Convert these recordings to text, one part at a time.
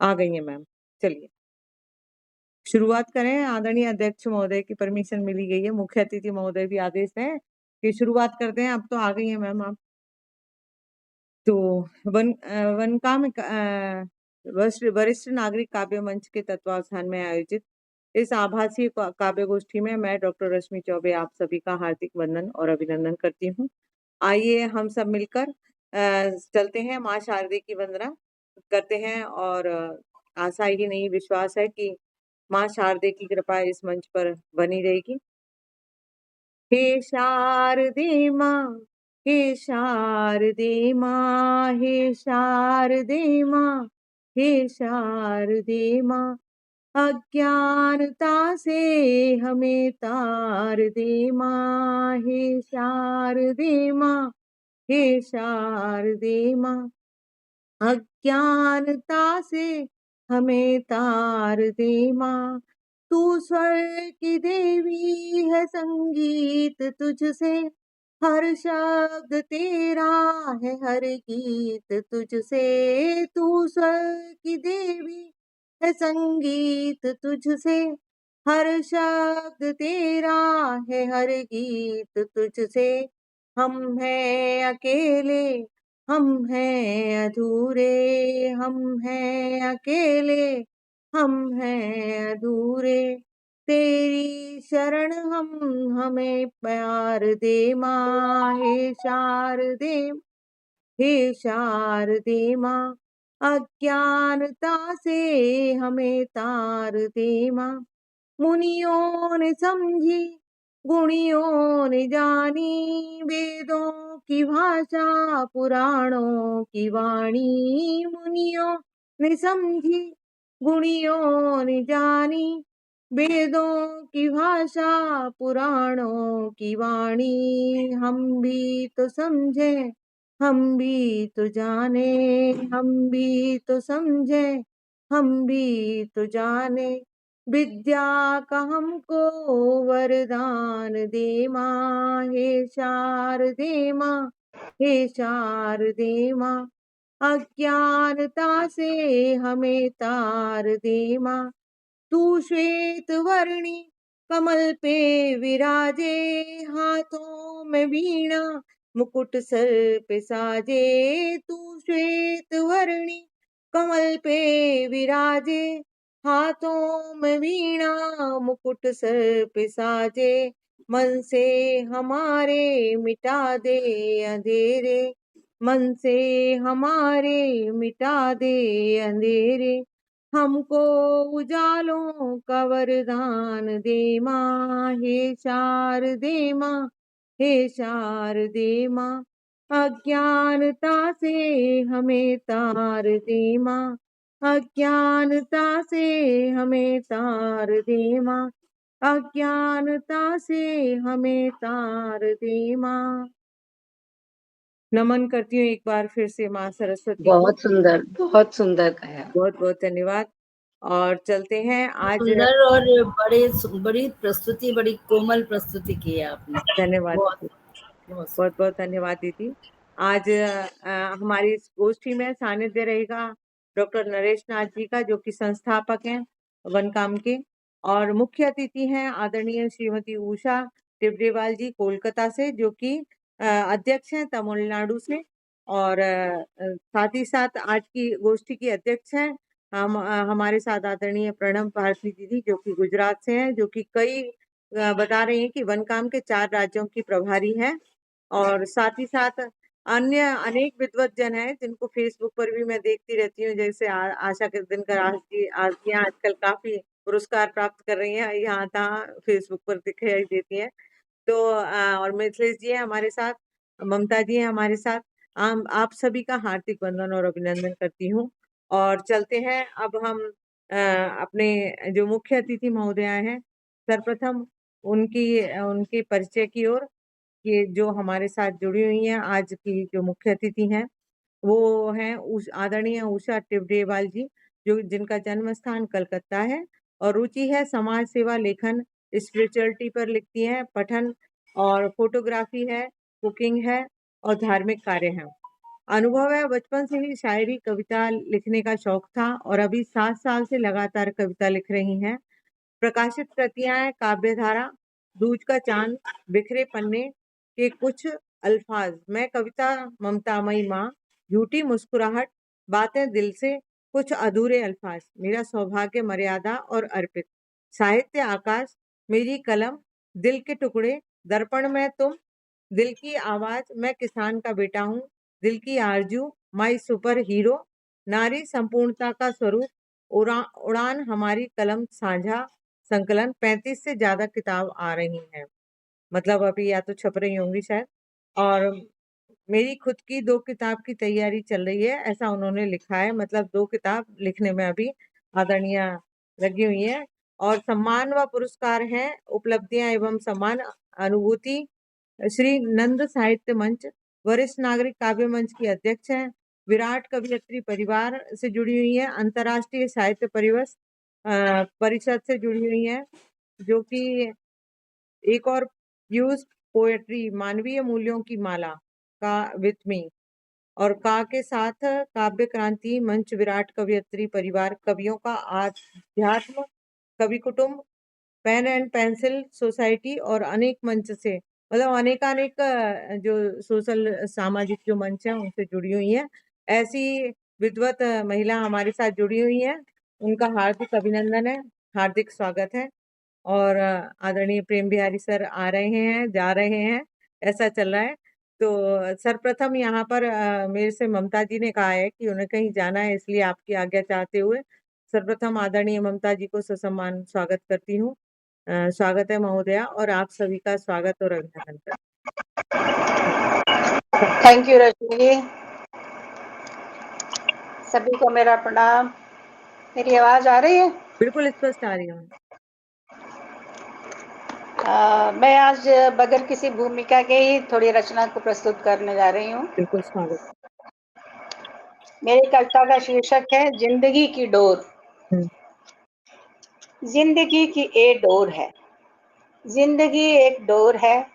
आ गई है मैम। चलिए शुरुआत करें। आदरणीय अध्यक्ष महोदय की परमिशन मिली गई है, मुख्य अतिथि महोदय भी आदेश है कि शुरुआत करते हैं। अब तो आ गई है मैम आप। तो वरिष्ठ नागरिक काव्य मंच के तत्वावधान में आयोजित इस आभासी काव्य गोष्ठी में मैं डॉक्टर रश्मि चौबे आप सभी का हार्दिक वंदन और अभिनंदन करती हूँ। आइए हम सब मिलकर चलते हैं, माँ शारदे की वंदना करते हैं और आशा ही नहीं विश्वास है कि माँ शारदे की कृपा इस मंच पर बनी रहेगी। हे शारदे माँ, हे शारदे माँ, हे शारदे माँ, हे शारदे माँ, अज्ञानता से हमें तार दे माँ। हे शारदे माँ, हे शारदे माँ, अज्ञानता से हमें तार दे माँ। तू स्वर की देवी है, संगीत तुझसे, हर शब्द तेरा है, हर गीत तुझसे। तू स्वर की देवी है, संगीत तुझसे, हर शब्द तेरा है, हर गीत तुझसे। हम हैं अकेले, हम हैं अधूरे, हम हैं अकेले, हम हैं अधूरे। तेरी शरण हमें प्यार दे माँ। हे शारदे, हे शारदे माँ, अज्ञानता से हमें तार दे माँ। मुनियों ने समझी, गुणियों ने जानी, वेदों की भाषा, पुराणों की वाणी। मुनियों ने समझी, गुणियों ने जानी, वेदों की भाषा, पुराणों की वाणी। हम भी तो समझे, हम भी तो जाने, हम भी तो समझे, हम भी तो जाने। विद्या का हमको वरदान दे माँ। हे शारदे माँ, हे शारदे माँ, अज्ञानता से हमें तार दे माँ। तू श्वेत वर्णी कमल पे विराजे, हाथों में वीणा, मुकुट सर पे साजे। तू श्वेत वर्णी कमल पे विराजे, हाथों में वीणा, मुकुट सर पे साजे। मन से हमारे मिटा दे अंधेरे, मन से हमारे मिटा दे अंधेरे। हमको उजालों का वरदान दे माँ। हे शारदे माँ, हे शारदे माँ, अज्ञानता से हमें तार दे माँ। अज्ञानता से हमें तार दे माँ। अज्ञानता से हमें तार दे माँ। नमन करती हूँ एक बार फिर से माँ सरस्वती को। बहुत सुंदर, बहुत सुंदर कहा। बहुत बहुत धन्यवाद। और चलते हैं आज। सुंदर और बड़ी प्रस्तुति, बड़ी कोमल प्रस्तुति की है आपने। धन्यवाद बहुत दीदी, बहुत बहुत बहुत धन्यवाद दीदी। आज हमारी इस गोष्ठी में सानिध्य रहेगा डॉक्टर नरेश नाथ जी का, जो कि संस्थापक हैं वनकाम के, और मुख्य अतिथि हैं आदरणीय श्रीमती उषा टिब्रेवाल जी कोलकाता से, जो कि अध्यक्ष हैं तमिलनाडु से। और साथ ही साथ आज की गोष्ठी की अध्यक्ष हैं हमारे साथ आदरणीय प्रणव भारती दीदी, जो कि गुजरात से हैं, जो कि कई बता रही हैं कि वनकाम के 4 राज्यों की प्रभारी है। और साथ ही साथ अन्य अनेक विद्वत जन हैं जिनको फेसबुक पर भी मैं देखती रहती हूँ, जैसे आशा के दिनकर आजकियाँ आजकल काफी पुरस्कार प्राप्त कर रही हैं, यहाँ तहाँ फेसबुक पर दिखाई देती हैं। तो और मिथिलेश जी है हमारे साथ, ममता जी है हमारे साथ। आप सभी का हार्दिक वंदन और अभिनंदन करती हूँ। और चलते हैं अब हम अपने जो मुख्य अतिथि महोदया हैं, सर्वप्रथम उनके परिचय की ओर। ये जो हमारे साथ जुड़ी हुई हैं आज की जो मुख्य अतिथि हैं, वो हैं आदरणीय उषा टिब्रेवाल जी, जो जिनका जन्म स्थान कलकत्ता है और रुचि है समाज सेवा, लेखन, स्पिरिचुअलिटी पर लिखती हैं, पठन और फोटोग्राफी है, कुकिंग है और धार्मिक कार्य हैं। अनुभव है, बचपन से ही शायरी कविता लिखने का शौक था और अभी 7 साल से लगातार कविता लिख रही हैं। प्रकाशित कृतियां हैं काव्यधारा, दूज का चांद, बिखरे पन्ने के कुछ अल्फाज, मैं कविता, ममतामयी माँ, झूठी मुस्कुराहट, बातें दिल से, कुछ अधूरे अल्फाज, मेरा सौभाग्य, मर्यादा और अर्पित, साहित्य आकाश, मेरी कलम, दिल के टुकड़े, दर्पण में तुम, दिल की आवाज, मैं किसान का बेटा हूँ, दिल की आरजू, माई सुपर हीरो, नारी संपूर्णता का स्वरूप, उड़ान हमारी कलम साझा, संकलन, 35 से ज्यादा किताब आ रही हैं। मतलब अभी या तो छप रही होंगी शायद। और मेरी खुद की 2 किताब की तैयारी चल रही है, ऐसा उन्होंने लिखा है। मतलब 2 किताब लिखने में अभी आदरणीय लगी हुई है। और सम्मान व पुरस्कार हैं, उपलब्धियां एवं सम्मान, अनुभूति, श्री नंद साहित्य मंच, वरिष्ठ नागरिक काव्य मंच की अध्यक्ष हैं, विराट कवियत्री परिवार से जुड़ी हुई है, अंतर्राष्ट्रीय साहित्य परिषद से जुड़ी हुई है, जो कि एक और यूज पोएट्री, मानवीय मूल्यों की माला का विथ मी, और का के साथ काव्य क्रांति मंच, विराट कवियत्री परिवार, कवियों का आध्यात्म, कवि कुटुंब, पेन एंड पेंसिल सोसाइटी और अनेक मंच से, मतलब अनेकानेक जो सोशल सामाजिक जो मंच है उनसे जुड़ी हुई है। ऐसी विद्वत महिला हमारे साथ जुड़ी हुई है, उनका हार्दिक अभिनंदन है, हार्दिक स्वागत है। और आदरणीय प्रेम बिहारी सर आ रहे हैं, जा रहे हैं, ऐसा चल रहा है। तो सर्वप्रथम यहाँ पर मेरे से ममता जी ने कहा है कि उन्हें कहीं जाना है, इसलिए आपकी आज्ञा चाहते हुए सर्वप्रथम आदरणीय ममता जी को ससम्मान स्वागत करती हूँ। स्वागत है महोदया, और आप सभी का स्वागत और अभिनंदन करती हूँ। थैंक यू रश्मि जी, सभी को मेरा प्रणाम। मेरी आवाज आ रही है? बिल्कुल स्पष्ट आ रही है। मैं आज बगैर किसी भूमिका के ही थोड़ी रचना को प्रस्तुत करने जा रही हूँ। बिल्कुल स्वागत। मेरी कविता का शीर्षक है जिंदगी की डोर। जिंदगी की एक डोर है, जिंदगी एक डोर है,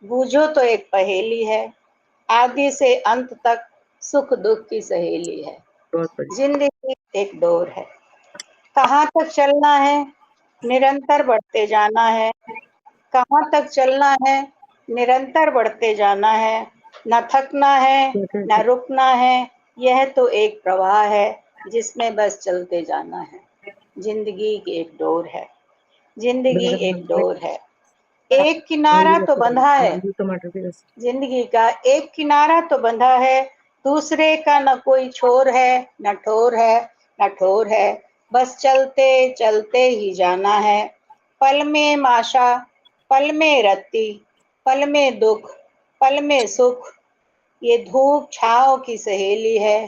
बूझो तो एक पहेली है, आदि से अंत तक सुख दुख की सहेली है। बहुत बढ़िया। जिंदगी एक डोर है, कहाँ तक चलना है, निरंतर बढ़ते जाना है, कहाँ तक चलना है, निरंतर बढ़ते जाना है, न थकना है न रुकना है, यह तो एक प्रवाह है जिसमें बस चलते जाना है। जिंदगी की एक डोर है, जिंदगी एक डोर है, एक किनारा तो बंधा है, टमाटर की रस। जिंदगी का एक किनारा तो बंधा है, दूसरे का न कोई छोर है, न ठोर है, न ठोर है, बस चलते चलते ही जाना है। पल में आशा, पल में रत्ती, पल में दुख, पल में सुख, ये धूप छाँव की सहेली है,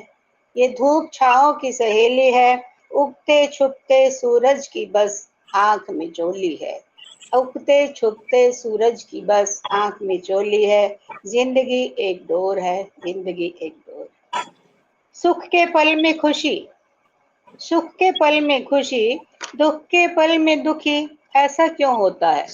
ये धूप छाँव की सहेली है, उगते छुपते सूरज की बस आंख में चोली है, उगते छुपते सूरज की बस आंख में चोली है। जिंदगी एक डोर है, जिंदगी एक डोर। सुख के पल में खुशी, सुख के पल में खुशी, दुख के पल में दुखी, ऐसा क्यों होता है?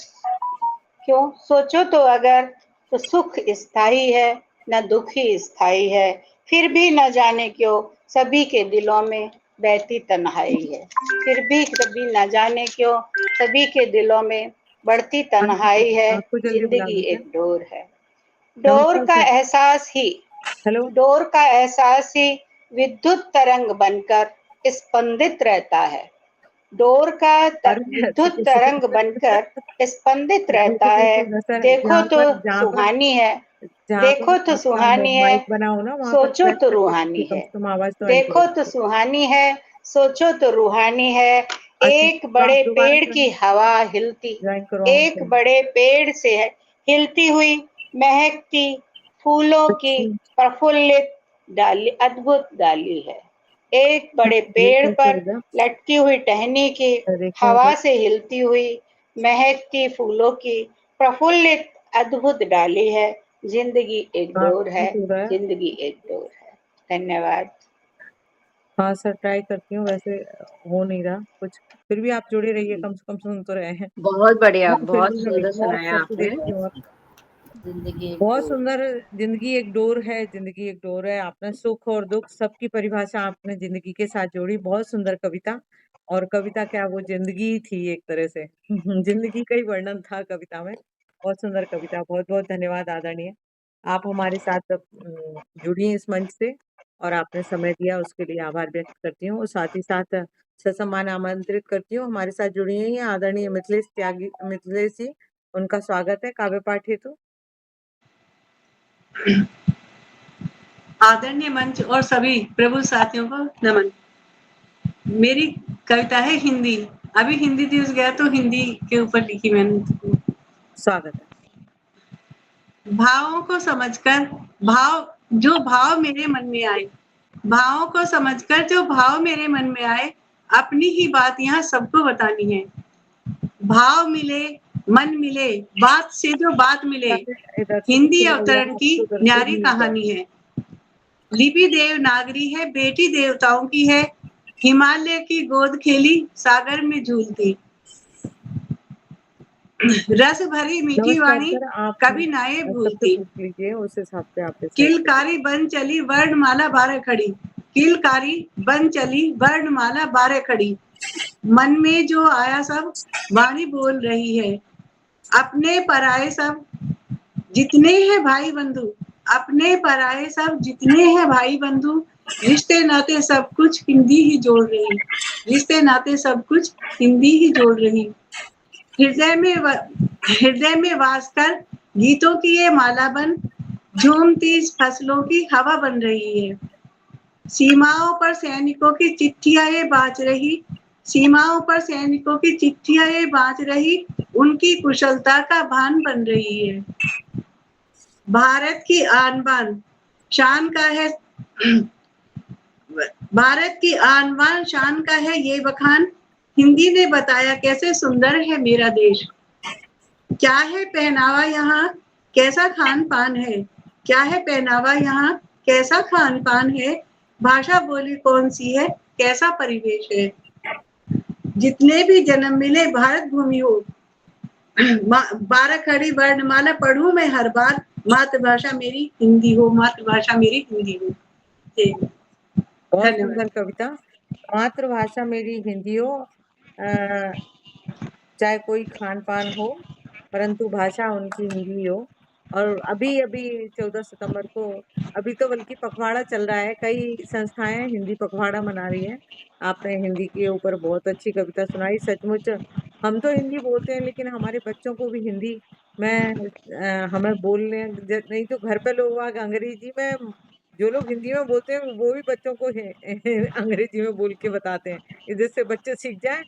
क्यों? सोचो तो अगर, तो सुख स्थायी है, न दुख ही स्थायी है, फिर भी न जाने क्यों सभी के दिलों में बहती तन्हाई है, फिर भी कभी न जाने क्यों सभी के दिलों में बढ़ती तन्हाई है। आपको जल्दी बुला जिंदगी लीजिए। एक डोर है, डोर नमस्कार का सर। एहसास ही, हेलो। डोर का एहसास ही विद्युत तरंग बनकर स्पंदित रहता है, डोर का विद्युत तरंग बनकर स्पंदित रहता है। सर, देखो तो जहाँ पर सुहानी है, जहाँ पर देखो तो आपका सुहानी है, माइक बना हो ना, वहाँ पर सोचो प्रेस तो करके रूहानी रखिए, कम है, से कम आवाज तो आई देखो तो पड़ेगी। सुहानी है, सोचो तो रूहानी है। अच्छा, एक तो आप बड़े दोबारा पेड़ की हवा हिलती, ज्वाइन करो एक हमको। बड़े पेड़ से हिलती हुई महकती फूलों की अच्छा, प्रफुल्लित डाली, अद्भुत डाली है। एक बड़े ये पेड़ कैसे पर होगा? लटकी हुई टहनी की देखते हैं हवा सर। से हिलती हुई महकती फूलों की प्रफुल्लित अद्भुत डाली है। जिंदगी एक हाँ, डोर है, हो रहा है। जिंदगी एक डोर है। धन्यवाद। हाँ सर, ट्राई करती हूँ, वैसे हो नहीं रहा कुछ, फिर भी आप जुड़े रहिए, कम से कम सुन तो रहे हैं। बहुत बढ़िया, फिर बहुत भी मैं सुंदर मैं सुनाया सबको आपने। देखती हूँ। जिंदगी एक बहुत डोर। सुंदर। जिंदगी एक डोर है, जिंदगी एक डोर है। आपने सुख और दुख सबकी परिभाषा आपने जिंदगी के साथ जोड़ी। बहुत सुंदर कविता। और कविता क्या, वो जिंदगी ही थी एक तरह से। जिंदगी का ही वर्णन था कविता में। बहुत सुंदर कविता। बहुत बहुत धन्यवाद आदरणीय। आप हमारे साथ जुड़ी इस मंच से और आपने समय दिया, उसके लिए आभार व्यक्त करती हूँ। और साथ ही साथ ससम्मान आमंत्रित करती हूँ। हमारे साथ जुड़ी हैं आदरणीय मिथिलेश जी। उनका स्वागत है काव्य पाठ हेतु। आदरणीय मंच और सभी प्रभु साथियों को नमन। मेरी कविता है हिंदी। अभी हिंदी दिवस गया तो हिंदी के ऊपर लिखी मैंने। स्वागत है। भावों को समझकर, भाव मेरे मन में आए, भावों को समझकर जो भाव मेरे मन में आए, अपनी ही बात यहाँ सबको बतानी है। भाव मिले, मन मिले, बात से जो बात मिले, इधर से हिंदी किसी ने अवतरण यहाँ की उधर से न्यारी नहीं किया। कहानी है। लिपि देवनागरी है, बेटी देवताओं की है, हिमालय की गोद खेली, सागर में झूलती। रस भरी मीठी नमस्कार वाणी, सर, आप कभी नाये सबसे भूलती। पूछ लीजिए, उस हिसाब से आप डिसाइड करिए। किलकारी बन चली वर्णमाला बारह खड़ी, किलकारी बन चली वर्णमाला बारह खड़ी। मन में जो आया सब वाणी बोल रही है। अपने पराए सब जितने हैं भाई बंधु, अपने पराए सब जितने हैं भाई बंधु, रिश्ते नाते सब कुछ हिंदी ही जोड़ रही, रिश्ते नाते सब कुछ हिंदी ही जोड़ रही। हृदय में वास कर गीतों की ये माला बन, झूमती फसलों की हवा बन रही है। सीमाओं पर सैनिकों की चिट्ठियां ये बाज रही, सीमाओं पर सैनिकों की चिट्ठियां ये बाज रही, उनकी कुशलता का भान बन रही है। भारत की आन बान शान का है, भारत की आन बान शान का है ये बखान, हिंदी ने बताया कैसे सुंदर है मेरा देश। क्या है पहनावा यहाँ, कैसा खान पान है, क्या है पहनावा यहाँ, कैसा खान पान है, भाषा बोली कौन सी है, कैसा परिवेश है। जितने भी जन्म मिले भारत भूमि हो, बारह खड़ी वर्णमाला पढ़ूं मैं हर बार, मातृभाषा मेरी हिंदी हो, मातृभाषा मेरी हिंदी हो। बहुत धन्यवाद। सुंदर कविता। मातृभाषा मेरी हिंदी हो, चाहे कोई खान पान हो, परंतु भाषा उनकी हिंदी हो। और अभी अभी 14 सितंबर को, अभी तो बल्कि पखवाड़ा चल रहा है, कई संस्थाएं हिंदी पखवाड़ा मना रही हैं। आपने हिंदी के ऊपर बहुत अच्छी कविता सुनाई। सचमुच हम तो हिंदी बोलते हैं, लेकिन हमारे बच्चों को भी हिंदी में हमें बोलने, नहीं तो घर पे लोग आगे अंग्रेजी में, जो लोग हिंदी में बोलते हैं वो भी बच्चों को अंग्रेजी में बोल के बताते हैं, जिससे बच्चे सीख जाएं।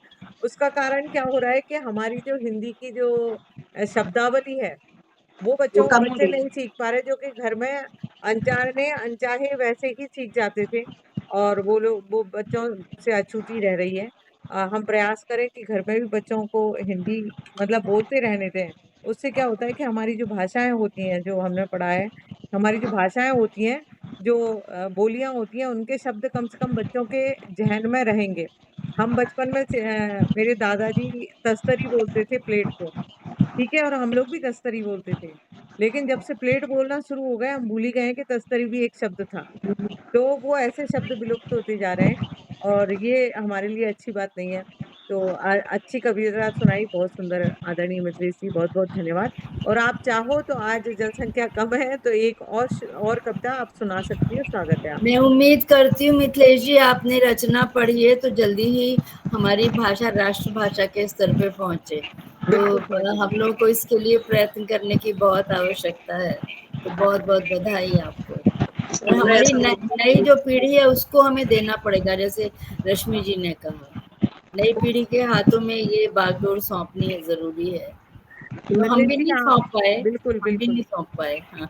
उसका कारण क्या हो रहा है कि हमारी जो हिंदी की जो शब्दावली है, वो वो कम हो बच्चे गई। नहीं सीख पा रहे, जो कि घर में अनजाने अनचाहे वैसे ही सीख जाते थे। और वो बच्चों से अछूती रह रही है। हम प्रयास करें कि घर में भी बच्चों को हिंदी मतलब बोलते रहने दें। उससे क्या होता है कि हमारी जो भाषाएं होती हैं, जो हमने पढ़ा है, हमारी जो भाषाएं होती हैं, जो बोलियां होती हैं, उनके शब्द कम से कम बच्चों के जहन में रहेंगे। हम बचपन में मेरे दादाजी तस्तरी बोलते थे प्लेट को, ठीक है, और हम लोग भी तस्तरी बोलते थे। लेकिन जब से प्लेट बोलना शुरू हो गए, हम भूल ही गए हैं कि तस्तरी भी एक शब्द था। तो वो ऐसे शब्द विलुप्त होते जा रहे हैं, और ये हमारे लिए अच्छी बात नहीं है। तो अच्छी कविता सुनाई, बहुत सुंदर आदरणीय मिथिलेश जी, बहुत बहुत धन्यवाद। और आप चाहो तो, आज जनसंख्या कम है तो एक और कविता आप सुना सकती है। स्वागत है आप। मैं उम्मीद करती हूँ मिथिलेश जी, आपने रचना पढ़ी है तो जल्दी ही हमारी भाषा राष्ट्रभाषा के स्तर पे पहुंचे। तो बिल्कुल पहुंचेगी। हम लोग को इसके लिए प्रयत्न करने की बहुत आवश्यकता है। तो बहुत बहुत बधाई आपको। और हमारी नई जो पीढ़ी है उसको हमें देना पड़ेगा, जैसे रश्मि जी ने कहा, नई पीढ़ी के हाथों में ये बागडोर सौंपनी जरूरी है। तो हम मिथिलेश भी जी नहीं सौंप पाए, बिल्कुल हम भी बिल्कुल। नहीं सौंप पाए। हाँ।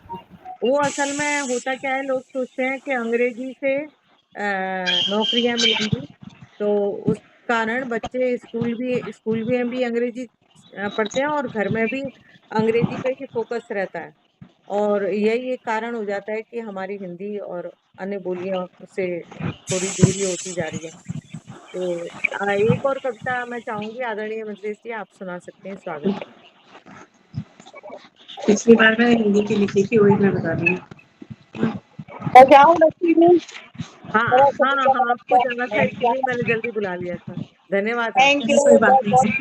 वो असल में होता क्या है, लोग सोचते हैं कि अंग्रेजी से नौकरियां मिलेंगी, तो उस कारण बच्चे स्कूल में भी अंग्रेजी पढ़ते हैं, और घर में भी अंग्रेजी पे ही फोकस रहता है। और यही एक कारण हो जाता है कि हमारी हिंदी और अन्य बोलियों से थोड़ी दूरी होती जा रही है। तो एक और कविता मैं चाहूंगी, आदरणीय मिथिलेश जी आप सुना सकते हैं। स्वागत है। पिछली बार मैं हिंदी की लिखी थी, वही मैं बता रही हूँ। बजाओ रखी में हाँ थोड़ा सा हाँ हाँ, आपको जाना था इसलिए मैंने जल्दी बुला लिया था। धन्यवाद थैंक आपका। यू, कोई बात बहुत नहीं।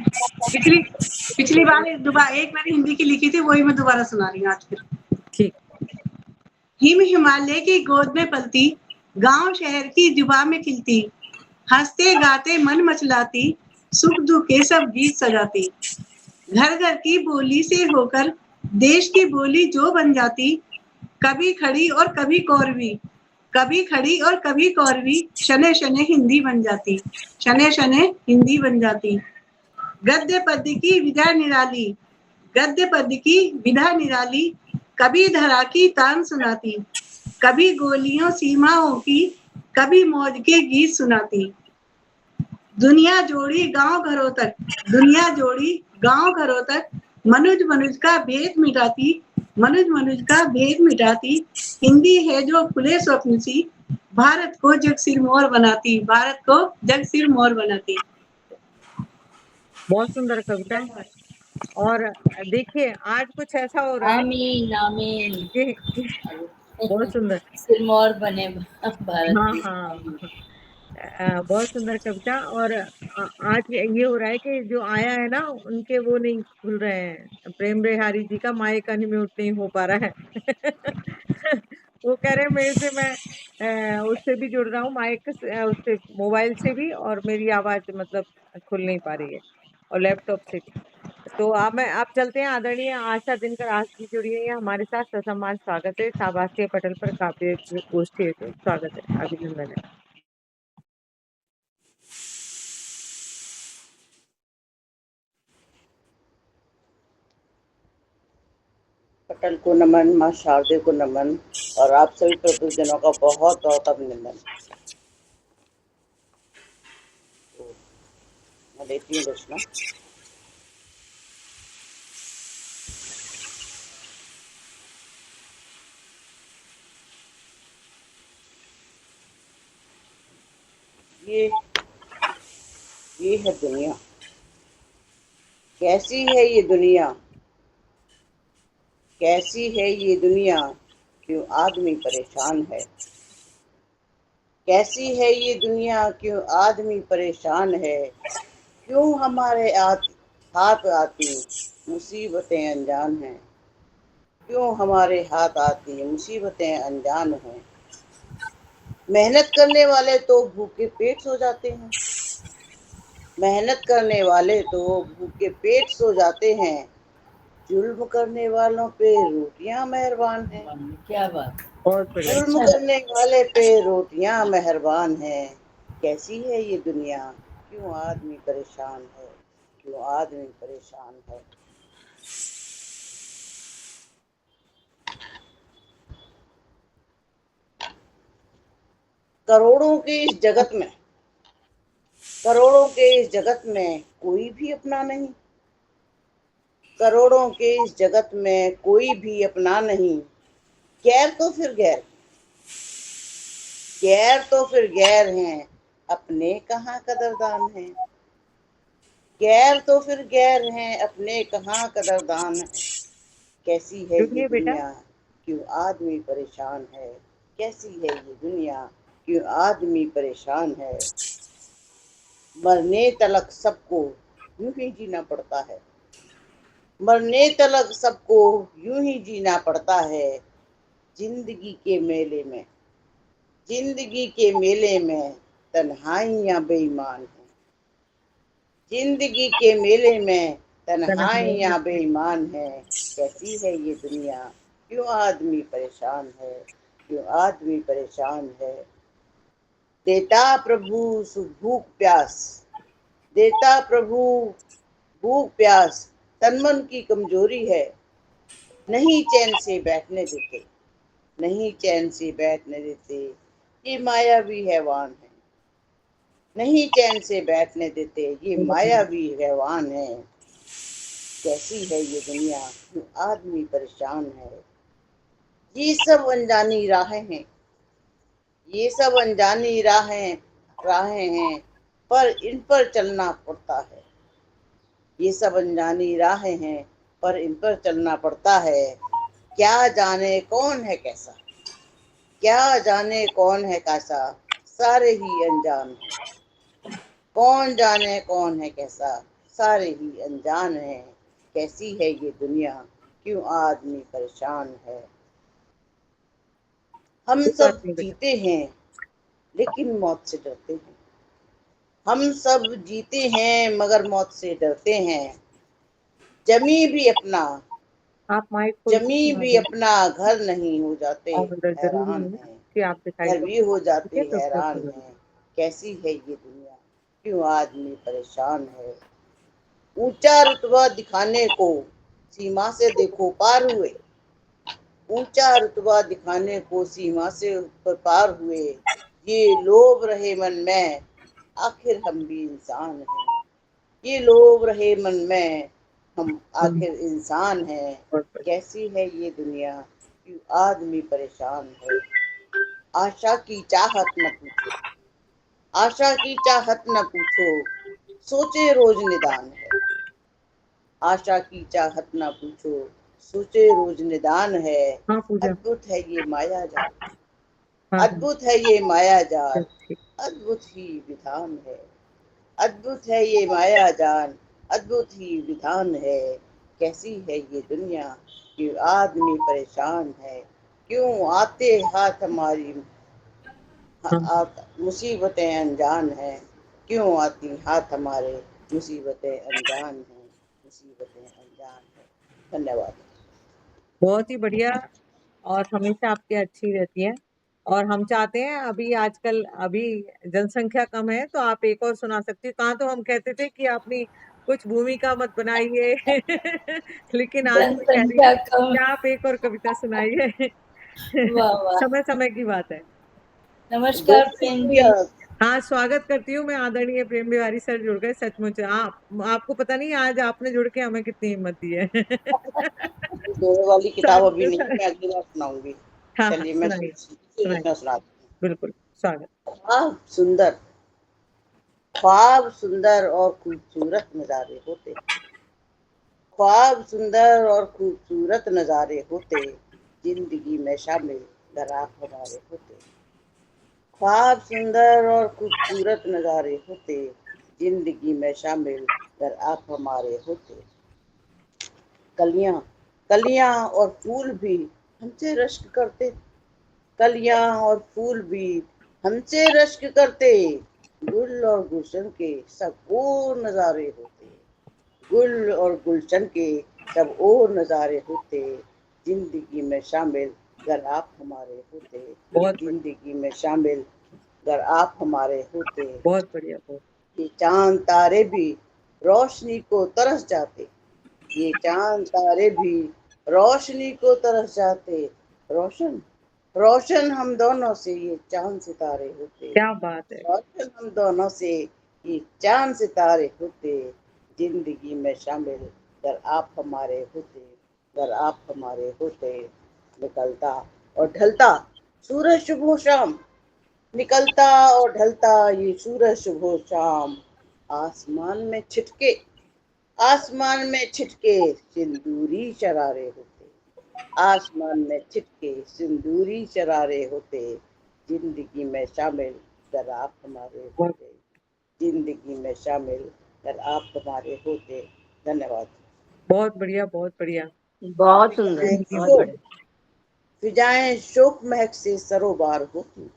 बहुत पिछली बार एक मैंने हिंदी की लिखी थी, वही मैं दोबारा सुना रही हूँ आज फिर। ठीक। हिम हिमालय की गोद में पलती, गांव शहर की जुबा में खिलती, हंसते गाते मन मचलाती, सुख दुख के सब गीत सजाती, घर घर की बोली से होकर देश की बोली जो बन जाती, कभी खड़ी और कभी कौरवी, कभी खड़ी और कभी कौरवी, शने शने हिंदी बन जाती, शने शने हिंदी बन जाती। गद्य पद्य की विधा निराली, गद्य पद्य की विधा निराली, कभी धरा की तान सुनाती, कभी गोलियों सीमाओं की, कभी मौज के गीत सुनाती। दुनिया जोड़ी गांव घरों तक, दुनिया जोड़ी गांव घरों तक, मनुज मनुज का भेद मिटाती, मनुज मनुज का भेद मिटाती, हिंदी है जो खुले स्वप्न सी, भारत को जग सिर मोर बनाती, भारत को जग सिर मोर बनाती। बहुत सुंदर कविता। और देखिए आज कुछ ऐसा हो रहा है आमीन आमीन। कि बहुत सुंदर। सिरमौर बने भारत हाँ की। हाँ, बहुत सुंदर कविता। और आज ये हो रहा है कि जो आया है ना उनके वो नहीं खुल रहे हैं। प्रेम रेहारी जी का माए का म्यूट नहीं हो पा रहा है। वो कह रहे हैं मेरे से, मैं उससे भी जुड़ रहा हूँ, माइक से, उससे मोबाइल से भी, और मेरी आवाज मतलब खुल नहीं पा रही है, और लैपटॉप से भी। तो आप चलते हैं। आदरणीय आशा दिनकर आज भी जुड़ी हुई है हमारे साथ। ससम्मान स्वागत है। शाबाशी पटल पर काव्य गोष्ठी है, तो स्वागत है, अभिनंदन है। पटल को नमन, माँ शारदे को नमन, और आप सभी प्रबुद्धजनों का बहुत बहुत अभिनंदन। मैं देती हूँ रचना। ये है दुनिया, कैसी है ये दुनिया, कैसी है ये दुनिया, क्यों आदमी परेशान है। कैसी है ये दुनिया, क्यों आदमी परेशान है, क्यों हमारे हाथ आती मुसीबतें अनजान हैं, क्यों हमारे हाथ आती मुसीबतें अनजान हैं। मेहनत करने वाले तो भूखे पेट सो जाते हैं, मेहनत करने वाले तो भूखे पेट सो जाते हैं, जुल्म करने वालों पे रोटियां मेहरबान हैं, क्या बात। बहुत बढ़िया। जुल्म करने वाले पे रोटियां मेहरबान हैं। कैसी है ये दुनिया, क्यों आदमी परेशान है, क्यों आदमी परेशान है। करोड़ों के इस जगत में, करोड़ों के इस जगत में कोई भी अपना नहीं, करोड़ों के इस जगत में कोई भी अपना नहीं। गैर तो फिर गैर, गैर तो फिर गैर हैं, अपने कहाँ कदरदान हैं। गैर तो फिर गैर हैं, अपने कहाँ कदरदान हैं। कैसी है ये जुड़िए बेटा। दुनिया, क्यों आदमी परेशान है। कैसी है ये दुनिया, क्यों आदमी परेशान है। मरने तलक सबको यूं ही जीना पड़ता है, मरने तलक सबको यूं ही जीना पड़ता है। जिंदगी के मेले में, जिंदगी के मेले में तन्हाइयां बेईमान हैं। जिंदगी के मेले में तन्हाइयां बेईमान हैं। कैसी है ये दुनिया, क्यों आदमी परेशान है, क्यों आदमी परेशान है। देता प्रभु भूख प्यास, देता प्रभु भूख प्यास, तन मन की कमजोरी है। नहीं चैन से बैठने देते, नहीं चैन से बैठने देते, ये मायावी हैवान है। नहीं चैन से बैठने देते, ये मायावी हैवान है। कैसी है ये दुनिया, क्यों आदमी परेशान है। ये सब अनजानी राहें हैं, ये सब अनजानी राहें हैं, पर इन पर चलना पड़ता है। ये सब अनजानी राहें हैं, पर इन पर चलना पड़ता है। क्या जाने कौन है कैसा, क्या जाने कौन है कैसा, सारे ही अनजान हैं। कौन जाने कौन है कैसा, सारे ही अनजान हैं। कैसी है ये दुनिया, क्यों आदमी परेशान है। हम कोई बात सब नहीं बेटा। जीते हैं लेकिन मौत से डरते हैं। हम सब जीते हैं मगर मौत से डरते हैं। जमी भी अपना आप माइक खोल के जमी सुना भी दो। अपना घर नहीं, हो जाते और मतलब जरूरी हैरान नहीं है हैं। कि आप दिखाई घर दो, भी हो ठीक जाते है, तो उसमें हैरान कोई बात हैं। कैसी है ये दुनिया, क्यों आदमी परेशान है। ऊंचा रुतबा दिखाने को सीमा से देखो पार हुए। ऊंचा रुतबा दिखाने को सीमा से ऊपर पार हुए। ये लोभ रहे मन में, आखिर हम भी इंसान हैं। ये लोभ रहे मन में, हम नहीं। आखिर इंसान हैं। बहुत बढ़िया। कैसी है ये दुनिया, क्यों आदमी परेशान है। आशा की चाहत न पूछो, आशा की चाहत न पूछो, सोचे रोज निदान है। आशा की चाहत न पूछो, सोचे रोज निदान है। हाँ पूजा। अद्भुत है ये माया जाल, हाँ हाँ, अद्भुत है ये माया जाल, ठीक। अद्भुत ही विधान है। अद्भुत है ये माया जाल, अद्भुत ही विधान है। कैसी है ये दुनिया, क्यों आदमी परेशान है। क्यों आते हाथ हमारी हाँ, मुसीबतें अनजान हैं। क्यों आती हाथ हमारे मुसीबतें अनजान हैं, मुसीबतें अनजान हैं। धन्यवाद। बहुत ही बढ़िया। और हमेशा आपकी अच्छी रहती है। और हम चाहते हैं, अभी आजकल अभी जनसंख्या कम है तो आप एक और सुना सकती हो। कहाँ तो हम कहते थे कि आपने कुछ भूमिका मत बनाइए लेकिन आज मैं कह रही हूँ जनसंख्या कम। कि आप एक और कविता सुनाइए वाह वाह। समय समय की बात है। नमस्कार बहुत प्रेम शुक्रिया। जी। हाँ, स्वागत करती हूँ मैं। आदरणीय प्रेम बिहारी सर जुड़ गए, सचमुच आपको पता नहीं आज आपने जुड़ के हमें कितनी हिम्मत दी है दोहे वाली किताब अभी स्वागत नहीं, है। मैं अगली बार सुनाऊंगी। हाँ हाँ, चलिए मैं सुनाइए सुनाइए। रचना सुनाती हूँ। बिल्कुल, स्वागत। ख्वाब सुंदर, ख्वाब सुंदर और खूबसूरत नजारे होते। ख्वाब सुंदर और खूबसूरत नजारे होते, जिंदगी में शामिल अगर आप हमारे होते। ख्वाब सुंदर और खूबसूरत नजारे होते, जिंदगी में शामिल अगर आप हमारे होते। कलियां कलियां और फूल भी हमसे रश्क करते। कलियां और फूल भी हमसे रश्क करते। गुल और गुलशन के सब और नजारे होते। गुल और गुलशन के सब और नजारे होते, जिंदगी में शामिल अगर आप हमारे होते। बहुत बढ़िया, जिंदगी में शामिल अगर आप हमारे होते। बहुत बढ़िया, बहुत। ये चांद तारे भी रोशनी को तरस जाते। ये चांद तारे भी रोशनी को तरस जाते। रोशन रोशन हम दोनों से ये चांद सितारे होते। क्या बात है। रोशन हम दोनों से ये चांद सितारे होते, जिंदगी में शामिल अगर आप हमारे होते। अगर आप हमारे होते। निकलता और ढलता सूरज शुभ शाम, निकलता और ढलता ये सूरज शुभ शाम। आसमान में छिटके, आसमान में छिटके सिंदूरी शरारे होते। आसमान में छिटके सिंदूरी शरारे होते, जिंदगी में शामिल अगर आप हमारे बहुत होते। जिंदगी में शामिल अगर आप हमारे होते। धन्यवाद। बहुत बढ़िया, बहुत बढ़िया। बहुत सुंदर, फिजाएं जिंदगी बहुत में। शोक, बढ़िया। फिजाएं शोक महक से सरोबार होती।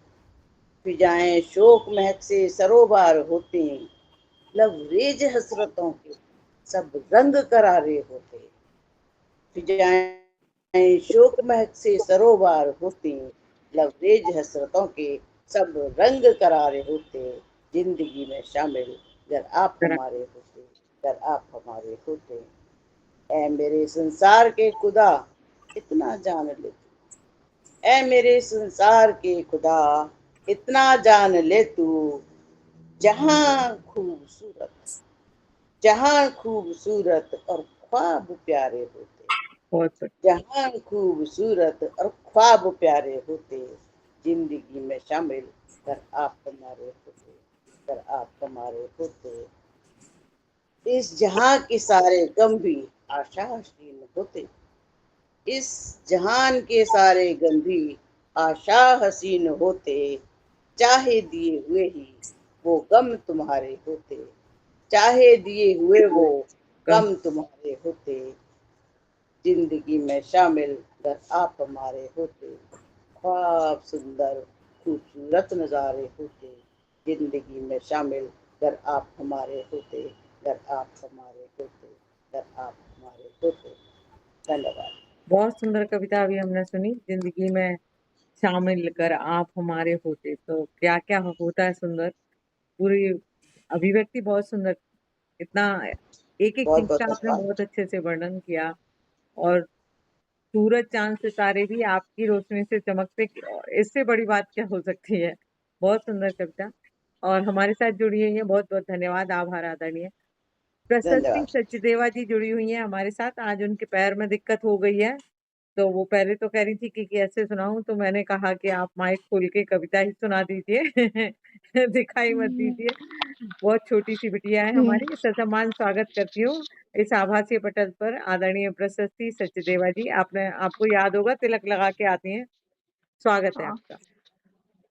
फिजाएं शोक महक से सरोबार होती, लबरेज हसरतों के सब रंग करारे होते। फिजाएं शोक महक से सरोबार होती, लबरेज हसरतों के सब रंग करारे होते, जिंदगी में शामिल अगर आप जरा हमारे होते। अगर आप हमारे होते। ऐ मेरे संसार के खुदा इतना जान ले तू, ऐ मेरे संसार के खुदा इतना जान ले तू। जहां खूबसूरत, जहां खूबसूरत और ख्वाब प्यारे होते। बहुत बढ़िया। जहां खूबसूरत और ख्वाब प्यारे होते, जिंदगी में शामिल अगर आप हमारे होते। अगर आप हमारे होते। इस जहां के सारे गम भी आशा हसीन होते, इस जहान के सारे गम भी आशा हसीन होते, चाहे दिए हुए ही वो गम तुम्हारे होते, चाहे दिए हुए वो कम गम तुम्हारे होते, जिंदगी में शामिल अगर आप हमारे होते, ख्वाब सुंदर खूबसूरत नजारे होते, जिंदगी में शामिल अगर आप हमारे होते, अगर आप हमारे होते, अगर आप हमारे होते। धन्यवाद। बहुत सुंदर कविता अभी हमने सुनी। जिंदगी में शामिल कर आप हमारे होते, तो क्या क्या होता है सुंदर। पूरी अभिव्यक्ति बहुत सुंदर। इतना एक एक बहुत चीज बहुत का आपने धन्यवाद। बहुत अच्छे से वर्णन किया। और सूरज चांद सितारे भी आपकी रोशनी से चमकते, इससे बड़ी बात क्या हो सकती है। बहुत सुंदर कविता। और हमारे साथ जुड़ी हुई है, बहुत बहुत धन्यवाद, आभार आदरणीय। प्रशस्ति धन्यवाद। सचदेवा जी जुड़ी हुई है हमारे साथ। आज उनके पैर में दिक्कत हो गई है, तो वो पहले तो कह रही थी कि कैसे सुनाऊं, तो मैंने कहा कि आप माइक खोल के कविता ही सुना दीजिए। दिखाई मत दीजिए। बहुत छोटी सी बिटिया है हमारी। ससम्मान स्वागत करती हूँ इस आभासीय पटल पर आदरणीय प्रशस्ति सचदेवा जी। आपने, आपको याद होगा, तिलक लगा के आती हैं। स्वागत है हाँ, आपका।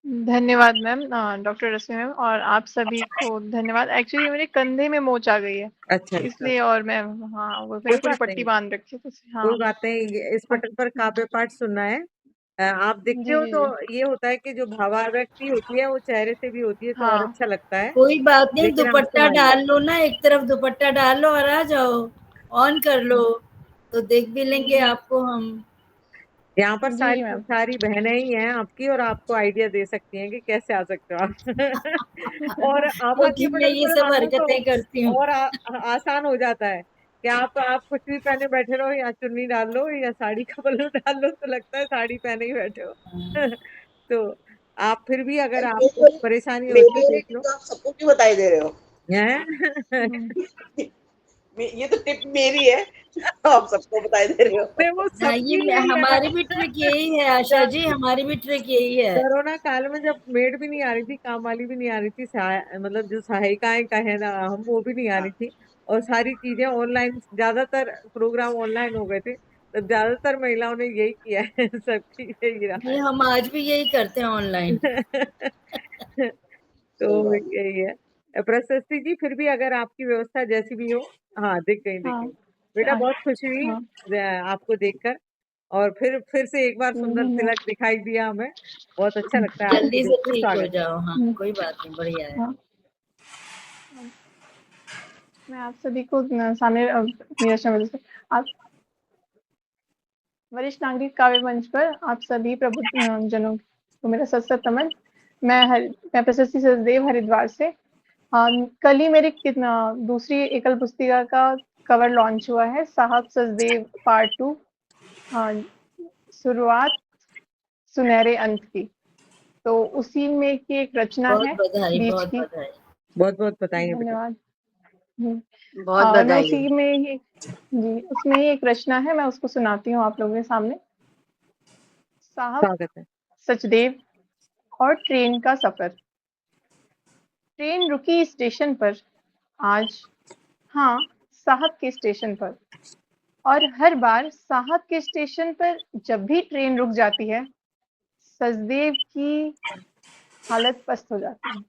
धन्यवाद मैम, डॉक्टर रश्मि मैम, और आप सभी को धन्यवाद। एक्चुअली मेरे कंधे में मोच आ गई है, अच्छा अच्छा। इसलिए, और मैं, हाँ, वो मैंने कोई पूरी बात पट्टी नहीं, बांध रखी है, तो कोई हाँ। बात नहीं। इस हाँ, पटल पर काव्य पाठ सुनना है। आप दिखते जी हो जी तो जी। ये होता है कि जो भावाभिव्यक्ति होती है वो चेहरे से भी होती है, तो और हाँ, अच्छा लगता है। कोई बात नहीं, लेकिन आप दुपट्टा संभालिए। डाल लो ना, एक तरफ दुपट्टा डाल लो और आ जाओ, ऑन कर लो, तो देख भी लेंगे आपको हम। यहाँ पर जी सारी मैम। सारी बहनें ही हैं आपकी, और आपको आइडिया दे सकती हैं कि कैसे आ सकते हो आप। और आभासीय क्योंकि मैं पटल ये पर सब आ जाओ हरकतें करती तो हूँ। और आसान हो जाता है कि आप कुछ भी पहने बैठे रहो, या चुन्नी डाल लो या साड़ी का पल्लू डाल लो, तो लगता है साड़ी पहने ही बैठे हो। तो आप फिर भी अगर आपको परेशानी मेरे होती है देख लिए लो। तो आप सबको क्यों बताई दे रहे हो? हैं? हम्म, ये तो टिप मेरी है, आप सबको बताई दे रहे नहीं, हो। वो हाँ, ये सबकी यही है हमारी भी ट्रिक ना। यही है आशा जी, हमारी भी ट्रिक यही है। कोरोना काल में जब मेड भी नहीं आ रही थी, काम वाली भी नहीं आ रही थी, मतलब जो सहायिकाएं कहे ना हम, वो भी नहीं आ रही हाँ, थी, और सारी चीजें ऑनलाइन, ज्यादातर प्रोग्राम ऑनलाइन हो गए थे, तब ज्यादातर महिलाओं ने यही किया है। सबकी यही रहा ये हम आज भी यही करते हैं ऑनलाइन। है। सही तो बात। यही है। प्रशस्ति जी, फिर भी अगर आपकी व्यवस्था जैसी भी हो। हाँ, दिख गई दिख हाँ, गई। बेटा, हाँ, बहुत खुशी हुई हाँ, आपको देखकर। और फिर से एक बार सुंदर धन्यवाद। तिलक दिखाई दिया हमें। बहुत अच्छा लगता है आपको जल्दी देख से के। ठीक हो स्वागत है। जाओ, हाँ, कोई बात नहीं, बढ़िया है। हाँ, मैं आप सभी को सामने मेरा शब्द से आप वरिष्ठ नागरिक काव्य मंच पर आप सभी प्रबुद्ध जनों को मेरा सत सत नमन। मैं प्रशस्ति सचदेव हरिद्वार से। कल ही मेरी दूसरी एकल पुस्तिका का कवर लॉन्च हुआ है, साहब सचदेव पार्ट 2, शुरुआत सुनहरे अंत की। तो उसी में की एक रचना बहुत है, बधाई, बीच बहुत की। बधाई। बहुत बहुत बताइए बेटा। धन्यवाद। हम्म, बहुत और मैं बधाई उसी हो। में ही, जी, उसमें ही एक रचना है, मैं उसको सुनाती हूँ आप लोगों के सामने। साहब स्वागत है। सचदेव और ट्रेन का सफर। ट्रेन रुकी स्टेशन पर आज, हाँ, साहब के स्टेशन पर। और हर बार साहब के स्टेशन पर जब भी ट्रेन रुक जाती है, सचदेव की हालत पस्त हो जाती है।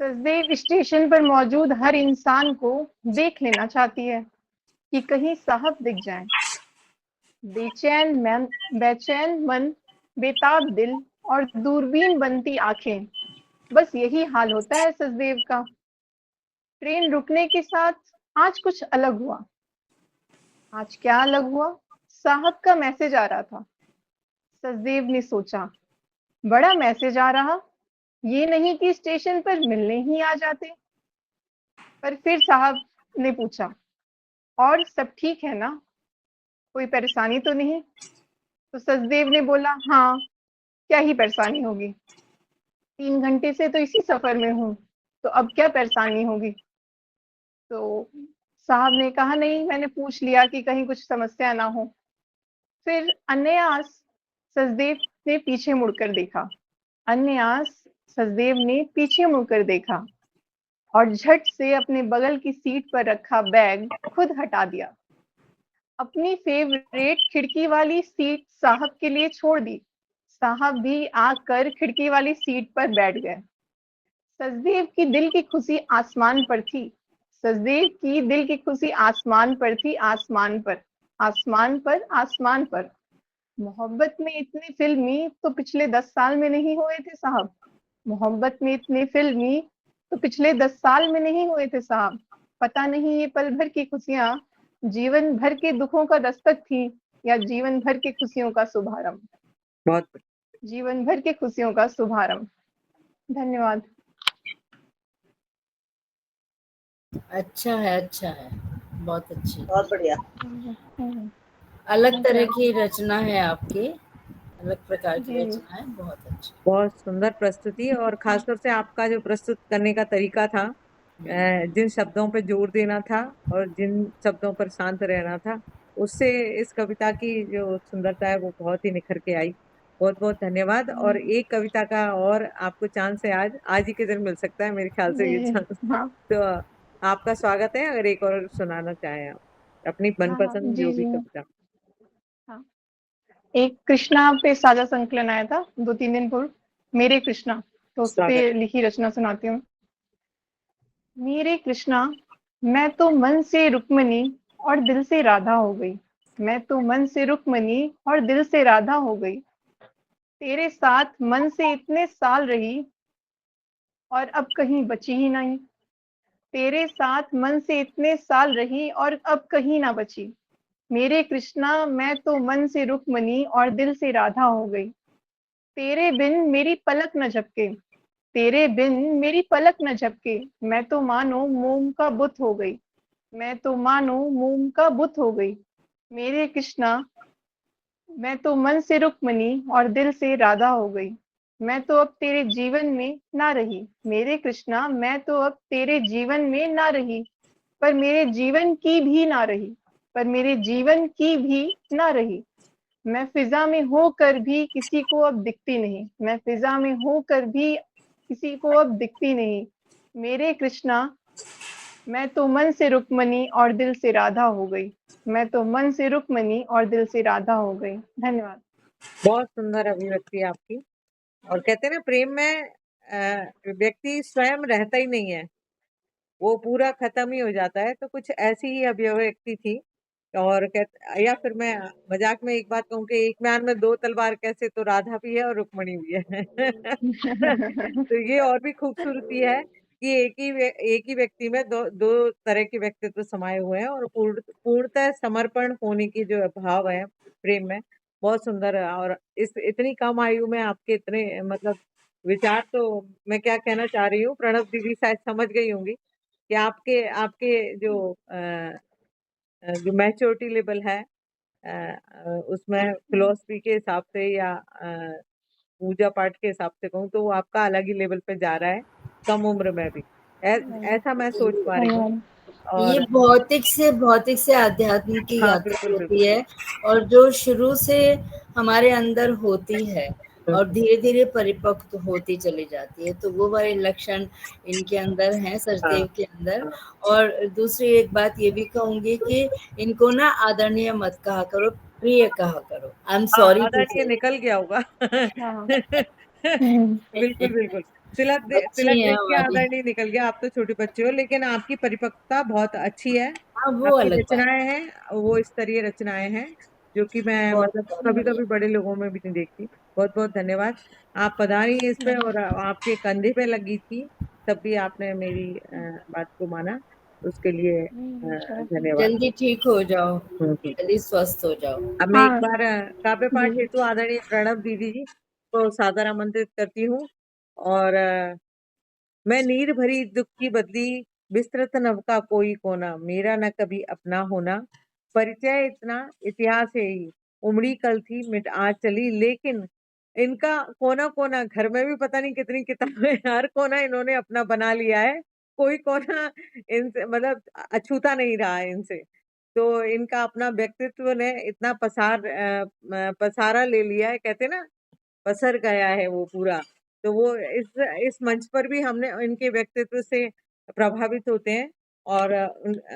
सचदेव स्टेशन पर मौजूद हर इंसान को देख लेना चाहती है कि कहीं साहब दिख जाएं। बेचैन मन, बेताब दिल और दूरबीन बनती आंखें, बस यही हाल होता है सचदेव का। ट्रेन रुकने के साथ आज कुछ अलग हुआ। आज क्या अलग हुआ? साहब का मैसेज आ रहा था। सचदेव ने सोचा, बड़ा मैसेज आ रहा, ये नहीं कि स्टेशन पर मिलने ही आ जाते। पर फिर साहब ने पूछा, और सब ठीक है ना, कोई परेशानी तो नहीं? तो सचदेव ने बोला, हाँ, क्या ही परेशानी होगी, 3 घंटे से तो इसी सफर में हूँ, तो अब क्या परेशानी होगी? तो साहब ने कहा, नहीं, मैंने पूछ लिया कि कहीं कुछ समस्या ना हो। फिर अन्यास सचदेव ने पीछे मुड़कर देखा। अन्यास सचदेव ने पीछे मुड़कर देखा और झट से अपने बगल की सीट पर रखा बैग खुद हटा दिया। अपनी फेवरेट खिड़की वाली सीट साहब के लिए छोड़ दी। साहब भी आकर खिड़की वाली सीट पर बैठ गए। सचदेव की दिल की खुशी आसमान पर थी। सचदेव की दिल की खुशी आसमान पर थी, आसमान पर, आसमान पर, आसमान पर। मोहब्बत में इतने फिल्मी तो पिछले 10 साल में नहीं हुए थे साहब। मोहब्बत में इतने फिल्मी तो पिछले 10 साल में नहीं हुए थे साहब। पता नहीं ये पल भर की खुशियां जीवन भर के दुखों का दस्तक थी या जीवन भर की खुशियों का शुभारंभ। बहुत जीवन भर की खुशियों का शुभारंभ। धन्यवाद। अच्छा है, अच्छा है, बहुत अच्छी। बहुत बढ़िया। अलग तरह की रचना है आपकी, अलग प्रकार की जी। रचना है, बहुत अच्छी। बहुत सुंदर प्रस्तुति, और खासतौर से आपका जो प्रस्तुत करने का तरीका था, जिन शब्दों पे जोर देना था और जिन शब्दों पर शांत रहना था, उससे इस कविता की जो सुंदरता है वो बहुत ही निखर के आई। बहुत बहुत धन्यवाद। और एक कविता का और आपको चांस है, आज ही के दिन मिल सकता है मेरे ख्याल से ये जी, चांस। हाँ, तो आपका स्वागत है, अगर एक और सुनाना चाहें आप अपनी हाँ, मनपसंद जी, जो भी जी, कविता। हाँ। एक कृष्णा पे साझा संकलन आया था 2-3 दिन पूर्व, मेरे कृष्णा, तो उस पे स्वागत। लिखी रचना सुनाती हूँ। मेरे कृष्णा, मैं तो मन से रुक्मणी और दिल से राधा हो गई। मैं तो मन से रुक्मणी और दिल से राधा हो गई। तेरे साथ मन से इतने साल रही और अब कहीं बची ही नहीं। तेरे साथ मन से इतने साल रही और अब कहीं ना बची। मेरे कृष्णा, मैं तो मन से रुक्मणी और दिल से राधा हो गई। तेरे बिन मेरी पलक न झपके, तेरे बिन मेरी पलक न झपके। मैं तो मानो मोम का बुत हो गई। मैं तो मानो मोम का बुत हो गई। मेरे कृष्णा, मैं तो मन से रुक्मणी और दिल से राधा हो गई। मैं तो अब तेरे जीवन में ना रही। मेरे कृष्णा, मैं तो अब तेरे जीवन में ना रही, पर मेरे जीवन की भी ना रही, पर मेरे जीवन की भी ना रही। मैं फिजा में होकर भी किसी को अब दिखती नहीं। मैं फिजा में होकर भी किसी को अब दिखती नहीं। मेरे कृष्णा, मैं तो मन से रुक्मणी और दिल से राधा हो गई। मैं तो मन से रुक्मणी और दिल से राधा हो गई। धन्यवाद। बहुत सुंदर अभिव्यक्ति आपकी। और कहते हैं ना, प्रेम में व्यक्ति स्वयं रहता ही नहीं है, वो पूरा खत्म ही हो जाता है। तो कुछ ऐसी ही अभिव्यक्ति थी। और या फिर मैं मजाक में एक बात कहूँ कि एक म्यान में दो तलवार कैसे, तो राधा भी है और रुक्मणी भी है। तो ये और भी खूबसूरती है कि एक ही व्यक्ति में दो तरह के व्यक्तित्व समाये हुए हैं, और पूर्णतः समर्पण होने की जो भाव है प्रेम में, बहुत सुंदर है। और इस इतनी कम आयु में आपके इतने मतलब विचार, तो मैं क्या कहना चाह रही हूँ, प्रणव दीदी शायद समझ गई होंगी कि आपके आपके जो मैच्योरिटी लेवल है, उसमें फिलोसफी के हिसाब से या पूजा पाठ के हिसाब से कहूँ, तो वो आपका अलग ही लेवल पे जा रहा है, कम उम्र में भी। ऐसा मैं सोच पा रही हूँ। ये और भौतिक से आध्यात्म की हाँ, यात्रा बिल्कुल होती बिल्कुल। है, और जो शुरू से हमारे अंदर होती है और धीरे धीरे परिपक्व होती चली जाती है, तो वो वाले लक्षण इनके अंदर हैं, हाँ, सचदेव के अंदर। हाँ। और दूसरी एक बात ये भी कहूंगी कि इनको ना आदरणीय मत कहा करो, प्रिय कहा करो। आई एम हाँ, सॉरी टू आदरणीय से। निकल गया होगा। हाँ। बिल्कुल बिल्कुल। अच्छी तिलक है देख के हमारी। आदरणीय निकल गया, आप तो छोटे बच्चे हो, लेकिन आपकी परिपक्वता बहुत अच्छी है। हाँ, वो आपकी अलग बात रचनाएं हैं, वो स्तरीय रचनाएं हैं, जो कि मैं बहुत मतलब बहुत कभी बढ़िया। कभी बड़े लोगों में भी नहीं देखती। बहुत बहुत धन्यवाद। आप पधारी इस पे, और आपके कंधे पे लगी थी, तब भी आपने मेरी बात को माना, उसके लिए धन्यवाद। जल्दी ठीक हो जाओ, हम्म। जल्दी स्वस्थ हो जाओ। अब मैं एक हाँ बार काव्य पाठ जी। हेतु आदरणीय प्रणव दीदी जी को सादर आमंत्रित करती हूँ। और मैं नीर भरी दुख की बदली, विस्तृत नभ का कोई कोना, मेरा न कभी अपना होना, परिचय इतना इतिहास है ही, उमड़ी कल थी मिट आज चली। लेकिन इनका कोना कोना, घर में भी पता नहीं कितनी किताबें, हर कोना इन्होंने अपना बना लिया है। कोई कोना इनसे मतलब अछूता नहीं रहा है इनसे। तो इनका अपना व्यक्तित्व ने इतना पसारा ले लिया है, कहते ना, पसर गया है वो पूरा। तो वो इस मंच पर भी हमने इनके व्यक्तित्व से प्रभावित होते हैं और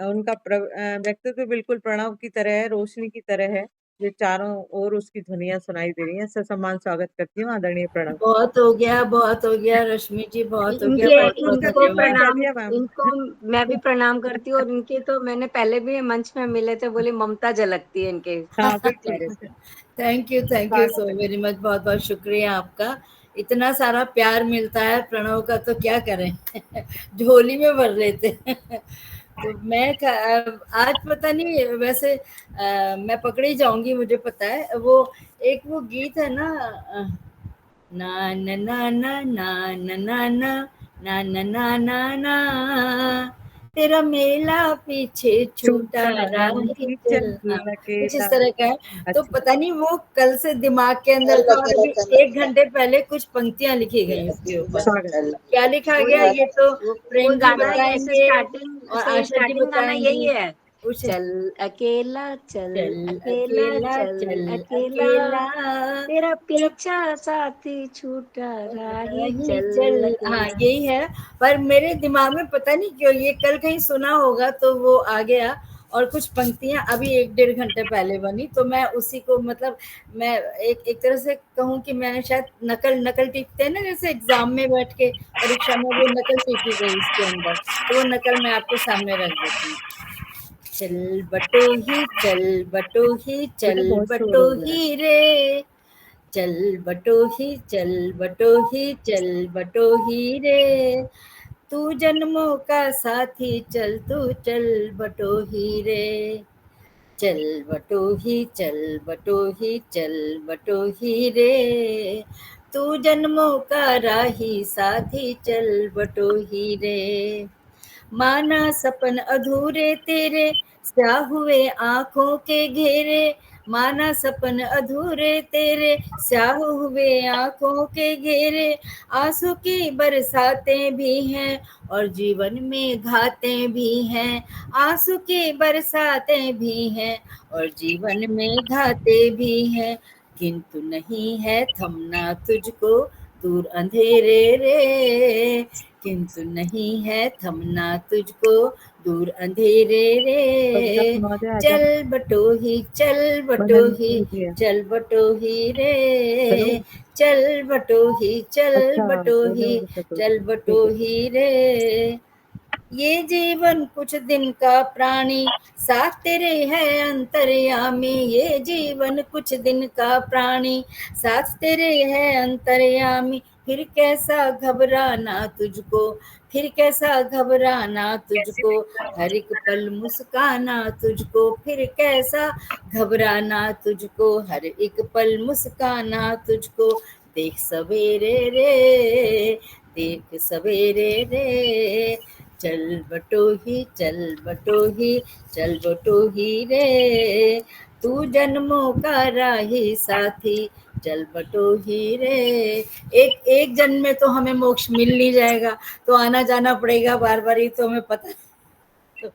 उनका व्यक्तित्व बिल्कुल प्रणव की तरह है, रोशनी की तरह है, जो चारों ओर उसकी ध्वनियां सुनाई दे रही हैं। ससम्मान स्वागत करती हूँ आदरणीय प्रणव। बहुत हो गया रश्मि जी, बहुत हो गया, इनके बहुत बहुत इनको धन्यवाद। प्रणाम, इनको मैं भी प्रणाम करती हूँ। और इनके तो मैंने पहले भी मंच में मिले थे, बोली ममता झलकती है इनके हाँ चेहरे से। Thank you so very much, बहुत बहुत शुक्रिया आपका। इतना सारा प्यार मिलता है प्रणव का तो क्या करें झोली में भर लेते हैं तो मैं आज पता नहीं, वैसे मैं पकड़ी जाऊंगी, मुझे पता है। वो एक वो गीत है ना, ना ना ना ना ना ना ना ना ना ना ना ना ना, तेरा मेला पीछे छूटा राही चल, कुछ इस तरह का है। तो पता नहीं वो कल से दिमाग के अंदर था, और अभी 1 घंटे पहले कुछ पंक्तियां लिखी गई उसके ऊपर। क्या लिखा गया ये तो प्रेम जी गाना ही ऐसे बताएंगे स्टार्टिंग और से, आशा जी स्टार्टिंग गाना यही बताएंगी। है, चल अकेला चल चल अकेला चल अकेला, तेरा पीछा साथी छूटा राही चल हाँ अकेला। यही है। पर मेरे दिमाग में पता नहीं क्यों ये कल कहीं सुना होगा तो वो आ गया, और कुछ पंक्तियां अभी 1-1.5 घंटे पहले बनी, तो मैं उसी को, मतलब मैं एक तरह से कहूँ कि मैंने शायद नकल टीपते हैं ना, जैसे एग्जाम में बैठ के परीक्षा में वो नकल टीपी गई इसके अंदर, तो वो नकल मैं आपके सामने रख देती हूँ। चल बटोही चल बटोही चल बटोही रे, चल बटोही चल बटोही चल बटोही रे, तू जन्मों का साथी चल तू चल बटोही रे, चल बटोही चल बटोही चल बटोही रे, तू जन्मों का राही साथी चल बटोही रे, माना सपन अधूरे तेरे स्याह हुए आंखों के घेरे, माना सपन अधूरे तेरे स्याह हुए आंखों के घेरे, आंसू की बरसातें भी हैं और जीवन में घातें भी हैं, आंसू की बरसातें भी हैं और जीवन में घातें भी हैं, किंतु नहीं है थमना तुझको दूर अंधेरे रे, किंतु नहीं है थमना तुझको दूर अंधेरे रे, चल बटोही चल बटोही चल बटोही रे, चल बटोही चल बटोही चल बटोही रे, ये जीवन कुछ दिन का प्राणी साथ तेरे है अंतर्यामी, ये जीवन कुछ दिन का प्राणी साथ तेरे है अंतर्यामी, फिर कैसा घबराना तुझको, फिर कैसा घबराना तुझको, हर एक पल मुस्काना तुझको, फिर कैसा घबराना तुझको, हर एक पल मुस्काना तुझको, देख सवेरे रे देख सवेरे रे, चल बटोही चल बटोही चल बटोही रे, तू जन्मों का राही साथी चल बटोही रे। एक जन्म में तो हमें मोक्ष मिल नहीं जाएगा, तो आना जाना पड़ेगा बार बार, ये तो हमें पता। तो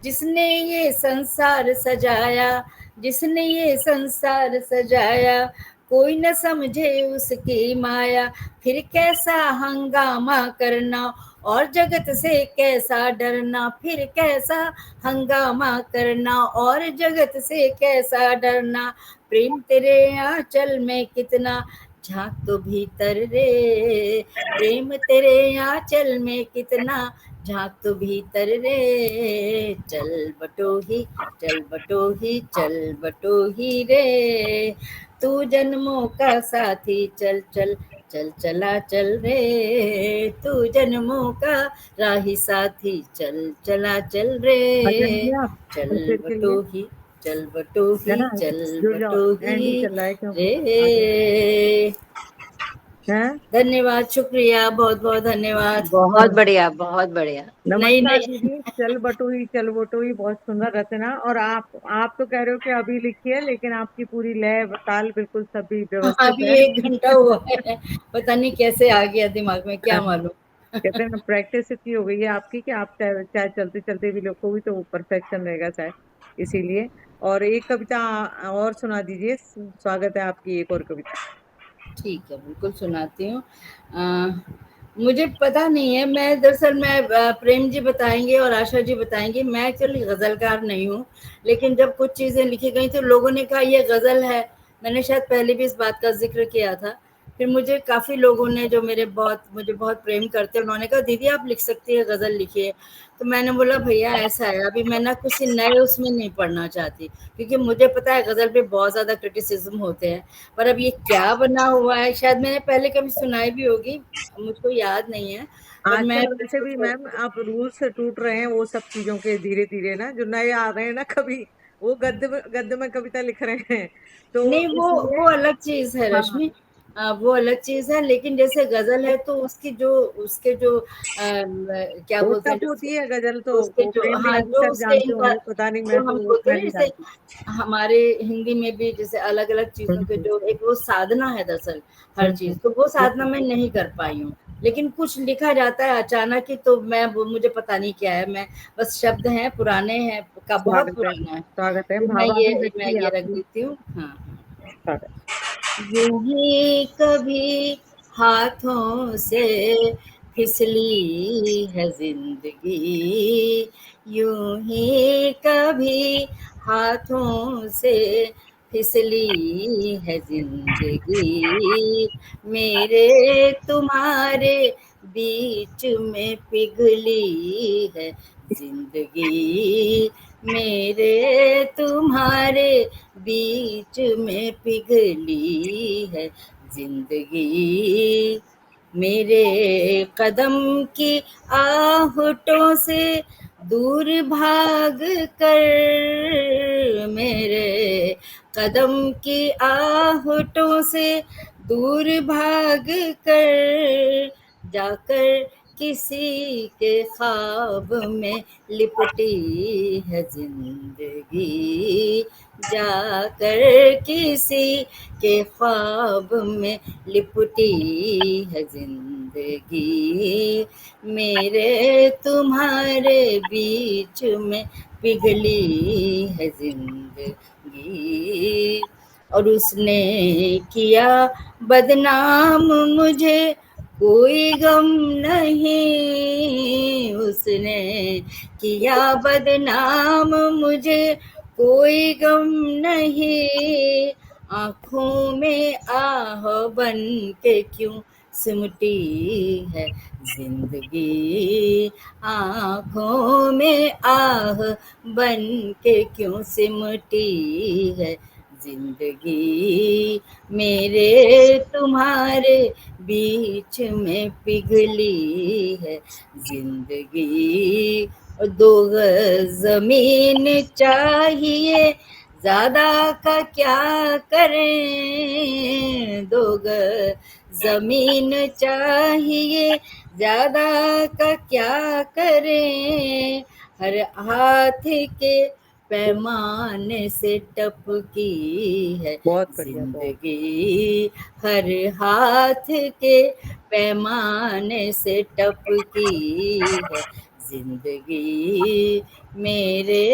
जिसने ये संसार सजाया, जिसने ये संसार सजाया, कोई न समझे उसकी माया, फिर कैसा हंगामा करना और जगत से कैसा डरना, फिर कैसा हंगामा करना और जगत से कैसा डरना, प्रेम तेरे आंचल में कितना झांक तो भीतर रे, प्रेम तेरे आंचल में कितना झांक तो भीतर रे, चल बटोही चल बटोही चल बटोही रे, तू जन्मों का साथी चल चल चल चला चल रे, तू जन्मों का राही साथी चल चला चल रे, चल बटोही चल बटोही चल बटोही रे। धन्यवाद, शुक्रिया, बहुत बहुत धन्यवाद। बहुत बढ़िया, बहुत बढ़िया। नमस्कार दीदी, चल बटोही बहुत सुंदर रचना। और आप तो कह रहे हो कि अभी लिखी है, लेकिन आपकी पूरी लय ताल बिल्कुल सभी व्यवस्थित अभी है। 1 घंटा हुआ है, पता नहीं कैसे आ गया दिमाग में, क्या मालूम। कहते हैं ना, प्रैक्टिस इतनी हो गई है आपकी कि आप चाहे चलते चलते भी लिखोगी तो वो परफेक्शन रहेगा शायद, इसीलिए। और एक कविता और सुना दीजिए, स्वागत है आपकी एक और कविता। ठीक है, बिल्कुल सुनाती हूँ। मुझे पता नहीं है, मैं दरअसल प्रेम जी बताएंगे और आशा जी बताएंगे, मैं एक्चुअली गजलकार नहीं हूँ, लेकिन जब कुछ चीजें लिखी गई तो लोगों ने कहा ये गजल है। मैंने शायद पहले भी इस बात का जिक्र किया था। फिर मुझे काफी लोगों ने जो मुझे बहुत प्रेम करते हैं, उन्होंने कहा दीदी आप लिख सकती है, गजल लिखिए। तो मैंने बोला भैया ऐसा है, अभी मैं ना किसी नए उसमें नहीं पढ़ना चाहती, क्योंकि मुझे पता है गजल पे बहुत ज्यादा क्रिटिसिज्म होते हैं। पर अब ये क्या बना हुआ है, शायद मैंने पहले कभी सुनाई भी होगी, मुझको याद नहीं है, पर मैं आजकल वैसे भी मैम आप रूल्स टूट रहे हैं वो सब चीजों के, धीरे धीरे ना जो नए आ रहे हैं ना, कभी वो गद्य में कविता लिख रहे हैं, तो नहीं, इसलिए वो अलग चीज है हाँ, रश्मि। वो अलग चीज है, लेकिन जैसे गजल है तो उसके जो क्या वो बोलते हैं, टफ होती है गजल, तो उसके वो जो, प्रेम हाँ, बिहारी जो सर उसके जानते होंगे, पता नहीं, जो मैं हम तो बोलते उतना हैं ना, नहीं जैसे जानती। हमारे हिंदी में भी जैसे अलग अलग चीजों के हम्म, जो एक वो साधना है दरअसल, हर हम्म, चीज, तो वो साधना हम्म, मैं नहीं कर पाई हूँ। लेकिन कुछ लिखा जाता है अचानक ही, तो मुझे पता नहीं क्या है, मैं बस शब्द हैं पुराने हैं, का बहुत पुराना है, स्वागत है, तो मैं भावाभिव्यक्ति है ये रख आपकी। देती हूँ। हाँ, स्वागत। यूं ही कभी हाथों से फिसली है जिंदगी, यूं ही कभी हाथों से फिसली है जिंदगी, मेरे तुम्हारे बीच में पिघली है जिंदगी, मेरे तुम्हारे बीच में पिघली है जिंदगी, मेरे कदम की आहटों से दूर भाग कर, मेरे कदम की आहटों से दूर भाग कर, जाकर किसी के ख्वाब में लिपटी है जिंदगी, जाकर किसी के ख्वाब में लिपटी है जिंदगी, मेरे तुम्हारे बीच में पिघली है जिंदगी, और उसने किया बदनाम मुझे कोई गम नहीं, उसने किया बदनाम मुझे कोई गम नहीं, आंखों में आह बन के क्यों सिमटी है जिंदगी, आंखों में आह बन के क्यों सिमटी है जिंदगी, मेरे तुम्हारे बीच में पिघली है जिंदगी, और दो गज जमीन चाहिए ज्यादा का क्या करें, दो गज जमीन चाहिए ज्यादा का क्या करें, हर हाथ के पैमाने से टपकी है बहुत बढ़िया, बहुत। जिंदगी, हर हाथ के पैमाने से टपकी है जिंदगी, मेरे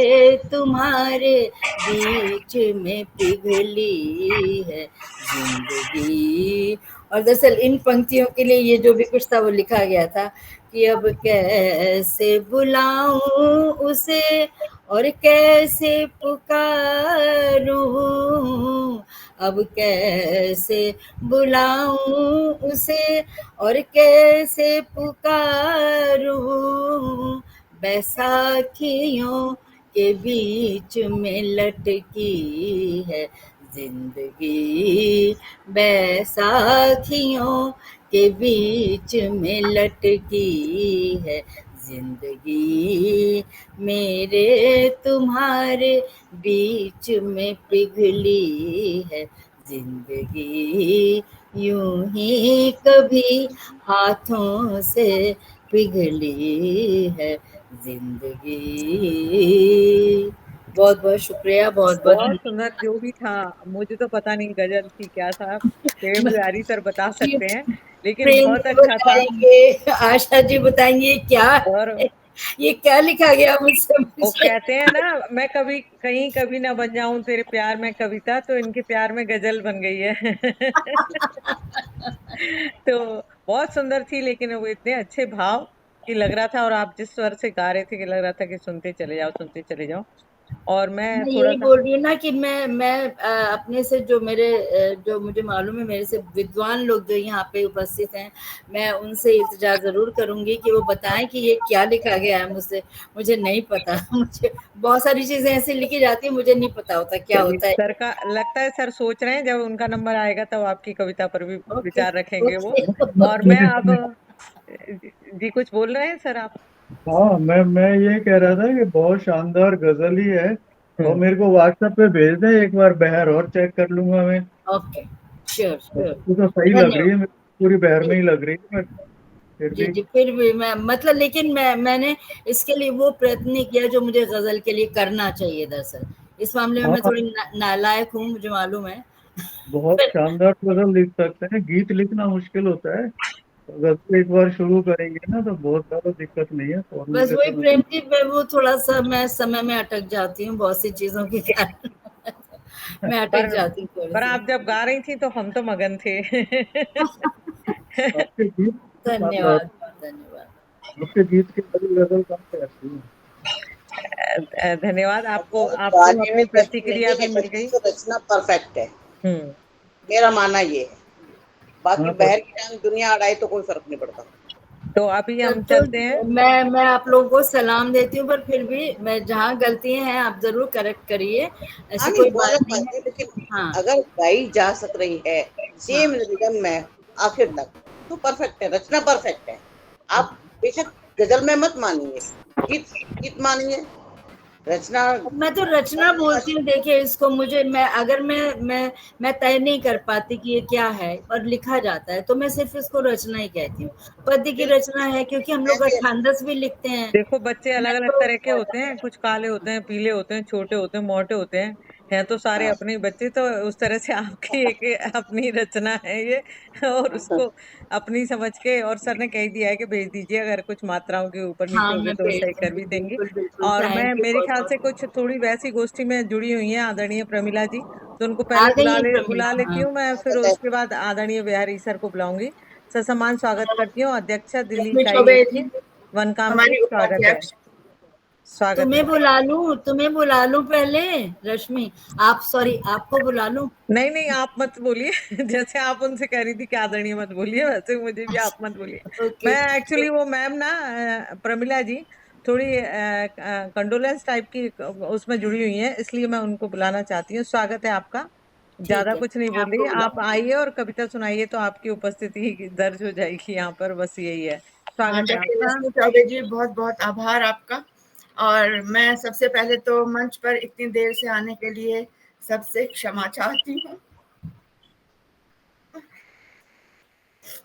तुम्हारे बीच में पिघली है जिंदगी। और दरअसल इन पंक्तियों के लिए ये जो भी कुछ था वो लिखा गया था कि अब कैसे बुलाऊं उसे और कैसे पुकारूं, अब कैसे बुलाऊं उसे और कैसे पुकारूं, बैसाखियों के बीच में लटकी है जिंदगी, बैसाखियों के बीच में लटकी है जिंदगी, मेरे तुम्हारे बीच में पिघली है जिंदगी, यूं ही कभी हाथों से पिघली है जिंदगी। बहुत बहुत शुक्रिया, बहुत बहुत बहुत सुंदर जो भी था, मुझे तो पता नहीं गजल थी क्या था, प्रेम धन्यवाद। बिहारी सर बता सकते हैं, लेकिन प्रेम बहुत जी अच्छा था। बताएंगे, आशा जी बताएंगे क्या और है। ये क्या लिखा गया मुझसे? वो कहते हैं ना, मैं कभी कहीं कभी ना बन जाऊं तेरे प्यार में कविता, तो इनके प्यार में गजल बन गई है। तो बहुत सुंदर थी, लेकिन वो इतने अच्छे भाव कि लग रहा था, और आप जिस स्वर से गा रहे थे कि लग रहा था कि सुनते चले जाओ, सुनते चले जाओ। और मैं मैं थोड़ा यही सा बोल रही हूँ ना कि मैं अपने से जो मेरे जो मुझे मालूम है, मेरे से विद्वान लोग जो यहाँ पे उपस्थित हैं, मैं उनसे इल्तिजा जरूर करूंगी कि वो बताएं कि ये क्या लिखा गया है। मुझे नहीं पता। मुझे बहुत सारी चीजें ऐसी लिखी जाती है, मुझे नहीं पता होता क्या चलिए, होता है। सर का लगता है सर सोच रहे हैं, जब उनका नंबर आएगा तब आपकी कविता पर भी ओके विचार रखेंगे वो। ओके और मैं अब जी कुछ बोल रहे हैं सर आप? हाँ, मैं ये कह रहा था कि बहुत शानदार गजल ही है, और मेरे को व्हाट्सएप पे भेज दें, एक बार बहर और चेक कर लूंगा मैं। Okay, sure sure. वो तो सही लग रही है, मेरे को पूरी बहर में ही लग रही है, बट फिर जी भी। जी, फिर भी मैं मतलब, लेकिन मैंने इसके लिए वो प्रयत्न नहीं किया जो मुझे गजल के लिए करना चाहिए। दरअसल इस मामले में मैं हाँ, थोड़ी नालायक हूँ, मुझे मालूम है। बहुत शानदार गजल लिख सकते हैं, गीत लिखना मुश्किल होता है। गजल एक बार शुरू करेंगे ना तो बहुत ज्यादा दिक्कत नहीं है, बस वही फॉर्मुलेशन। प्रेम जी, मैं वो थोड़ा सा मैं समय में अटक जाती हूँ बहुत सी चीजों के कारण। मैं अटक पर जाती हूँ थोड़ी पर सी। आप जब गा रही थी तो हम तो मगन थे। आपके गीत धन्यवाद धन्यवाद। आपके गीत की बड़ी गजल कहाँ से आती है? धन्यवाद आपको, अगर आपको गाने अपनी में कहीं प्रतिक्रिया नहीं भी है मिल बच्ची गई। तो रचना परफेक्ट है, हम्म मेरा मानना ये है। बाकी हाँ, पर बहर की टांग दुनिया अड़ाए तो कोई फर्क नहीं पड़ता। तो अभी हम तो चलते हैं। मैं आप लोगों को सलाम देती हूँ, पर फिर भी मैं जहाँ गलतियां हैं आप जरूर करेक्ट करिए, हाँ ऐसी नहीं, कोई वो बात अलग नहीं बात है। है, लेकिन हाँ अगर गाई जा सक रही है हाँ सेम रिदम में आखिर तक, तो परफेक्ट है, रचना परफेक्ट है। आप बेशक गजल में मत मानिए, गीत गीत मानिए, रचना मैं तो रचना बोलती हूँ। देखिए इसको, मुझे अगर मैं तय नहीं कर पाती कि ये क्या है और लिखा जाता है, तो मैं सिर्फ इसको रचना ही कहती हूँ। पद्य की बिल्कुल, रचना है, क्योंकि हम मैं लोग भी छांदस भी लिखते हैं। देखो, बच्चे अलग मैं अलग तो तरह के होते हैं, कुछ काले होते हैं, पीले होते हैं, छोटे होते हैं, मोटे होते हैं तो सारे हाँ। अपने ही बच्चे। तो उस तरह से आपकी एक अपनी रचना है ये, और उसको अपनी समझ के, और सर ने कह दिया है कि भेज दीजिए, अगर कुछ मात्राओं के ऊपर नीचे हाँ, हो गए मैं तो वो भेज सही कर भी दूंगी, देंगे। बिल्कुल बिल्कुल। और मैं, थैंक यू मेरे बहुत ख्याल से बहुत। कुछ थोड़ी वैसी गोष्ठी में जुड़ी हुई है आदरणीय प्रमिला जी, तो उनको आ पहले गई है बुला प्रमिला, लेती हाँ। हूँ मैं, फिर स्वागत है। उसके बाद आदरणीय बिहारी सर को बुलाऊंगी। ससम्मान स्वागत करती हूँ अध्यक्षा दिल्ली रश्मि इकाई चौबे 1 जी, की वनकाम की। हमारी स्वागत है, उपाध्यक्ष। स्वागत है। तुम्हें बुला लूं पहले रश्मि, आप सॉरी, आपको बुला लूं? नहीं नहीं, आप मत बोलिए। जैसे आप उनसे कह रही थी कि आदरणीय मत बोलिए, वैसे मुझे भी आप मत बोलिए। ओके। मैं एक्चुअली वो मैम ना, प्रमिला जी थोड़ी कंडोलेंस टाइप की उसमें जुड़ी हुई है, इसलिए मैं उनको बुलाना चाहती हूँ। स्वागत है आपका। ज्यादा ठीक है, कुछ नहीं मैं बोल आपको रही, आप बुलाऊंगी। आइए और कविता सुनाइए, तो आपकी उपस्थिति दर्ज हो जाएगी यहाँ पर, बस यही है। हाँ, स्वागत है देखिए आपका। रश्मि चौबे जी, बहुत बहुत आभार आपका। और मैं सबसे पहले तो मंच पर इतनी देर से आने के लिए सबसे क्षमा चाहती हूँ।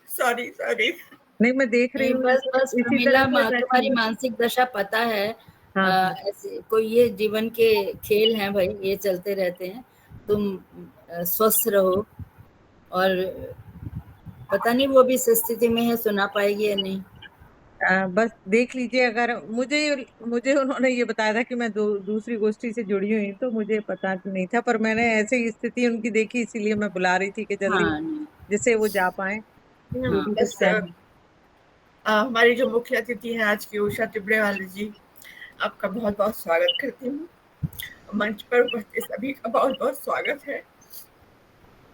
Sorry sorry. नहीं, मैं देख रही नहीं, हूँ बस बस इसी तरह प्रमिला, से बैठी तुम्हारी हूँ। मानसिक दशा पता है। हाँ हाँ। ऐसे कोई, ये जीवन के खेल हैं भाई, ये चलते रहते हैं। तुम स्वस्थ रहो, और पता नहीं वो भी इस स्थिति में है, सुना पाएगी या नहीं। बस देख लीजिए, अगर मुझे मुझे उन्होंने ये बताया था कि मैं दूसरी गोष्ठी से जुड़ी हुई, तो मुझे पता नहीं था, पर मैंने ऐसे ही स्थिति उनकी देखी, इसीलिए मैं बुला रही थी कि जल्दी हाँ नहीं, जिससे वो जा पाए, हाँ क्योंकि कुछ बस टाइम। हमारी जो मुख्य अतिथि हैं आज की, उषा तिबड़ेवाले जी, आपका बहुत बहुत स्वागत करती हूँ। मंच पर उपस्थित सभी का बहुत बहुत स्वागत है।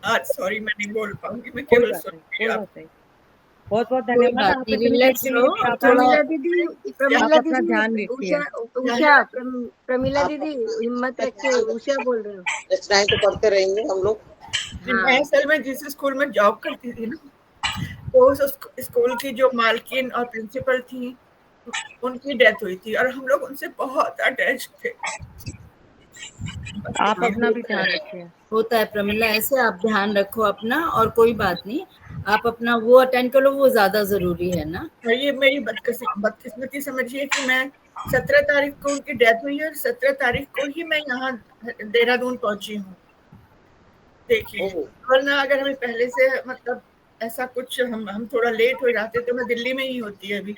आज सॉरी मैं नहीं बोल पाऊंगी, मैं कोई केवल बात नहीं, सुनूंगी कोई आप। बात नहीं। बहुत बहुत कोई धन्यवाद बात आप नहीं, इतनी देर रिलैक्स के लिए रहो भी, और आप थोड़ा। प्रमिला दीदी, आप अपना ध्यान रखिए। प्रमिला आप दीदी, हिम्मत रख के ध्यान उषा रखिए, बोल रहे हो। रचनाएं तो पढ़ते रहेंगे हम लोग। मैं हाँ, असल में जिस स्कूल में जॉब करती थी ना, तो उस स्कूल की जो मालकिन और प्रिंसिपल थी, उनकी डेथ हुई थी, और हम लोग उनसे बहुत अटैच थे। बस आप इतना। अपना भी ध्यान रखिए। होता है प्रमिला, ऐसे आप ध्यान रखो अपना, और कोई बात नहीं, आप अपना वो अटेंड करो, वो ज्यादा जरूरी है ना। और ये मेरी बदकिस्मती समझिए कि मैं 17 तारीख को उनकी डेथ हुई है, और 17 तारीख को ही मैं यहाँ देहरादून पहुंची हूँ। देखिए, ओह, वरना अगर हमें पहले से मतलब ऐसा कुछ हम थोड़ा लेट हो जाते, तो मैं दिल्ली में ही होती है अभी।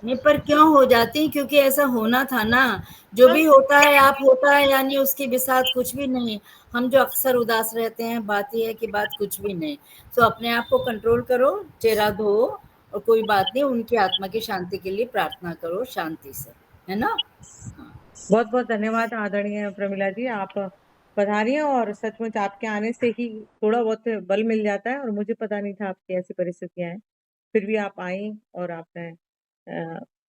नहीं, पर क्यों हो जाती हैं? क्योंकि ऐसा होना था ना, जो भी होता है आप होता है, यानी उसके बिसात कुछ भी नहीं। हम जो अक्सर उदास रहते हैं, बात ये है कि बात कुछ भी नहीं। तो अपने आप को कंट्रोल करो, चेहरा धो, और कोई बात नहीं, उनकी आत्मा की शांति के लिए प्रार्थना करो शांति से, है ना? बहुत बहुत धन्यवाद आदरणीय प्रमिला जी, आप पधारी हैं और सचमुच आपके आने से ही थोड़ा बहुत बल मिल जाता है, और मुझे पता नहीं था आपकी ऐसी परिस्थितियां हैं, फिर भी आप आई और आपने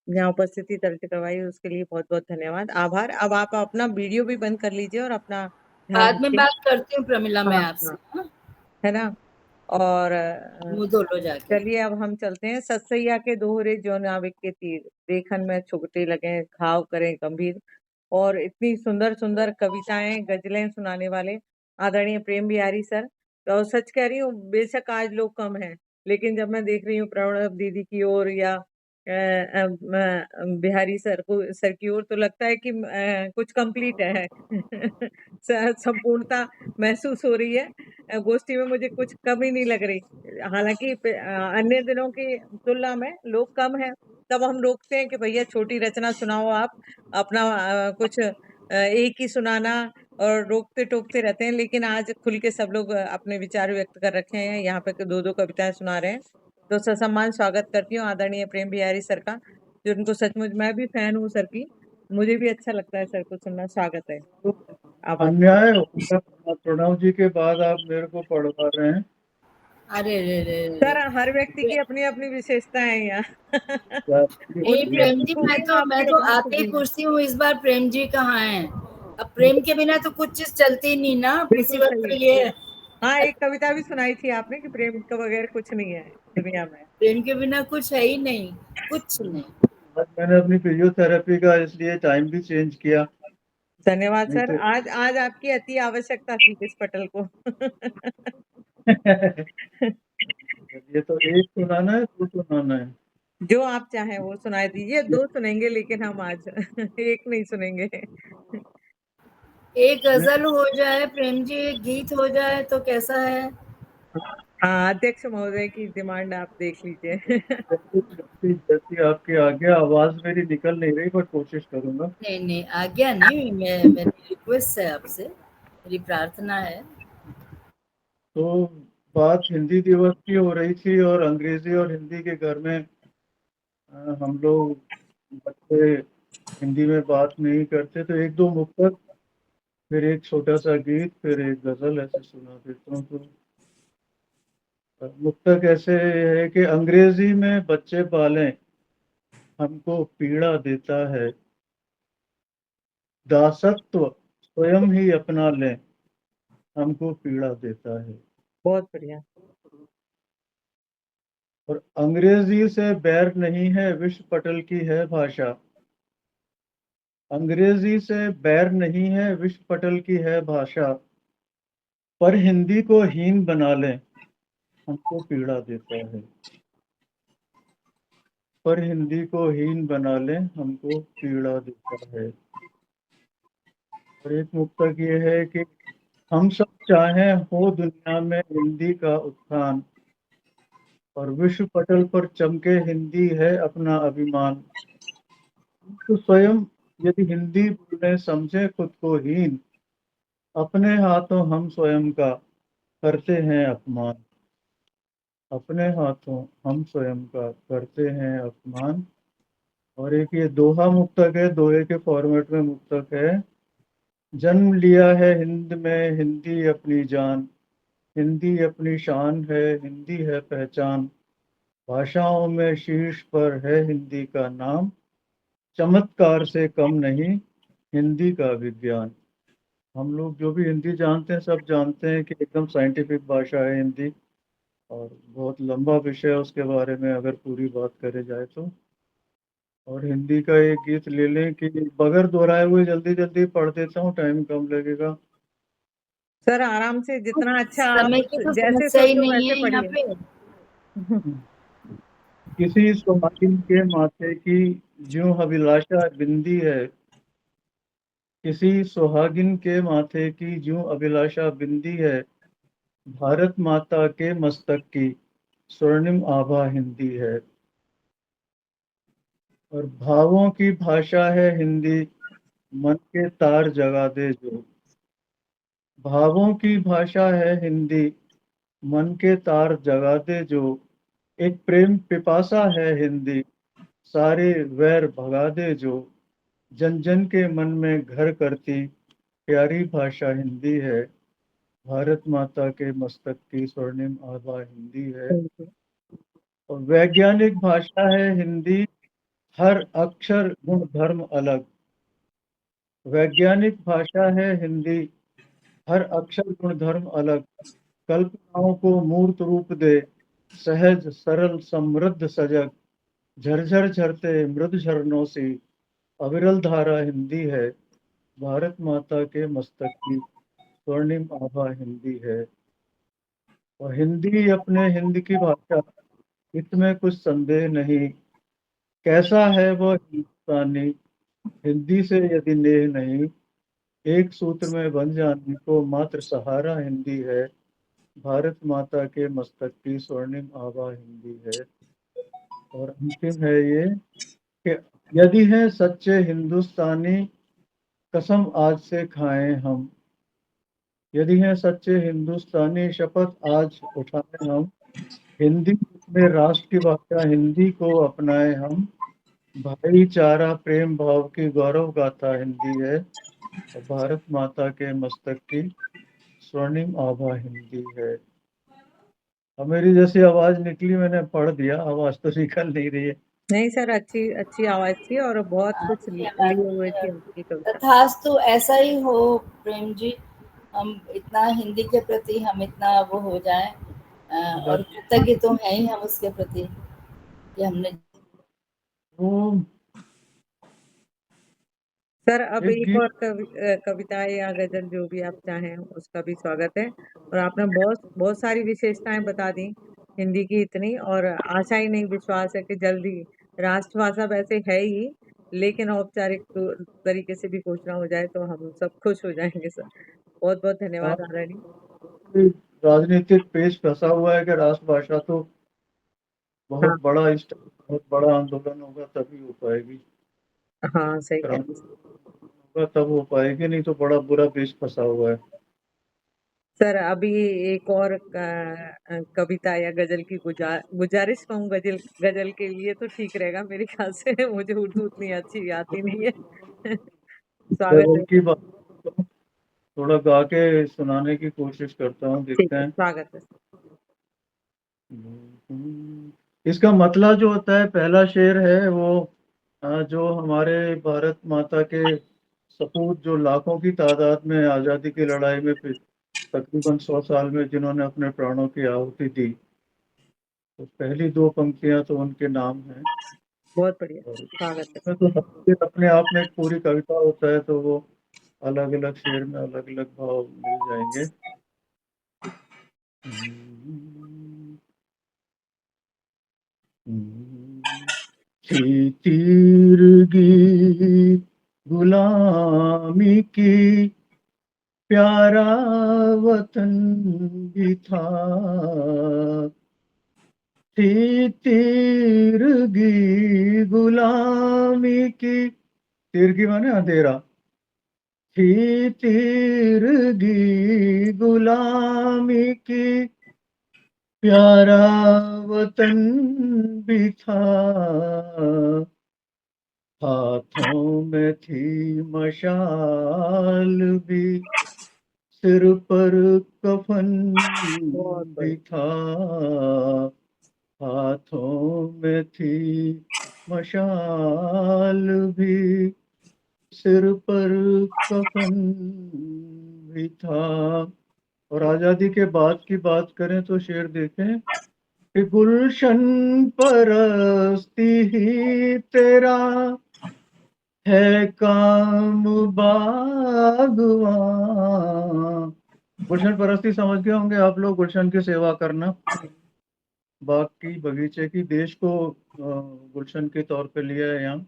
यहाँ उपस्थिति दर्ज करवाई, उसके लिए बहुत बहुत धन्यवाद, आभार। अब आप अपना वीडियो भी बंद कर लीजिए और अपना ध्यान बाद में रखिए। बात करती हूँ प्रमिला मैं हाँ आपसे, हाँ, हाँ? है ना। और मुंह धो लो जाके। चलिए अब हम चलते हैं। सतसैया के दोहरे जो नाविक के तीर, देखन में छुगटे लगे घाव करें गंभीर। और इतनी सुंदर सुंदर कविताएं गजलें सुनाने वाले आदरणीय प्रेम बिहारी सर। तो सच कह रही हूँ, बेशक आज लोग कम हैं, लेकिन जब मैं देख रही हूँ प्रणव दीदी की ओर या बिहारी सर की ओर, तो लगता है कि कुछ कंप्लीट है संपूर्णता महसूस हो रही है। गोष्ठी में मुझे कुछ कमी नहीं लग रही। हालांकि अन्य दिनों की तुलना में लोग कम हैं, तब हम रोकते हैं कि भैया छोटी रचना सुनाओ, आप अपना कुछ एक ही सुनाना, और रोकते टोकते रहते हैं। लेकिन आज खुल के सब लोग अपने विचार व्यक्त कर रखे हैं, यहाँ पे दो दो कविताएं सुना रहे हैं। तो ससम्मान स्वागत करती हूँ आदरणीय प्रेम बिहारी सर का, जो उनको सचमुच मैं भी फैन हूँ सर की, मुझे भी अच्छा लगता है सर को सुनना। स्वागत है। तो आभार। अन्याय होगा, प्रणव जी के बाद आप मेरे को पढ़वा रहे हैं। अरे रे रे सर रे। हर व्यक्ति की अपनी अपनी विशेषताएं हैं यहाँ नहीं उनकी प्रेम अपनी जी, खूबियां, मैं आपकी तो अपनी आते ही खूबियां। पूछती हूँ इस बार प्रेम जी कहाँ हैं? अब प्रेम के बिना तो कुछ चीज चलती ही नहीं ना, बिल्कुल मुसीबत सही। तो ये है। हाँ, एक कविता भी सुनाई थी आपने कि प्रेम के बगैर कुछ नहीं है दुनिया में। प्रेम के बिना कुछ है ही नहीं, कुछ नहीं। आज मैंने अपनी फिजियोथेरेपी का इसलिए टाइम भी चेंज किया, धन्यवाद नहीं सर, तो आज आज आपकी अति आवश्यकता थी इस पटल को ये तो एक सुनाना है, दो सुनाना है। जो आप चाहें वो सुनाई दीजिए। दो सुनेंगे लेकिन हम आज एक नहीं सुनेंगे। एक गजल हो जाए प्रेम जी, एक गीत हो जाए तो कैसा है? हाँ, अध्यक्ष महोदय की डिमांड आप देख लीजिए जैसी जैसी आपकी आज्ञा, आवाज मेरी निकल नहीं रही, बट कोशिश करूंगा। नहीं नहीं, आज्ञा नहीं, मेरी रिक्वेस्ट है आपसे, मेरी प्रार्थना है। तो बात हिंदी दिवस की हो रही थी, और अंग्रेजी और हिंदी के घर में हम लोग बच्चे हिंदी में बात नहीं करते, तो एक दो मुक्तक, फिर एक छोटा सा गीत, फिर एक गजल ऐसे सुना देता हूँ। तो मुक्तक ऐसे है कि अंग्रेजी में बच्चे पालें हमको पीड़ा देता है, दासत्व स्वयं ही अपना लें हमको पीड़ा देता है। बहुत बढ़िया। और अंग्रेजी से बैर नहीं है, विश्व पटल की है भाषा। अंग्रेजी से बैर नहीं है, विश्व पटल की है भाषा। पर हिंदी को हीन बना लें हमको पीड़ा देता है। पर हिंदी को हीन बना लें हमको पीड़ा देता है। और एक मुक्तक ये है कि हम सब चाहें हो दुनिया में हिंदी का उत्थान, और विश्व पटल पर चमके हिंदी है अपना अभिमान। तो स्वयं यदि हिंदी बोलने समझे खुद को हीन, अपने हाथों हम स्वयं का करते हैं अपमान। अपने हाथों हम स्वयं का करते हैं अपमान। और एक ये दोहा मुक्तक है, दोहे के फॉर्मेट में मुक्तक है। जन्म लिया है हिंद में हिंदी अपनी जान, हिंदी अपनी शान है हिंदी है पहचान। भाषाओं में शीर्ष पर है हिंदी का नाम, चमत्कार से कम नहीं हिंदी का विज्ञान। हम लोग जो भी हिंदी जानते हैं सब जानते हैं कि एकदम साइंटिफिक भाषा है हिंदी, और बहुत लंबा विषय है उसके बारे में अगर पूरी बात करे जाए तो। और हिंदी का एक गीत ले लें कि बगैर दोहराए हुए जल्दी जल्दी पढ़ देता हूँ, टाइम कम लगेगा। सर आराम से, जितना अच्छा आप समय की तो जैसे समस्या ही सोचो नहीं वैसे है यहाँ पढ़िए पे। किसी सुहागिन के माथे की ज्यों अभिलाषा बिंदी है, किसी सुहागिन के माथे की ज्यों अभिलाषा बिंदी है, भारत माता के मस्तक की स्वर्णिम आभा हिंदी है। और भावों की भाषा है हिंदी, मन के तार जगा दे जो। भावों की भाषा है हिंदी, मन के तार जगा दे जो। एक प्रेम पिपासा है हिंदी, सारे वैर भगा दे जो। जन जन के मन में घर करती प्यारी भाषा हिंदी है। भारत माता के मस्तक की स्वर्णिम आभा हिंदी है। और वैज्ञानिक भाषा है हिंदी, हर अक्षर गुण धर्म अलग। वैज्ञानिक भाषा है हिंदी, हर अक्षर गुण धर्म अलग। कल्पनाओं को मूर्त रूप दे, सहज सरल समृद्ध सजग। झरझर झरते मृद झरनों से अविरल धारा हिंदी है। भारत माता के मस्तक की स्वर्णिम आभा हिंदी है। और हिंदी अपने हिंद की भाषा, इसमें कुछ संदेह नहीं। कैसा है वह हिंदुस्तानी, हिंदी से यदि नेह नहीं। एक सूत्र में बन जाने को मात्र सहारा हिंदी है। भारत माता के मस्तक की स्वर्णिम आभा हिंदी है। और अंतिम है ये कि यदि है सच्चे हिंदुस्तानी, कसम आज से खाएं हम। यदि है सच्चे हिंदुस्तानी, शपथ आज उठाएं हम। हिंदी में राष्ट्र की भाषा हिंदी को अपनाएं हम। भाईचारा प्रेम भाव की गौरव गाथा हिंदी है। और भारत माता के मस्तक की स्वर्णिम आभा हिंदी है। अब मेरी जैसी आवाज निकली, मैंने पढ़ दिया, आवाज तो निकल नहीं रही है। नहीं सर, अच्छी अच्छी आवाज थी और बहुत कुछ लिए हुए थी आपकी कविता। तथास्तु ऐसा ही हो प्रेम जी, हम इतना हिंदी के प्रति हम इतना वो हो जाएं, और कृतज्ञ तो है ही हम उसके प्रति कि हमने वो सर अब एक एक गीत और कविता या गजल जो भी आप चाहें उसका भी स्वागत है। और आपने बहुत बहुत सारी विशेषताएं बता दी हिंदी की इतनी, और आशा ही नहीं विश्वास है कि जल्दी राष्ट्रभाषा वैसे है ही, लेकिन औपचारिक तरीके से भी घोषणा हो जाए तो हम सब खुश हो जाएंगे सर। बहुत बहुत धन्यवाद आदरणीय। राजनीतिक पेश फंसा हुआ है कि राष्ट्रभाषा तो बहुत हाँ बड़ा बहुत बड़ा आंदोलन होगा तभी हो पाएगी। हाँ सही कह रहे हैं। होगा तब हो पाएगी, नहीं तो बड़ा बुरा पेश फंसा हुआ है। सर अभी एक और कविता या गजल की गुजारिश कहूँ, गजल गजल के लिए तो ठीक रहेगा मेरे ख्याल से। मुझे उर्दू उतनी अच्छी आती नहीं है। स्वागत गजल है की सर। बात थोड़ा गा के सुनाने की कोशिश करता हूँ, ठीक देखते है, हैं। स्वागत है। इसका मतलब जो होता है, पहला शेर है वो जो हमारे भारत माता के सपूत जो लाखों की तादाद में आज़ादी की लड़ाई में तकरीबन 100 साल में जिन्होंने अपने प्राणों की आहुति दी, तो पहली दो पंक्तियां तो उनके नाम हैं। बहुत बढ़िया, और स्वागत है। इसमें तो हर शेर अपने आप में एक पूरी कविता होता है, तो वो अलग अलग शेर में अलग अलग भाव मिल जाएंगे। थी तीरगी गुलामी की, प्यारा वतन भी था। थी तीरगी गुलामी की, तीरगी माने अंधेरा। थी तीरगी गुलामी की, प्यारा वतन भी था। हाथों में थी मशाल भी, सिर पर कफन बहुत भी बढ़िया। था। हाथों में थी मशाल भी, सिर पर कफन भी था। और आजादी के बाद की बात करें तो शेर देखें कि गुलशन परस्ती ही तेरा है काम बागवां। गुलशन परस्ती समझ गए होंगे आप लोग, गुलशन की सेवा करना, बाग की बगीचे की। देश को गुलशन के तौर पे लिया है यहाँ।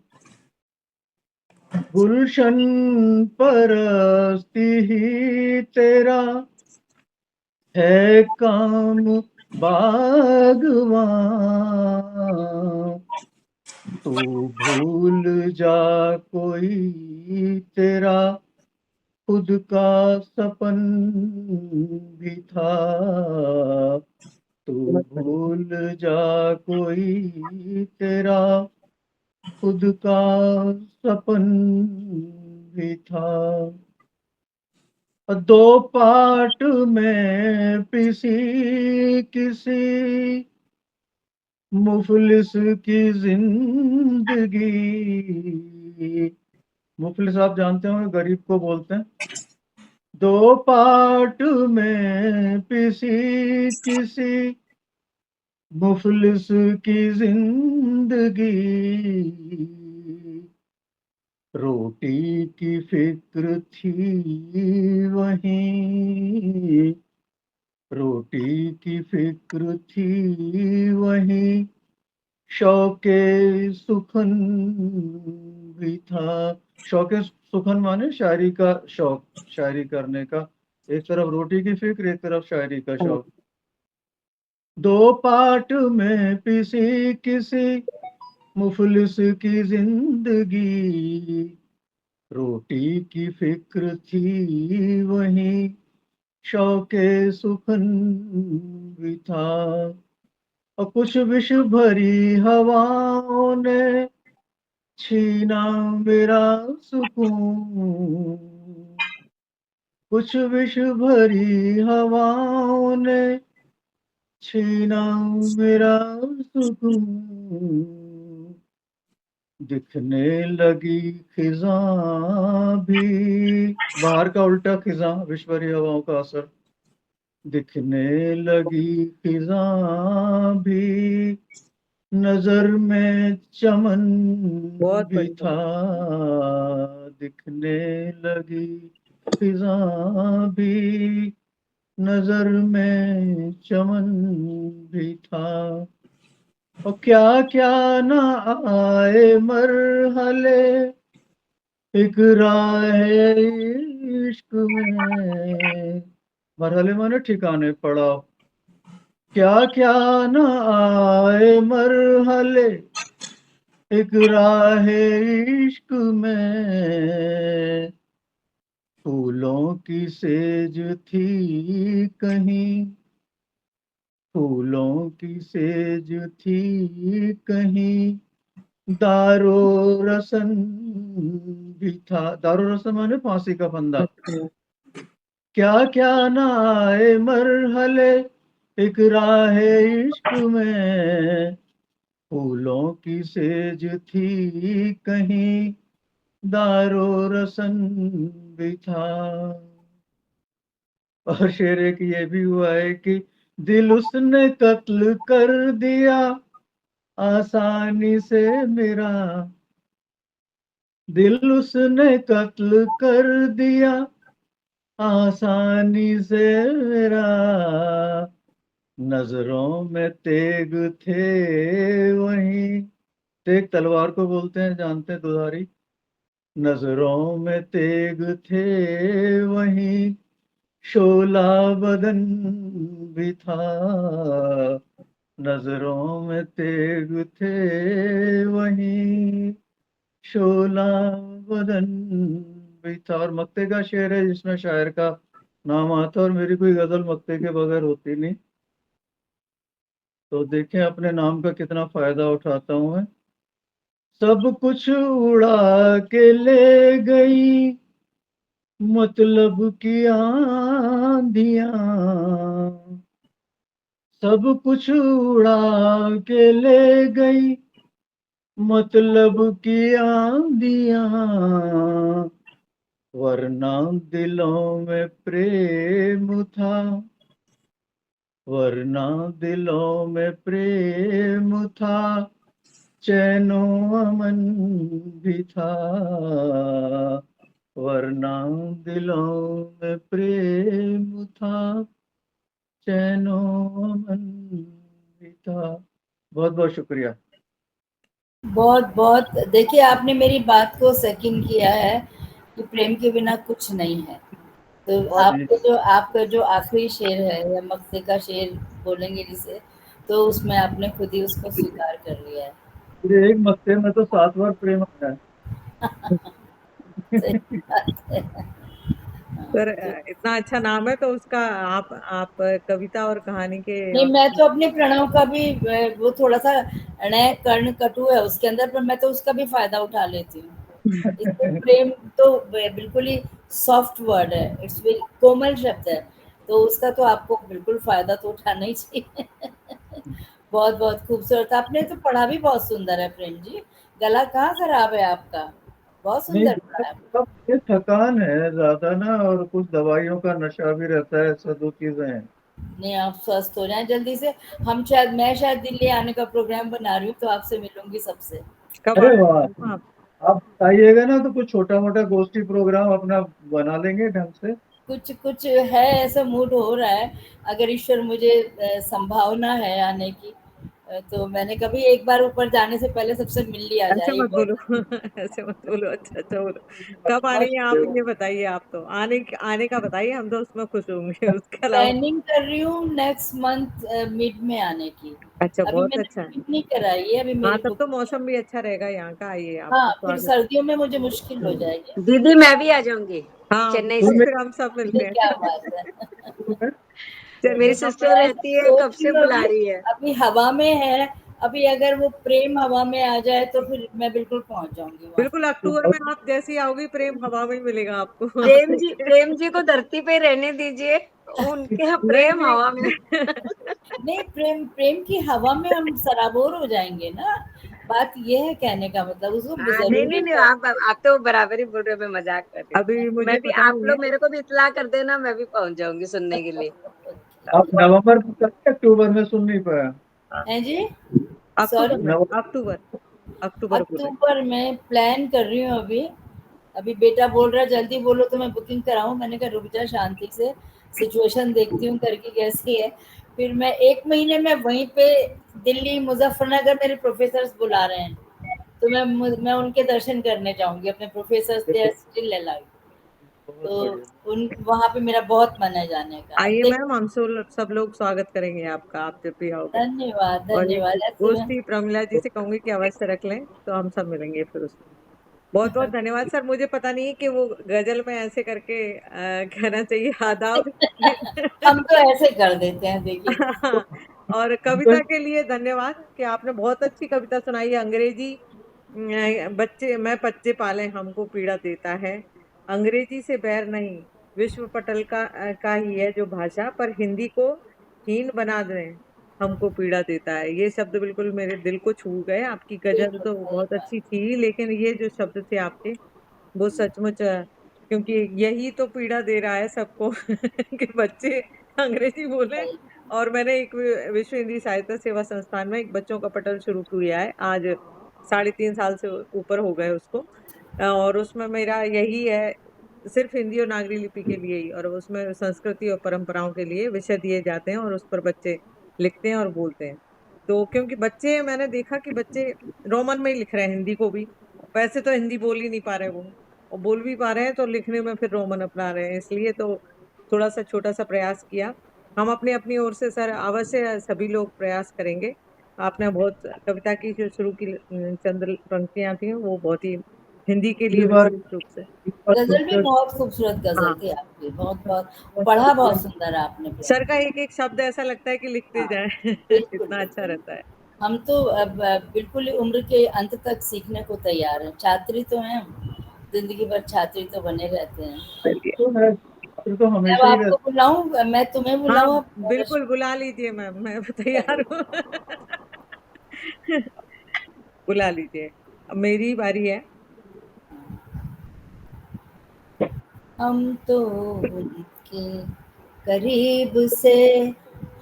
गुलशन परस्ती ही तेरा है काम बागवां। तू भूल जा कोई तेरा खुद का सपन भी था। तू भूल जा कोई तेरा खुद का सपन भी था। दो पाट में पिसी किसी मुफलिस की जिंदगी। मुफलिस आप जानते होंगे, गरीब को बोलते हैं। दो पाट में पिसी किसी मुफलिस की जिंदगी। रोटी की फिक्र थी वहीं, रोटी की फिक्र थी वहीं, शौके सुखन भी था। शौके सुखन माने शायरी का शौक, शायरी करने का। एक तरफ रोटी की फिक्र, एक तरफ शायरी का शौक। दो पाट में पिसी किसी मुफलिस की जिंदगी। रोटी की फिक्र थी वहीं, शौके सुखन भी था। और कुछ विष भरी हवाओं ने छीना मेरा सुकून। कुछ विष भरी हवाओं ने छीना मेरा सुकून। दिखने लगी खिज़ां भी, बाहर का उल्टा खिज़ां, विष भरी हवाओं का असर। दिखने लगी खिज़ां भी, नजर में चमन भी था। दिखने लगी खिज़ां भी, नजर में चमन भी था। और क्या क्या न आए मरहले एक राह इश्क में। मरहले माने ठिकाने, पड़ाव। क्या क्या न आए मरहले एक राह इश्क में। फूलों की सेज थी कहीं, फूलों की सेज थी कहीं, दारो रसन भी था। दारो रसन माने फांसी का फंदा। क्या क्या न आए मरहले एक राह इश्क में। फूलों की सेज थी कहीं, दारो रसन भी था। और शेर एक ये भी हुआ है कि दिल उसने कत्ल कर दिया आसानी से मेरा। दिल उसने कत्ल कर दिया आसानी से मेरा। नजरों में तेग थे वहीं, तेग तलवार को बोलते हैं, जानते हैं, दुधारी। नजरों में तेग थे वहीं, शोला बदन भी था। नजरों में तेग थे वहीं, शोला बदन भी था। और मक्ते का शेर है जिसमें शायर का नाम आता है, और मेरी कोई गजल मक्ते के बगैर होती नहीं। तो देखें अपने नाम का कितना फायदा उठाता हूं मैं। सब कुछ उड़ा के ले गई मतलब की आंधियां। सब कुछ उड़ा के ले गई मतलब की आंधियां। वरना दिलों में प्रेम था, वरना दिलों में प्रेम था, चैनो अमन भी था। वरना दिलों में प्रेम था, चैनो अमन भी था। बहुत बहुत शुक्रिया। बहुत बहुत, देखिए आपने मेरी बात को सेकंड किया है कि प्रेम के बिना कुछ नहीं है। तो आपका जो आखिरी शेर है या मक्ते का शेर बोलेंगे जिसे, तो उसमें आपने खुद ही उसको स्वीकार कर लिया है। ये एक मत्थे में तो 7 बार प्रेम आया सही बात है। सर तो इतना अच्छा नाम है तो उसका आप कविता और कहानी के नहीं, मैं तो अपने प्रणव का भी वो थोड़ा सा नए कर्ण कटु है उसके अंदर, पर मैं तो उसका भी फायदा उठा लेती हूँ। इसमें प्रेम तो बिल्कुल ही सॉफ्ट वर्ड है, इट्स वेरी कोमल शब्द है, तो उसका तो आपको बिल्कुल फायदा तो उठाना ही चाहिए। बहुत बहुत खूबसूरत, आपने तो पढ़ा भी बहुत सुंदर है प्रेम जी। गला कहाँ खराब है आपका, बहुत नहीं, सुंदर पढ़ा है। सब ये थकान है ज्यादा ना, और कुछ दवाइयों का नशा भी रहता है, ऐसा 2 चीजें हैं। नहीं, आप स्वस्थ हो जाएं जल्दी से। मैं शायद दिल्ली आने का प्रोग्राम बना रही हूँ, तो आपसे मिलूंगी सबसे। कब आ अरे रहे वाह, हैं आप? आप बताइएगा ना तो कुछ छोटा मोटा गोष्ठी प्रोग्राम अपना बना लेंगे ढंग से। कुछ कुछ है, ऐसा मूड हो रहा है, अगर ईश्वर मुझे संभावना है आने की, तो मैंने कभी एक बार ऊपर जाने से पहले सबसे मिल लिया ऐसे जाए, ये मत बहुत बोलो। ऐसे मत बोलो, अच्छा अच्छा बोलो। कब आ बहुत रही हैं आप, ये बताइए। आप तो आने का बताइए, हम तो उसमें खुश होंगे। उसके अलावा प्लानिंग कर रही हूँ नेक्स्ट मंथ मिड में आने की। अच्छा, अभी बहुत मैंने अच्छा है। बुकिंग नहीं कराई है, अभी हाँ, मेरी तब तो बुकिंग। मौसम भी अच्छा रहेगा यहाँ का। आइए, हाँ, आपका फिर स्वागत। सर्दियों में मुझे मुश्किल हो जाएगी। दीदी मैं भी आ जाऊंगी हाँ, चेन्नई तो से। फिर हम सब ये मिलते क्या हैं। बात है। मेरी चलिए हम सिस्टर मैं रहती है, सोच कब रही से हूँ बुला अभी, रही है। अभी हवा में है। अभी अगर वो प्रेम हवा में आ जाए तो फिर मैं बिल्कुल पहुंच जाऊंगी वहां। बिल्कुल अक्टूबर में आप जैसी आओगी, प्रेम हवा में ही मिलेगा आपको। प्रेम जी को धरती पे रहने दीजिए, उनके यहाँ नहीं प्रेम हवा में। नहीं। नहीं, प्रेम प्रेम की हवा में हम सराबोर हो जाएंगे ना। बात ये है, कहने का मतलब उसको हाँ, नहीं नहीं जरूरी नहीं, है। आप तो बराबर ही बोल रहे हो, मैं मजाक कर रही अभी हूँ। मुझे मैं भी, पता आप नहीं है। लोग मेरे को भी इतला कर देना, मैं भी पहुंच जाऊंगी सुनने के लिए। आप नवंबर में करके अक्टूबर में सुन नहीं पाया। हैं जी? सॉरी, अक्टूबर में, अक्टूबर अक्टूबर बोले। अक्टूबर में प्लान कर रही हूँ अभी। अभी बेटा बोल रहा है जल्दी बोलो तो मैं बुकिंग कराऊं, मैंने कहा रुक जा, शांति से सिचुएशन देखती हूँ करके कैसी है। फिर मैं 1 महीने में वहीं पे दिल्ली मुजफ्फरनगर मेरे प्रोफेसर्स बुला रहे हैं, तो मैं उनके दर्शन करने जाऊंगी, अपने professors they are still alive. बहुत तो बढ़िया। उन वहां पे मेरा बहुत मन है जाने का। अब आइए देख, मैम, हम सब लोग स्वागत करेंगे आपका, आप जब भी आओगे। धन्यवाद और एक धन्यवाद, ऐसे में गोष्ठी प्रमिला जी से कहूंगी कि अवश्य रख लें, तो हम सब मिलेंगे फिर उसमें। बहुत बहुत धन्यवाद सर। मुझे पता नहीं है कि वो गजल में ऐसे करके कहना चाहिए आदाब। हम तो ऐसे कर देते हैं, देखिए। और कविता के लिए धन्यवाद कि आपने बहुत अच्छी कविता सुनाई है। अंग्रेजी बच्चे मैं बच्चे पाले हमको पीड़ा देता है। अंग्रेजी से बैर नहीं, विश्व पटल का ही है जो भाषा, पर हिंदी को हीन बना दें हमको पीड़ा देता है। ये शब्द बिल्कुल मेरे दिल को छू गए। आपकी सही गजल तो सही बहुत बात। अच्छी थी, लेकिन ये जो शब्द थे आपके, वो सचमुच क्योंकि यही तो पीड़ा दे रहा है सबको। कि बच्चे अंग्रेजी बोले। सही। और मैंने एक विश्व हिंदी सहायता सेवा संस्थान में एक बच्चों का पटल शुरू किया है। आज 3.5 साल से ऊपर हो गए उसको। और उसमें मेरा यही है, सिर्फ हिंदी और नागरी लिपि के लिए ही, और उसमें संस्कृति और परंपराओं के लिए विषय दिए जाते हैं और उस पर बच्चे लिखते हैं और बोलते हैं। तो क्योंकि बच्चे, मैंने देखा कि बच्चे रोमन में ही लिख रहे हैं हिंदी को भी। वैसे तो हिंदी बोल ही नहीं पा रहे वो, और बोल भी पा रहे हैं तो लिखने में फिर रोमन अपना रहे हैं। इसलिए तो थोड़ा सा छोटा सा प्रयास किया। हम अपनी अपनी ओर से सर अवश्य सभी लोग प्रयास करेंगे। आपने बहुत कविता की जो शुरू की चंद पंक्तियां थी वो बहुत ही हिंदी के लिए अगली बार विशेष रूप से। गजल भी दूसरा बहुत खूबसूरत गजल हाँ थी आपकी, बहुत बहुत पढ़ा, बहुत सुंदर आपने सर का प्रेम। एक एक शब्द ऐसा लगता है कि लिखते हाँ, जाए। बिल्कुल इतना अच्छा बिल्कुल। रहता है। हम तो अब बिल्कुल ही उम्र के अंत तक सीखने को तैयार हैं, छात्री तो हैं हम, जिंदगी भर छात्री तो बने रहते हैं। चलिए। तो है, छात्र तो मैं अब हमेशा ही आपको रहते बुलाऊं, मैं तुम्हें हाँ, बुलाऊं बिल्कुल बुला लीजिए मैम, मैं तैयार हूँ। बुला लीजिए, अब मेरी बारी है। हम तो उनके करीब से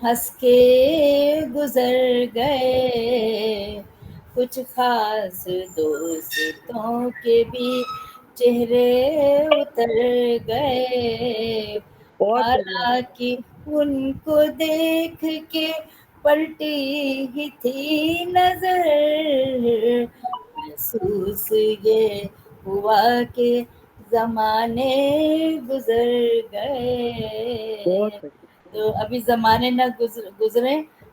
हंस के गुजर गए, कुछ खास दोस्तों के भी चेहरे उतर गए, बहुत बढ़िया। हालांकि उनको देख के पलटी ही थी नजर, महसूस ये हुआ कि जमाने गुजर बहुत गए। बढ़िया। तो अभी ज़माने ना गुज़रे,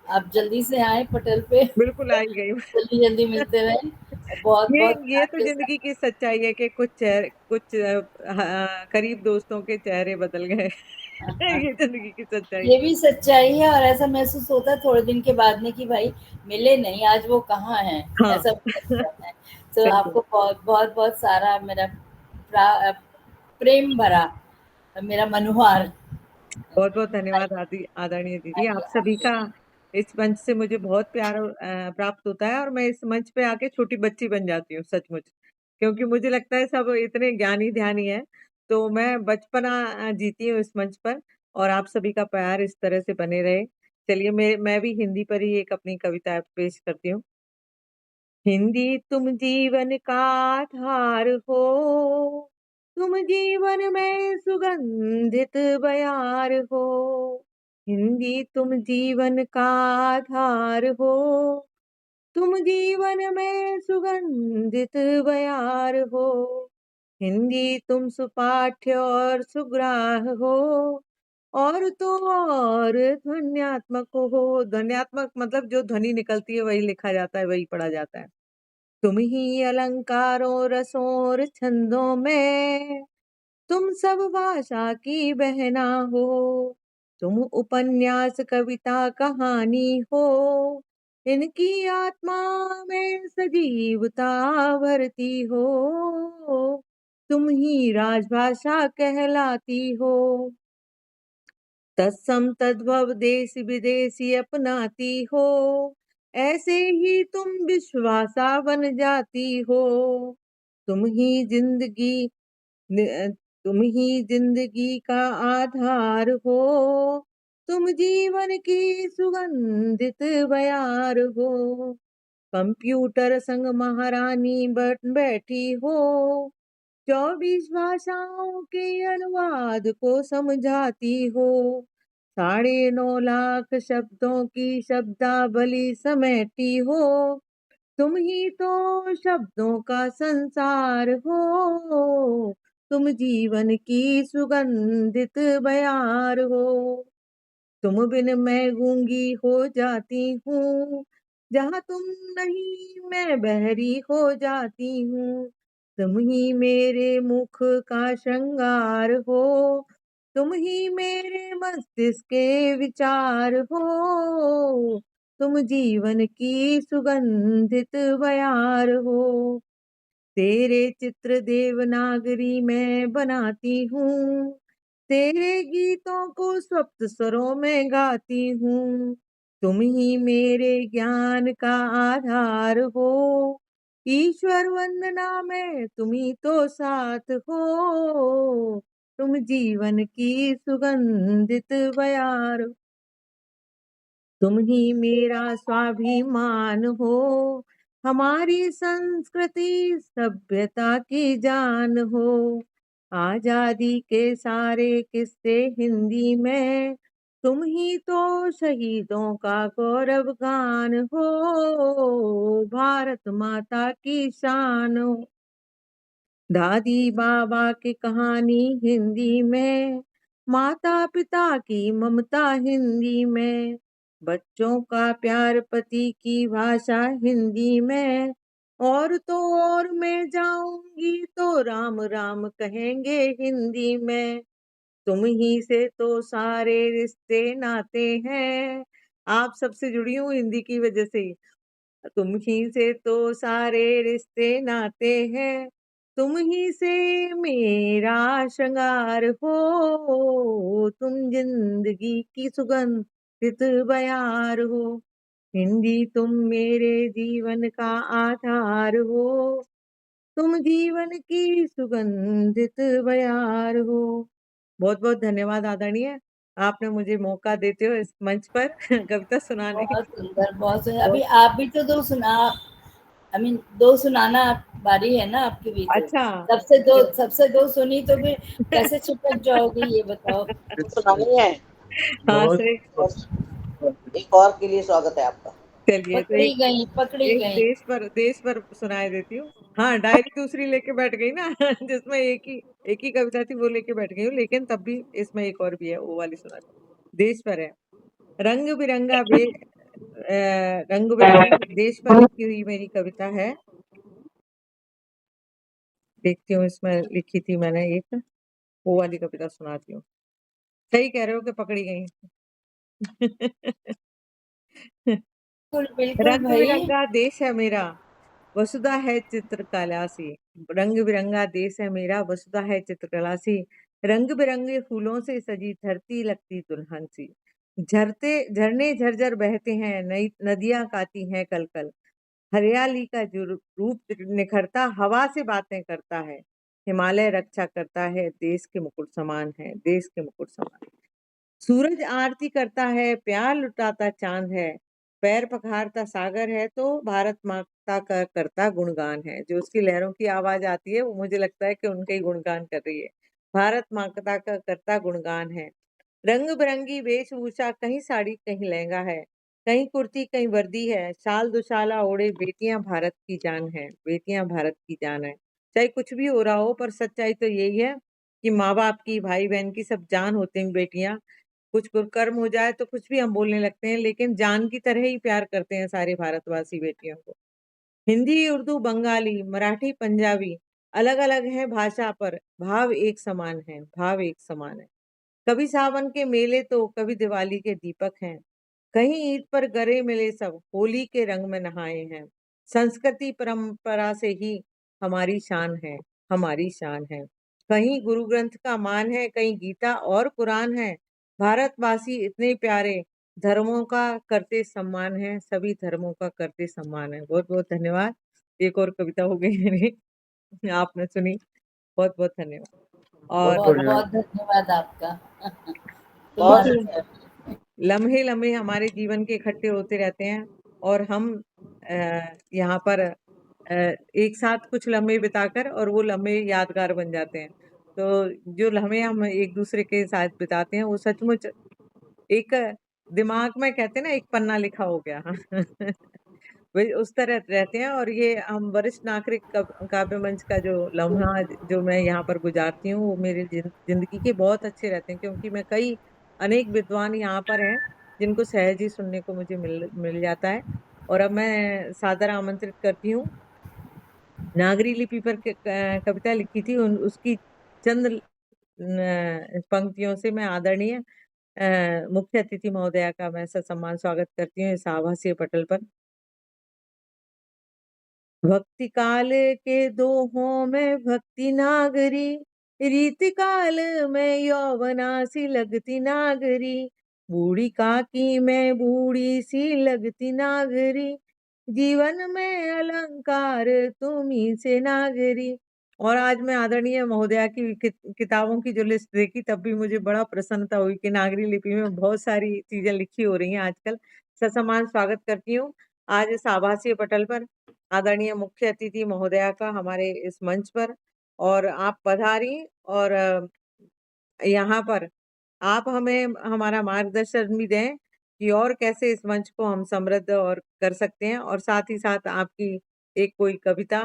आप जल्दी से आएँ पटल पे, बिल्कुल आएँगे। जल्दी-जल्दी मिलते रहें और बहुत-बहुत ये प्यार तो के साथ। ज़िंदगी की सच्चाई है कि कुछ करीब दोस्तों के चेहरे बदल गए। ये ज़िंदगी की सच्चाई ये है। भी सच्चाई है और ऐसा महसूस होता है थोड़े दिन के बाद में कि भाई मिले नहीं, आज वो कहाँ हैं? हाँ। ऐसा लगता है। तो बिल्कुल। आपको बहुत-बहुत सारा मेरा प्रेम भरा मेरा मनुहार। बहुत-बहुत धन्यवाद आदरणीय दीदी। आप सभी का इस मंच से मुझे बहुत प्यार प्राप्त होता है और मैं इस मंच पे आके छोटी बच्ची बन जाती हूँ सचमुच। क्योंकि मुझे लगता है सब इतने ज्ञानी-ध्यानी हैं, तो मैं बचपना जीती हूँ इस मंच पर और आप सभी का प्यार इस तरह से बने रहे। चलिए मैं भी हिंदी पर ही एक अपनी कविता पेश करती हूँ। हिंदी तुम जीवन का आधार हो, तुम जीवन में सुगंधित बयार हो। हिंदी तुम जीवन का आधार हो, तुम जीवन में सुगंधित बयार हो। हिंदी तुम सुपाठ्य और सुग्राह हो, और तो और ध्वन्यात्मक हो। ध्वन्यात्मक मतलब जो ध्वनि निकलती है वही लिखा जाता है, वही पढ़ा जाता है। तुम ही अलंकारों रसों और छंदों में, तुम सब भाषा की बहना हो। तुम उपन्यास कविता कहानी हो, इनकी आत्मा में सजीवता भरती हो। तुम ही राजभाषा कहलाती हो, तत्सम तद्भव देश विदेशी अपनाती हो। ऐसे ही तुम विश्वासा बन जाती हो। तुम ही जिंदगी तुम ही जिंदगी का आधार हो, तुम जीवन की सुगंधित बयार हो। कंप्यूटर संग महारानी बैठी हो, 24 भाषाओं के अनुवाद को समझाती हो। 9.5 लाख शब्दों की शब्दावली समेटी हो। तुम ही तो शब्दों का संसार हो, तुम जीवन की सुगंधित बयार हो। तुम बिन मैं गूंगी हो जाती हूँ, जहाँ तुम नहीं मैं बहरी हो जाती हूँ। तुम ही मेरे मुख का श्रृंगार हो, तुम ही मेरे मस्तिष्क के विचार हो। तुम जीवन की सुगंधित बयार हो। तेरे चित्र देवनागरी में बनाती हूँ, तेरे गीतों को सप्त स्वरों में गाती हूँ। तुम ही मेरे ज्ञान का आधार हो, ईश्वर वंदना में तुम ही तो साथ हो। तुम जीवन की सुगंधित बयार, तुम ही मेरा स्वाभिमान हो, हमारी संस्कृति सभ्यता की जान हो। आजादी के सारे किस्से हिंदी में, तुम ही तो शहीदों का गौरव गान हो। भारत माता की शान हो। दादी बाबा की कहानी हिंदी में, माता पिता की ममता हिंदी में, बच्चों का प्यार पति की भाषा हिंदी में। और तो और मैं जाऊंगी तो राम राम कहेंगे हिंदी में। तुम ही से तो सारे रिश्ते नाते हैं। आप सबसे जुड़ी हूँ हिंदी की वजह से ही। तुम ही से तो सारे रिश्ते नाते हैं, तुम ही से मेरा श्रृंगार हो। तुम जिंदगी की सुगंधित बयार हो। हिंदी तुम मेरे जीवन का आधार हो, तुम जीवन की सुगंधित बयार हो। बहुत बहुत धन्यवाद आदरणीय, आपने मुझे मौका देते हो इस मंच पर कविता सुनाने बहुत की। सुंदर, बहुत सुंदर। अभी बहुत आप भी तो 2 सुना, आई मीन 2 सुनाना बारी है ना आपकी भी तो। अच्छा। सबसे 2 सुनी तो फिर कैसे चिपक जाओगी ये बताओ? सुनानी है। हाँ बहुत सही। एक और के लिए स्वागत है आपका। चलिए तो पकड़ी एक गई। देश पर सुनाई देती हूँ। हाँ, डायरी दूसरी लेके बैठ गई ना जिसमें एक ही कविता थी वो लेके बैठ गई हूँ, लेकिन तब भी इसमें एक और भी है, वो वाली सुनाती हूँ। देश पर है। रंग बिरंगी देश पर लिखी हुई मेरी कविता है। देखती हूँ, इसमें लिखी थी मैंने एक, वो वाली कविता सुनाती हूँ। सही कह रहे हो कि पकड़ी गई? बिल्कुल रंग भाई। बिरंगा देश है मेरा, वसुधा है चित्रकला सी। रंग बिरंगा देश है मेरा, वसुधा है चित्रकला सी। रंग बिरंगे फूलों से सजी धरती लगती दुल्हन सी। झरने झरझर बहते हैं, नई नदियां गाती हैं कल कल। हरियाली का जो रूप निखरता हवा से बातें करता है। हिमालय रक्षा करता है, देश के मुकुट समान है, देश के मुकुट समान। सूरज आरती करता है, प्यार लुटाता चांद है। पैर पखारता सागर है, तो भारत माता का करता गुणगान है। जो उसकी लहरों की आवाज आती है, वो मुझे लगता है कि उनका ही गुणगान कर रही है। भारत माता का करता गुणगान है। रंग बिरंगी वेशभूषा, कहीं साड़ी कहीं लहंगा है, कहीं कुर्ती कहीं वर्दी है। शाल दुशाला ओढ़े बेटियां भारत की जान है, बेटियां भारत की जान है। चाहे कुछ भी हो रहा हो, पर सच्चाई तो यही है कि माँ बाप की, भाई बहन की सब जान होते हैं बेटियां। कुछ कुकर्म हो जाए तो कुछ भी हम बोलने लगते हैं, लेकिन जान की तरह ही प्यार करते हैं सारे भारतवासी बेटियों को। हिंदी, उर्दू, बंगाली, मराठी, पंजाबी अलग अलग है भाषा, पर भाव एक समान है, भाव एक समान है। कभी सावन के मेले तो कभी दिवाली के दीपक हैं। कहीं ईद पर गले मिले सब होली के रंग में नहाए हैं। संस्कृति परंपरा से ही हमारी शान है, हमारी शान है। कहीं गुरु ग्रंथ का मान है, कहीं गीता और कुरान है। भारतवासी इतने प्यारे, धर्मों का करते सम्मान है, सभी धर्मों का करते सम्मान है। बहुत बहुत धन्यवाद। एक और कविता हो गई मेरी, आपने सुनी, बहुत बहुत धन्यवाद। और बहुत बहुत धन्यवाद आपका। बहुत लम्हे लम्हे हमारे जीवन के इकट्ठे होते रहते हैं, और हम यहाँ पर एक साथ कुछ लम्हे बिताकर, और वो लम्हे यादगार बन जाते हैं। तो जो लम्हे हम एक दूसरे के साथ बिताते हैं, वो सचमुच एक दिमाग में, कहते हैं ना, एक पन्ना लिखा हो गया। वे उस तरह रहते हैं। और ये हम वरिष्ठ नागरिक काव्य मंच का जो लम्हा जो मैं यहाँ पर गुजारती हूँ, वो मेरी जिंदगी के बहुत अच्छे रहते हैं, क्योंकि मैं अनेक विद्वान यहाँ पर हैं जिनको सहज ही सुनने को मुझे मिल जाता है। और अब मैं सादर आमंत्रित करती हूँ, नागरी लिपि पर कविता लिखी थी, उसकी चंद पंक्तियों से मैं आदरणीय मुख्य अतिथि महोदया का मैं सम्मान स्वागत करती हूँ इस आभासीय पटल पर। भक्ति काल के दोहों में भक्ति नागरी, रीति काल में यौवना सी लगती नागरी। बूढ़ी काकी में बूढ़ी सी लगती नागरी, जीवन में अलंकार तुम्ही से नागरी। और आज मैं आदरणीय महोदया की किताबों की जो लिस्ट देखी, तब भी मुझे बड़ा प्रसन्नता हुई कि नागरी लिपि में बहुत सारी चीजें लिखी हो रही हैं आजकल। ससम्मान स्वागत करती हूँ आज इस आभासीय पटल पर आदरणीय मुख्य अतिथि महोदया का हमारे इस मंच पर। और आप पधारी, और यहाँ पर आप हमें हमारा मार्गदर्शन भी दें कि और कैसे इस मंच को हम समृद्ध और कर सकते हैं, और साथ ही साथ आपकी एक कोई कविता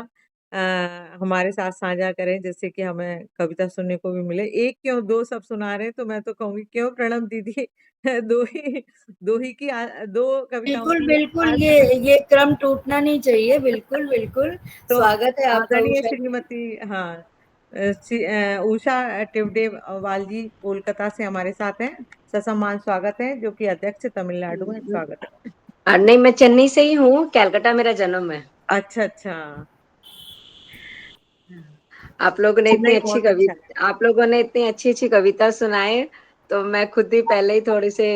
हमारे साथ साझा करें, जिससे कि हमें कविता सुनने को भी मिले। एक क्यों, दो सब सुना रहे हैं, तो मैं तो कहूंगी क्यों प्रणव दीदी, दो ही दो कविताओं बिल्कुल की बिल्कुल, आज ये क्रम टूटना नहीं चाहिए। बिल्कुल बिल्कुल, तो स्वागत है आपका आदरणीय उषा। श्रीमती, हाँ, उषा टिवडे वाल जी कोलकाता से हमारे साथ हैं। ससम्मान स्वागत है, जो कि अध्यक्ष तमिलनाडु में। स्वागत है। नहीं, मैं चेन्नई से ही हूँ, कैलकाटा मेरा जन्म है। अच्छा अच्छा, आप लोगों ने चेन्नई बहुत अच्छा है। आप लोगों ने इतनी अच्छी अच्छी कविता सुनाए, तो मैं खुद ही पहले ही थोड़ी से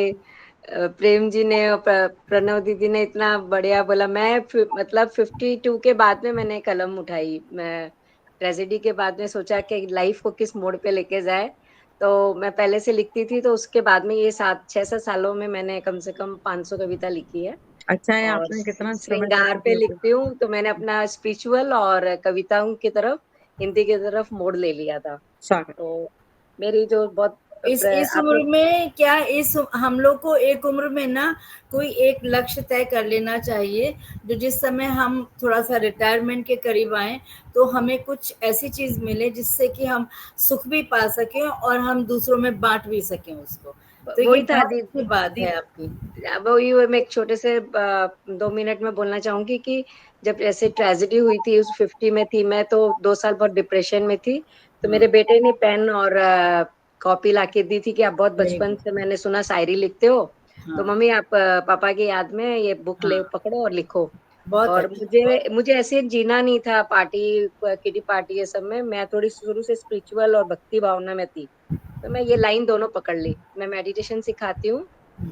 प्रेम जी ने और प्रणव दीदी ने इतना बढ़िया बोला। मैं मतलब 52 के बाद में मैंने कलम उठाई। मैं ट्रेजेडी के बाद में सोचा कि लाइफ को किस मोड़ पे लेके जाए, तो मैं पहले से लिखती थी। तो उसके बाद में ये 6-7 सालों में मैंने कम से कम 500 कविता लिखी है। अच्छा है, और आपने कितना समय श्रृंगार पे से। लिखती हूँ, तो मैंने अपना स्पिरिचुअल और कविताओं की तरफ, हिंदी की तरफ मोड़ ले लिया था। स्वागत। तो मेरी जो बहुत इस आप उम्र लोग में क्या, इस हम लोग को एक उम्र में ना कोई एक लक्ष्य तय कर लेना चाहिए, जो जिस समय हम थोड़ा सा रिटायरमेंट के करीब आए, तो हमें कुछ ऐसी चीज मिले जिससे कि हम सुख भी पा सकें और हम दूसरों में बांट भी सकें उसको। तो वही ये था बहुत अच्छी बात है आपकी। वही मैं एक छोटे से 2 मिनट में बोलना चाहूंगी कि जब ऐसे ट्रेजेडी हुई थी, उस 50 में थी मैं, तो 2 साल बहुत डिप्रेशन में थी। तो मेरे बेटे ने पेन और कॉपी लाके दी थी कि आप बहुत वेरी बचपन गुड। से मैंने सुना शायरी लिखते हो, तो हाँ, मम्मी आप पापा की याद में ये बुक ले हाँ, पकड़ो और लिखो। बहुत और अच्छा, मुझे मुझे ऐसे जीना नहीं था पार्टी किटी पार्टी ये सब में। मैं थोड़ी शुरू से स्पिरिचुअल और भक्ति भावना में थी, तो मैं ये लाइन दोनों पकड़ ली। मैं मेडिटेशन सिखाती हूँ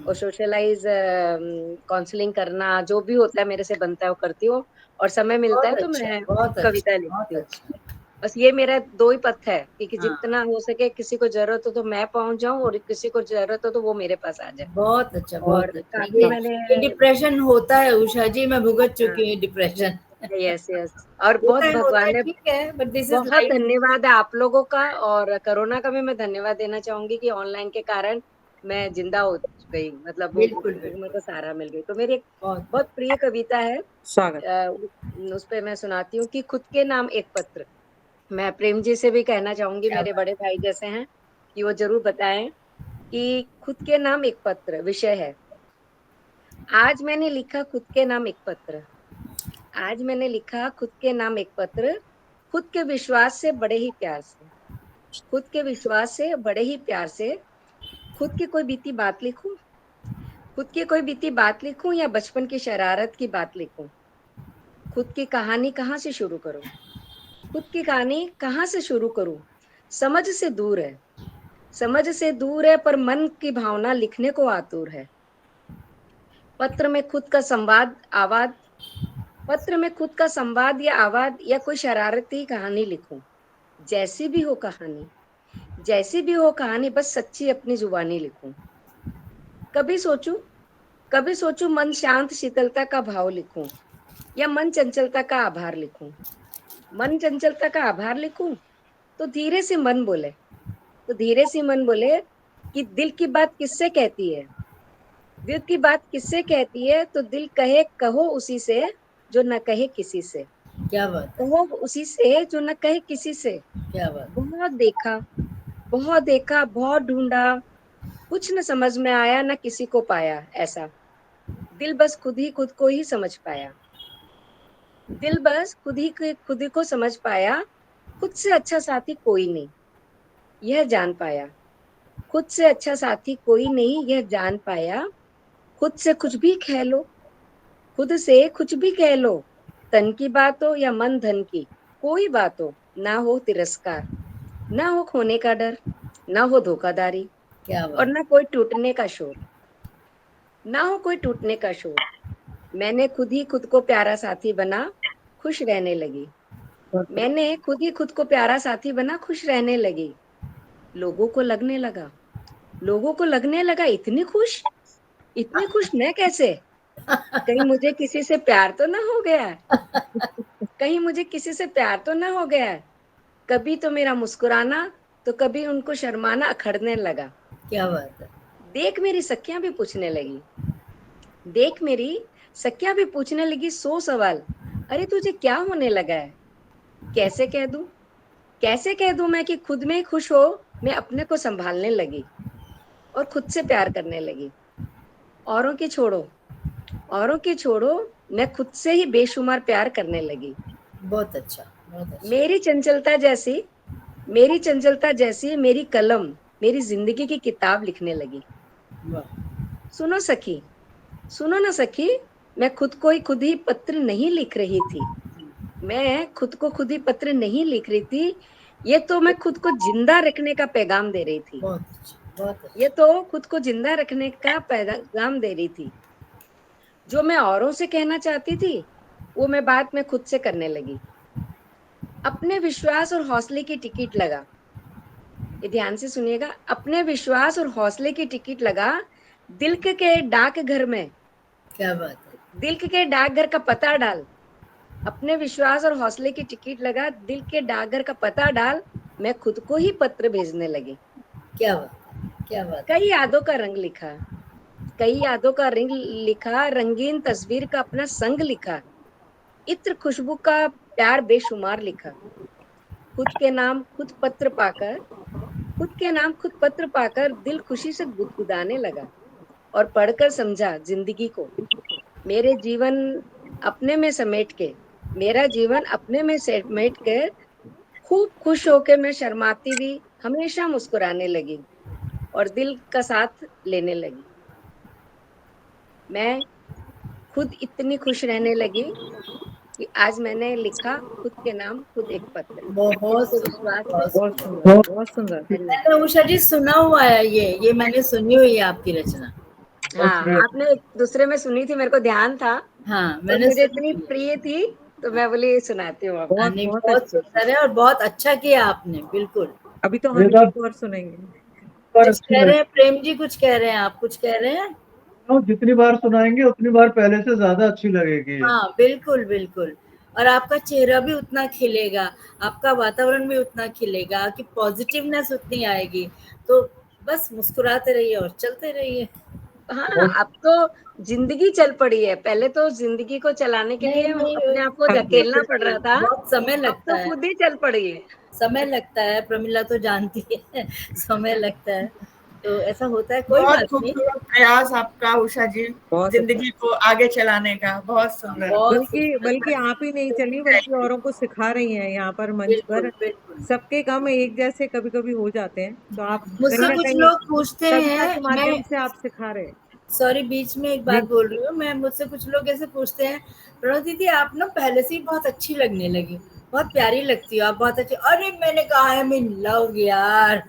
और सोशलाइज काउंसलिंग करना जो भी होता है मेरे से बनता है वो करती हूँ, और समय मिलता है बहुत तो अच्छा, मैं बहुत कविता अच्छा, बहुत लिखती हूँ। अच्छा। बस ये मेरा 2 ही पथ है कि हाँ, जितना हो सके किसी को जरूरत हो तो मैं पहुंच जाऊं, और किसी को जरूरत हो तो वो मेरे पास आ जाए। बहुत अच्छा, और बहुत अच्छा। काफी मैंने ये डिप्रेशन होता है उषा जी, मैं भुगत हाँ, चुकी हूँ डिप्रेशन। यस यस, और बहुत होता भगवान है, ने ठीक है, बट दिस इज बहुत लाइफ। धन्यवाद है आप लोगों का, और कोरोना का भी मैं धन्यवाद देना चाहूंगी कि ऑनलाइन के कारण मैं जिंदा हो गई, मतलब वो बिल्कुल, मेरे बिल्कुल, को सहारा मिल गई। तो मेरी एक बहुत बहुत प्रिय कविता है, स्वागत। उस पे मैं सुनाती हूँ कि खुद के नाम एक पत्र। मैं प्रेम जी से भी कहना चाहूंगी, क्या मेरे बात। बड़े भाई जैसे हैं, कि वो जरूर बताएं कि खुद के नाम एक पत्र विषय है। आज मैंने लिखा खुद के नाम एक पत्र, आज मैंने लिखा खुद के नाम एक पत्र, खुद के विश्वास से बड़े ही प्यार से, खुद के विश्वास से बड़े ही प्यार से। खुद की कोई बीती बात लिखूं, खुद की कोई बीती बात लिखूं या बचपन की शरारत की बात लिखूं। खुद की कहानी कहाँ से शुरू करूं, खुद की कहानी कहाँ से शुरू करूं। समझ से दूर है, समझ से दूर है, पर मन की भावना लिखने को आतुर है। पत्र में खुद का संवाद आवाज, पत्र में खुद का संवाद या आवाज या कोई शरारती कहानी लिखूं। जैसी भी हो कहानी, जैसी भी हो कहानी, बस सच्ची अपनी जुबानी लिखूं। कभी सोचूं, कभी सोचूं मन शांत शीतलता का भाव लिखूं, या मन चंचलता का आभार लिखूं। मन चंचलता का आभार लिखूं, तो धीरे से मन बोले, तो धीरे से मन बोले कि दिल की बात किससे कहती है, दिल की बात किससे कहती है। तो दिल कहे कहो उसी से जो न कहे किसी से, क्या बात है, कहो उसी से जो न कहे किसी से। क्या बात। बहुत देखा, बहुत देखा, बहुत ढूंढा, कुछ न समझ में आया, न किसी को पाया ऐसा। दिल बस खुद को ही समझ पाया, दिल बस खुद ही को समझ पाया। खुद से अच्छा साथी कोई नहीं, यह जान पाया। खुद से अच्छा साथी कोई नहीं, यह जान पाया। खुद से कुछ भी कह लो, खुद से कुछ भी कह लो। तन की बात हो या मन धन की, कोई बात हो, ना हो तिरस्कार, ना हो खोने का डर, ना हो धोखाधड़ी, क्या और बात। ना कोई टूटने का शोर, ना हो कोई टूटने का शोर। मैंने खुद ही खुद को प्यारा साथी बना, खुश रहने लगी। मैंने खुद ही खुद को प्यारा साथी बना, खुश रहने लगी। लोगों को लगने लगा, लोगों को लगने लगा इतनी खुश मैं कैसे। कहीं मुझे किसी से प्यार तो ना हो गया है, कहीं मुझे किसी से प्यार तो ना हो गया है। कभी तो मेरा मुस्कुराना, तो कभी उनको शर्माना अखड़ने लगा। क्या बात है। देख मेरी सखियां भी पूछने लगी, देख मेरी सखियां भी पूछने लगी 100 सवाल, अरे तुझे क्या होने लगा है। कैसे कह दूं, कैसे कह दूं मैं कि खुद में ही खुश हो। मैं अपने को संभालने लगी और खुद से प्यार करने लगी। औरों की छोड़ो, औरों की छोड़ो, मैं खुद से ही बेशुमार प्यार करने लगी। बहुत अच्छा, बहुत अच्छा। मेरी चंचलता जैसी, मेरी चंचलता जैसी मेरी कलम मेरी जिंदगी की किताब लिखने लगी। वाह। सुनो सखी, सुनो ना सखी, मैं खुद ही पत्र नहीं लिख रही थी। मैं खुद को खुद ही पत्र नहीं लिख रही थी, ये तो मैं खुद को जिंदा रखने का पैगाम दे रही थी। बहुत अच्छा, बहुत अच्छा। ये तो खुद को जिंदा रखने का पैगाम दे रही थी। जो मैं औरों से कहना चाहती थी, वो मैं बात में खुद से करने लगी। अपने विश्वास और हौसले की टिकट लगा, ये ध्यान से सुनिएगा, अपने विश्वास और हौसले की टिकट लगा। दिल के डाक घर में, क्या बात है। दिल के डाकघर का पता डाल। अपने विश्वास और हौसले की टिकट लगा, दिल के डाकघर का पता डाल। मैं खुद को ही पत्र भेजने लगी। क्या बात है, क्या बात है। कई यादों का रंग लिखा, कई यादों का रंग लिखा, रंगीन तस्वीर का अपना संग लिखा। इत्र खुशबू का प्यार बेशुमार लिखा। खुद के नाम खुद पत्र पाकर, खुद के नाम खुद पत्र पाकर दिल खुशी से गुदगुदाने लगा और पढ़कर समझा जिंदगी को मेरे जीवन अपने में समेट के मेरा जीवन अपने में समेट कर खूब खुश होकर मैं शर्माती हुई हमेशा मुस्कुराने लगी और दिल का साथ लेने लगी। मैं खुद इतनी खुश रहने लगी कि आज मैंने लिखा खुद के नाम खुद एक पत्र। बहुत मुझको विश्वास है बहुत सुंदर, बहुत सुंदर। मैंने उषा जी सुना हुआ है, ये मैंने सुनी हुई है आपकी रचना। हाँ, आपने एक दूसरे में सुनी थी, मेरे को ध्यान था, हाँ, तो मैंने मुझे सुनी इतनी हुई है। प्रिय थी तो मैं बोली सुनाती हूँ आपको। बहुत नहीं, बहुत बहुत अच्छी। सुंदर है और बहुत अच्छा किया आपने, बिल्कुल। अभी तो हम एक और सुनेंगे। कुछ कह रहे हैं प्रेम जी, कुछ कह रहे हैं आप, कुछ कह रहे हैं? जितनी बार सुनाएंगे उतनी बार पहले से ज्यादा अच्छी लगेगी। हाँ, बिल्कुल बिल्कुल। और आपका चेहरा भी उतना खिलेगा, आपका वातावरण भी उतना खिलेगा कि पॉजिटिवनेस उतनी आएगी। तो बस मुस्कुराते रहिए और चलते रहिए। हाँ, अब तो जिंदगी चल पड़ी है, पहले तो जिंदगी को चलाने के लिए नहीं, अपने आप को धकेलना पड़ रहा था, बहुत समय अब लगता तो है, खुद ही चल पड़ी है। समय लगता है, प्रमिला तो जानती है समय लगता है, तो ऐसा होता है, कोई बहुत बात नहीं। खूबसूरत प्रयास आपका उषा जी, बहुत जिंदगी को आगे चलाने का, बहुत सुंदर। बहुत बल्कि बल्कि आप ही नहीं चली, बल्कि औरों को सिखा रही हैं यहाँ पर मंच बिल्कुल पर। बिल्कुल। सबके काम एक जैसे कभी कभी हो जाते हैं, तो आप कहीं मुझसे ना कुछ कहीं लोग पूछते कविता हैं, के मैं माध्यम से आप सिखा रहे हैं। सॉरी बीच में एक जी। बात बोल रही हूँ मैं, मुझसे कुछ लोग ऐसे पूछते हैं, प्रणव दीदी आप ना पहले से ही बहुत अच्छी लगने लगी, बहुत प्यारी लगती हो आप, बहुत अच्छी। अरे मैंने कहा है मैं लव यार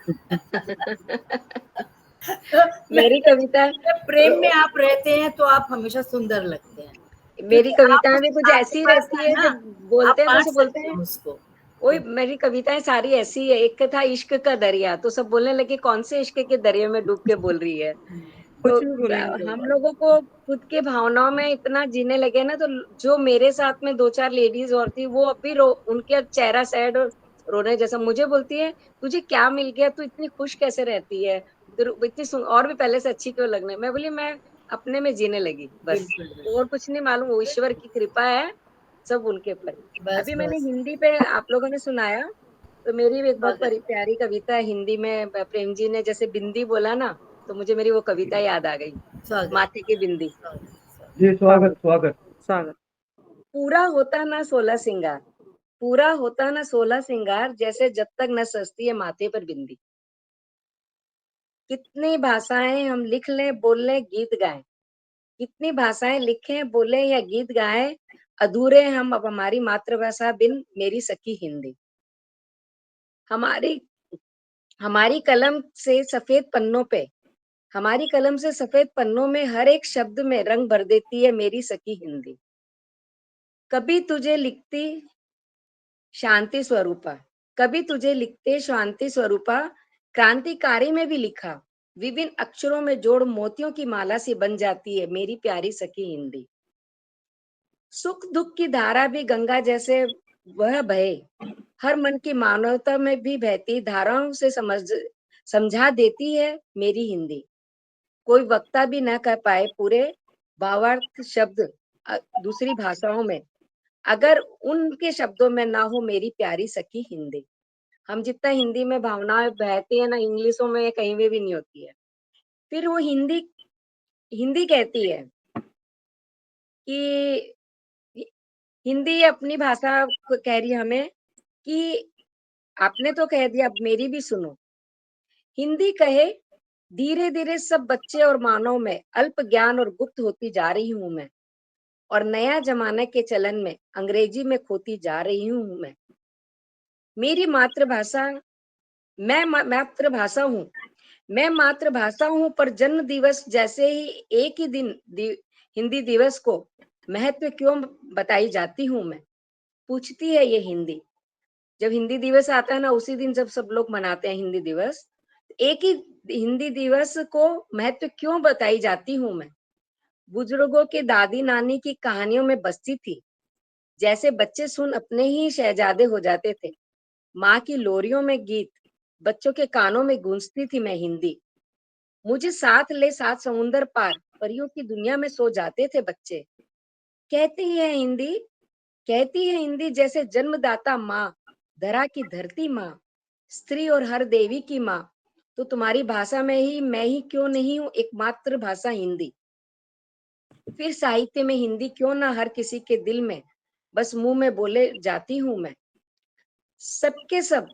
मेरी कविता प्रेम में आप रहते हैं तो आप हमेशा सुंदर लगते हैं, मेरी क्योंकि आप कविताएं भी कुछ आपके ऐसी पास रहती है है, ना, जब बोलते आप हैं तो बांट सब बोलते सकते हैं हैं उसको। ओए, मेरी कविताएं सारी ऐसी है। एक था इश्क का दरिया, तो सब बोलने लगे कौन से इश्क के दरिया में डूब के बोल रही है। तो कुछ भी बोलेंगे लोग। हम लोगों को खुद के भावनाओं में इतना जीने लगे ना, तो जो मेरे साथ में 2-4 लेडीज और थी, वो अभी उनके चेहरा सैड और रोने जैसा। मुझे बोलती है तुझे क्या मिल गया, तू इतनी खुश कैसे रहती है, तू इतनी और भी पहले से अच्छी क्यों लगने। मैं बोली मैं अपने में जीने लगी बस, बिल्कुल बिल्कुल। और कुछ नहीं मालूम, वो ईश्वर की कृपा है सब उनके ऊपर। बस अभी मैंने बस हिंदी पे आप लोगों ने सुनाया, तो मेरी भी एक बहुत स्वागत प्यारी कविता है हिंदी में। प्रेम जी ने जैसे बिंदी बोला ना, तो मुझे मेरी वो कविता याद आ गई, स्वागत माथे की बिंदी। स्वागत। जी स्वागत स्वागत। स्वागत। पूरा होता ना 16 सिंगार, पूरा होता ना 16 सिंगार, जैसे जब तक न सजती है माथे पर बिंदी। कितनी भाषाएं हम लिख लें, बोल लें, गीत गाएं, कितनी भाषाएं लिखें, बोले या गीत गाएं, अधूरे हम अब हमारी मातृभाषा बिन मेरी सखी हिंदी। हमारी हमारी कलम से सफेद पन्नों पे हमारी कलम से सफेद पन्नों में हर एक शब्द में रंग भर देती है मेरी सखी हिंदी। कभी तुझे लिखती शांति स्वरूपा, कभी तुझे लिखते शांति स्वरूपा, क्रांतिकारी में भी लिखा, विभिन्न अक्षरों में जोड़ मोतियों की माला सी बन जाती है मेरी प्यारी सखी हिंदी। सुख दुख की धारा भी गंगा जैसे वह बहे, हर मन की मानवता में भी बहती धाराओं से समझा देती है मेरी हिंदी। कोई वक्ता भी न कह पाए पूरे भावार्थ शब्द दूसरी भाषाओं में, अगर उनके शब्दों में ना हो मेरी प्यारी सखी हिंदी। हम जितना हिंदी में भावनाएं बहती है ना, इंग्लिशों में कहीं में भी नहीं होती है। फिर वो हिंदी हिंदी कहती है कि हिंदी अपनी भाषा कह रही है हमें कि आपने तो कह दिया, अब मेरी भी सुनो। हिंदी कहे धीरे धीरे सब बच्चे और मानव में अल्प ज्ञान और गुप्त होती जा रही हूं मैं, और नया जमाने के चलन में अंग्रेजी में खोती जा रही हूं मैं। मेरी मातृभाषा मातृभाषा हूँ, मैं मातृभाषा हूँ, पर जन्म दिवस जैसे ही एक ही दिन हिंदी दिवस को महत्व क्यों बताई जाती हूँ मैं, पूछती है ये हिंदी। जब हिंदी दिवस आता है ना, उसी दिन जब सब लोग मनाते हैं हिंदी दिवस, एक ही हिंदी दिवस को महत्व क्यों बताई जाती हूँ मैं। बुजुर्गों के दादी नानी की कहानियों में बसती थी, जैसे बच्चे सुन अपने ही शहजादे हो जाते थे। माँ की लोरियों में गीत बच्चों के कानों में गूंजती थी मैं हिंदी। मुझे साथ ले साथ समुंदर पार परियों की दुनिया में सो जाते थे बच्चे। कहती है हिंदी, कहती है हिंदी जैसे जन्मदाता माँ, धरा की धरती माँ, स्त्री और हर देवी की माँ, तो तुम्हारी भाषा में ही मैं ही क्यों नहीं हूँ एकमात्र भाषा हिंदी। फिर साहित्य में हिंदी क्यों ना हर किसी के दिल में बस मुंह में बोले जाती हूँ मैं। सबके सब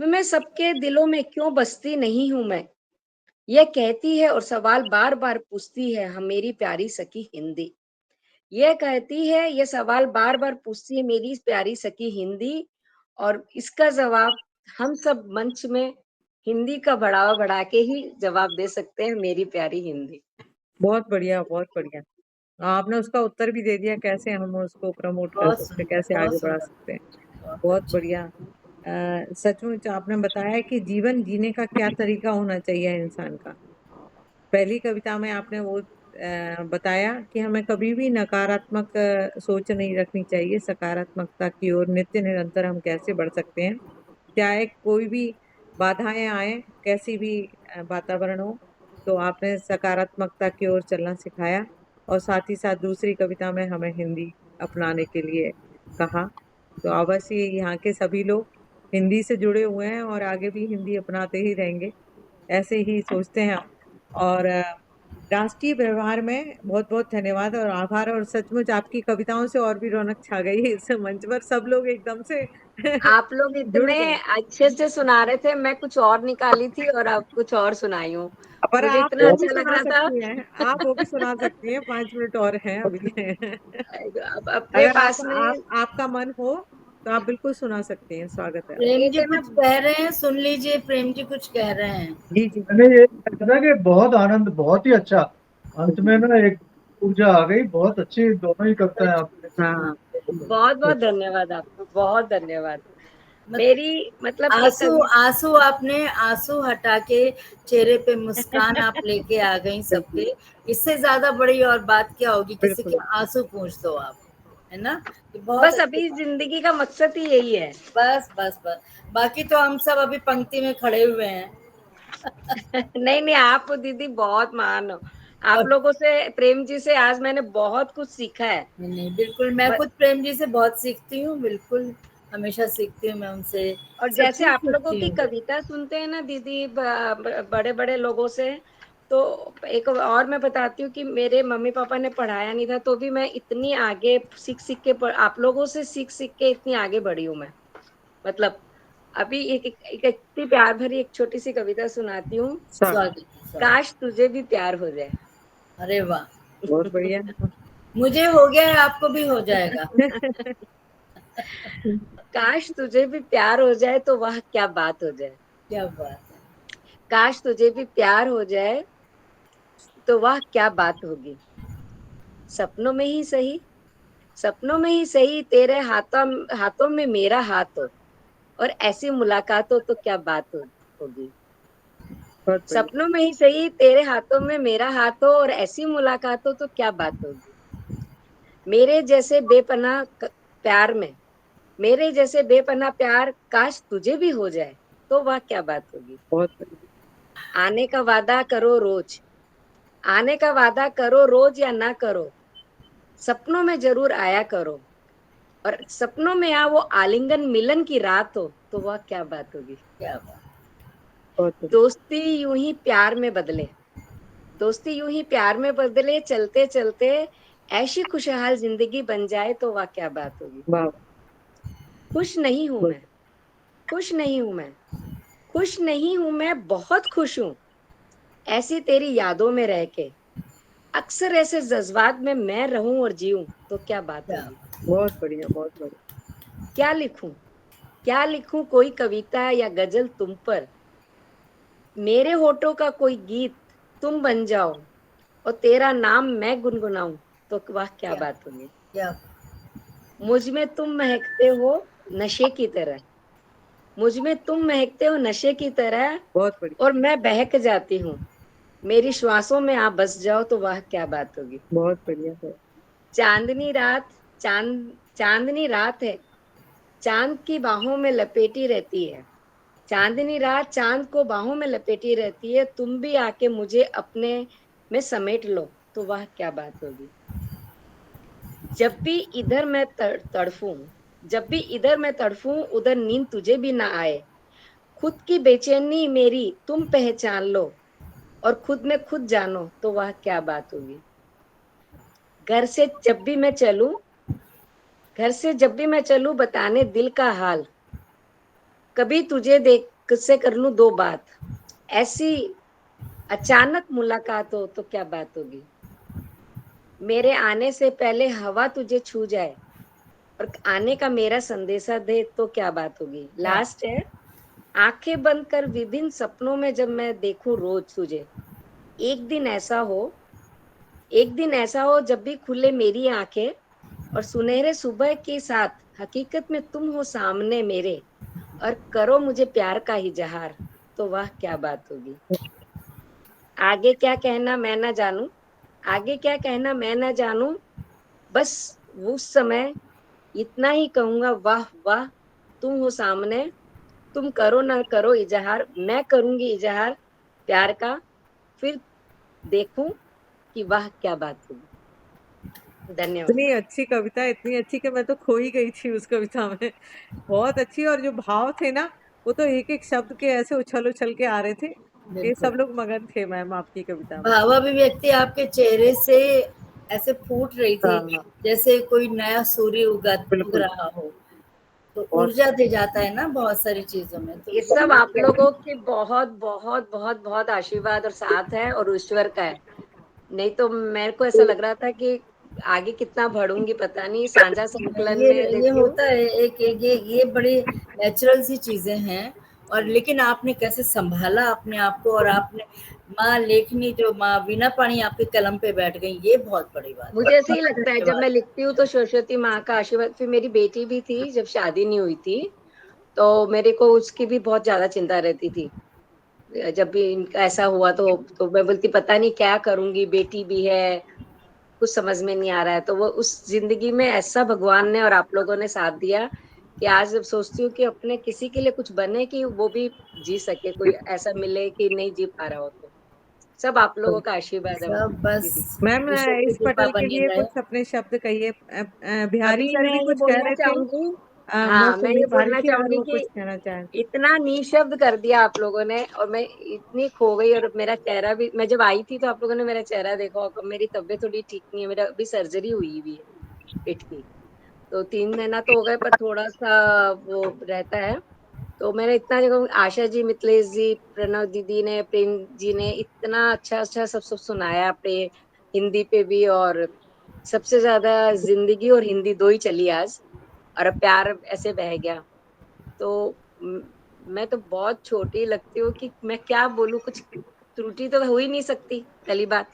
में सबके दिलों में क्यों बसती नहीं हूँ मैं। यह कहती है और सवाल बार बार पूछती है हम मेरी प्यारी सखी हिंदी। यह कहती है, ये सवाल बार बार पूछती है मेरी प्यारी सखी हिंदी, और इसका जवाब हम सब मंच में हिंदी का बढ़ावा बढ़ा के ही जवाब दे सकते हैं, मेरी प्यारी हिंदी। बहुत बढ़िया, बहुत बढ़िया। आपने उसका उत्तर भी दे दिया, कैसे हम उसको प्रमोट कर बहुत सकते हैं, सुंदर, कैसे बहुत आगे बढ़ा सुंदर, सकते हैं। बहुत बहुत अच्छा। बढ़िया। सचमुच आपने बताया कि जीवन जीने का क्या तरीका होना चाहिए इंसान का। पहली कविता में आपने वो बताया कि हमें कभी भी नकारात्मक सोच नहीं रखनी चाहिए, सकारात्मकता की ओर नित्य निरंतर हम कैसे बढ़ सकते हैं, चाहे कोई भी बाधाएं आए, कैसी भी वातावरण हो, तो आपने सकारात्मकता की ओर चलना सिखाया। और साथ ही साथ दूसरी कविता में हमें हिंदी अपनाने के लिए कहा। तो अवश्य यहाँ के सभी लोग हिंदी से जुड़े हुए हैं और आगे भी हिंदी अपनाते ही रहेंगे, ऐसे ही सोचते हैं हम। और राष्ट्रीय व्यवहार में बहुत बहुत धन्यवाद और आभार। और सचमुच आपकी कविताओं से और भी रौनक छा गई इस मंच पर, सब लोग एकदम से आप लोग जुड़ इतने गए। अच्छे से सुना रहे थे, मैं कुछ और निकाली थी और आप कुछ और सुनाई हूँ। पर मुझे आप इतना वो भी अच्छा लग सुना रहा था। सकती हैं, आप वो भी सुना सकती हैं, 5 मिनट और हैं अभी। अब अपने अगर पास में आपका मन हो तो आप बिल्कुल सुना सकती हैं, स्वागत है। प्रेम एक जी है ना, कुछ कह रहे हैं, सुन लीजिए। प्रेम जी कुछ कह रहे हैं। जी जी। मैंने ये कहा था कि बहुत आनंद, बहुत ही अच्छा। अंत में ना एक ऊर्जा आ गई, बहुत अच्छी दोनों ही कविताएं आपने। हाँ, बहुत बहुत धन्यवाद आपको, बहुत धन्यवाद। मत- मेरी मतलब एक आंसू आंसू आपने आंसू हटा के चेहरे पे मुस्कान आप लेके आ गई सबके। इससे ज्यादा बड़ी और बात क्या होगी, किसी के बिल्कुल। आंसू पूछ दो आप, है ना। ये बहुत बस अच्छी अभी बात। जिंदगी का मकसद ही यही है। बस बस बस, बाकी तो हम सब अभी पंक्ति में खड़े हुए हैं। नहीं नहीं, आप दीदी बहुत महान हो। आप और लोगों से, प्रेम जी से आज मैंने बहुत कुछ सीखा है। नहीं, बिल्कुल मैं खुद प्रेम जी से बहुत सीखती हूँ, बिल्कुल हमेशा सीखती हूँ मैं उनसे, और जैसे सबसे आप लोगों सीखती की हूँ। कविता सुनते हैं ना दीदी, बड़े बड़े लोगों से, तो एक और मैं बताती हूँ कि मेरे मम्मी पापा ने पढ़ाया नहीं था, तो भी मैं इतनी आगे सीख सीख के आप लोगों से सीख सीख के इतनी आगे बढ़ी हूँ मैं। मतलब अभी एक इतनी प्यार भरी एक छोटी सी कविता सुनाती हूँ। स्वागत स्वागत। काश तुझे भी प्यार हो जाए। अरे वाह, बहुत बढ़िया। मुझे हो गया है, आपको भी हो जाएगा। काश तुझे भी प्यार हो जाए तो वह क्या बात हो जाए। क्या बात है। काश तुझे भी प्यार हो जाए तो वह क्या बात होगी। सपनों में ही सही, सपनों में ही सही, तेरे हाथों में मेरा हाथ हो और ऐसी मुलाकात हो तो क्या बात होगी। बहुत बढ़िया। सपनों में ही सही, तेरे हाथों में मेरा हाथ हो और ऐसी मुलाकात हो तो क्या बात होगी। मेरे जैसे बेपनाह प्यार में, मेरे जैसे बेपनाह प्यार काश तुझे भी हो जाए तो वह क्या बात होगी। बहुत बढ़िया। आने का वादा करो रोज, आने का वादा करो रोज या ना करो, सपनों में जरूर आया करो, और सपनों में आ वो आलिंगन मिलन की रात हो तो वह क्या बात होगी। क्या बात। बहुत बढ़िया। दोस्ती यूं ही प्यार में बदले, दोस्ती यूं ही प्यार में बदले, चलते चलते ऐसी खुशहाल जिंदगी बन जाए तो वह क्या बात होगी। वाह। खुश नहीं हूं मैं, खुश नहीं हूं मैं, खुश नहीं हूं मैं, बहुत खुश हूं ऐसी तेरी यादों में रह के। अक्सर ऐसे जज्बात में मैं रहूं और जीऊं तो क्या बात क्या होगी। बहुत बढ़िया, बहुत बढ़िया। क्या लिखूं, क्या लिखूं कोई कविता या गजल तुम पर, मेरे होठों का कोई गीत तुम बन जाओ और तेरा नाम मैं गुनगुनाऊं तो वह क्या क्या बात होगी। क्या मुझ में तुम महकते हो नशे की तरह, मुझ में तुम महकते हो नशे की तरह बहुत बढ़िया। और मैं बहक जाती हूँ, मेरी श्वासों में आप बस जाओ तो वह क्या बात होगी। बहुत बढ़िया है। चांदनी रात, चांदनी रात है, चांद की बाहों में लपेटी रहती है, चांदनी रात चांद को बाहों में लपेटी रहती है, तुम भी आके मुझे अपने में समेट लो तो वह क्या बात होगी। जब भी इधर मैं तड़फूं, जब भी इधर मैं तड़फूं उधर नींद तुझे भी ना आए, खुद की बेचैनी मेरी तुम पहचान लो और खुद में खुद जानो तो वह क्या बात होगी। घर से जब भी मैं चलूं बताने दिल का हाल, कभी तुझे देख से कर लूं दो बात, ऐसी अचानक मुलाकात हो तो क्या बात होगी। मेरे आने से पहले हवा तुझे छू जाए और आने का मेरा संदेशा दे तो क्या बात होगी। लास्ट है, आंखें बंद कर विभिन्न सपनों में जब मैं देखूं रोज तुझे, एक दिन ऐसा हो जब भी खुले मेरी आंखें और सुनहरे सुबह के साथ हकीकत में तुम हो सामने मेरे और करो मुझे प्यार का इजहार तो वह क्या बात होगी। आगे क्या कहना मैं ना जानू, बस उस समय इतना ही कहूंगा, वाह वाह तुम हो सामने, तुम करो ना करो इजहार, मैं करूंगी इजहार प्यार का, फिर देखूं कि वह क्या बात होगी। धन्यवाद। इतनी अच्छी कविता, इतनी अच्छी कि मैं तो खो ही गई थी उस कविता में। बहुत अच्छी, और जो भाव थे ना, वो तो एक एक शब्द के ऐसे उछल उछल के आ रहे थे कि सब लोग मगन थे मैम आपकी कविता में। भावाभिव्यक्ति आपके चेहरे से ऐसे फूट रही थी हाँ, जैसे कोई नया सूर्य उग बिल्कुल। रहा हो, तो बहुत ऊर्जा दे जाता है ना बहुत सारी चीजों में। तो ये सब आप लोगों के बहुत बहुत बहुत बहुत आशीर्वाद और साथ है और ईश्वर का है। नहीं तो मेरे को ऐसा लग रहा था कि आगे कितना बढ़ूंगी पता नहीं। सांझा संकलन में ये देती हूँ। होता है ये बड़ी नेचुरल सी चीजें हैं। और लेकिन आपने कैसे संभाला अपने आप को, और आपने माँ लेखनी जो माँ वीणा पानी आपके कलम पे बैठ गई, ये बहुत बड़ी बात है। मुझे ऐसे ही लगता है जब मैं लिखती हूँ तो सरस्वती माँ का आशीर्वाद। फिर मेरी बेटी भी थी, जब शादी नहीं हुई थी तो मेरे को उसकी भी बहुत ज्यादा चिंता रहती थी। जब भी इनका ऐसा हुआ तो मैं बोलती पता नहीं क्या करूंगी, बेटी भी है, कुछ समझ में नहीं आ रहा है। तो वो उस जिंदगी में ऐसा भगवान ने और आप लोगों ने साथ दिया कि आज जब सोचती हूँ कि अपने किसी के लिए कुछ बने कि वो भी जी सके, कोई ऐसा मिले कि नहीं जी पा रहा हो। तो सब आप लोगों का आशीर्वाद है सब बस दीदी। मैम, ईश्वर की इस कृपा पटल के बनी लिए रहे। कुछ अपने शब्द कहिए। बिहारी अभी सर मैं भी ये कुछ कह बोलना रहे थे। चाहूंगी, मैं हाँ मैं सुन नहीं ये पा रही बोलना थी, अगर चाहूंगी वो कि कुछ कहना चाहें। इतना निशब्द कर दिया आप लोगों ने और मैं इतनी खो गई। और मेरा चेहरा भी, मैं जब आई थी तो आप लोगों ने मेरा चेहरा देखा होगा। मेरी तबीयत थोड़ी ठीक नहीं है, मेरा अभी सर्जरी हुई हुई है पेट की। तो 3 महीना तो हो गए पर थोड़ा सा वो रहता है। तो मैंने इतना जगह आशा जी, मिथिलेश जी, प्रणव दीदी ने, प्रेम जी ने इतना अच्छा अच्छा सब सब सुनाया अपने हिंदी पे भी। और सबसे ज्यादा जिंदगी और हिंदी दो ही चली आज, और अब प्यार ऐसे बह गया। तो मैं तो बहुत छोटी लगती हूँ कि मैं क्या बोलूं, कुछ त्रुटि तो हो ही नहीं सकती पहली बात।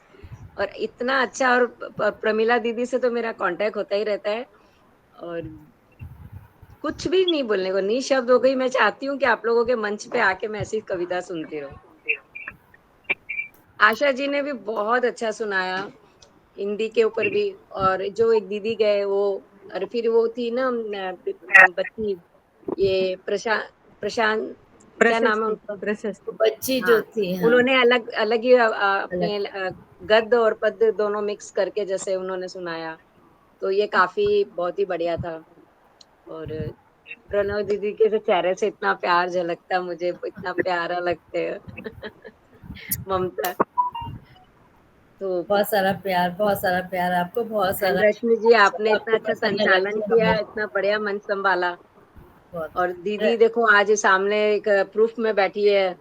और इतना अच्छा, और प्रमिला दीदी से तो मेरा कांटेक्ट होता ही रहता है। और कुछ भी नहीं बोलने को, निशब्द हो गई। मैं चाहती हूँ कि आप लोगों के मंच पे आके मैं ऐसी कविता सुनती रहूं। आशा जी ने भी बहुत अच्छा सुनाया हिंदी के ऊपर भी। और जो एक दीदी गए वो, और फिर वो थी ना बच्ची, ये प्रशांत क्या नाम है प्रशस्ति, उनका। प्रशस्ति। बच्ची जो हाँ, थी, हाँ उन्होंने अलग अलग ही अपने अलग। गद्य और पद्य दोनों मिक्स करके जैसे उन्होंने सुनाया, तो ये काफी बहुत ही बढ़िया था। और प्रणव दीदी के तो चेहरे से इतना प्यार झलकता, मुझे इतना प्यारा लगते हैं। ममता। तो बहुत सारा प्यार आपको, बहुत सारा रश्मि जी, आपने इतना आपके अच्छा पसंद लगे संचालन किया, हमें इतना बढ़िया मंच संभाला। बहुत। और दीदी देखो आज सामने एक प्रूफ में बैठी है,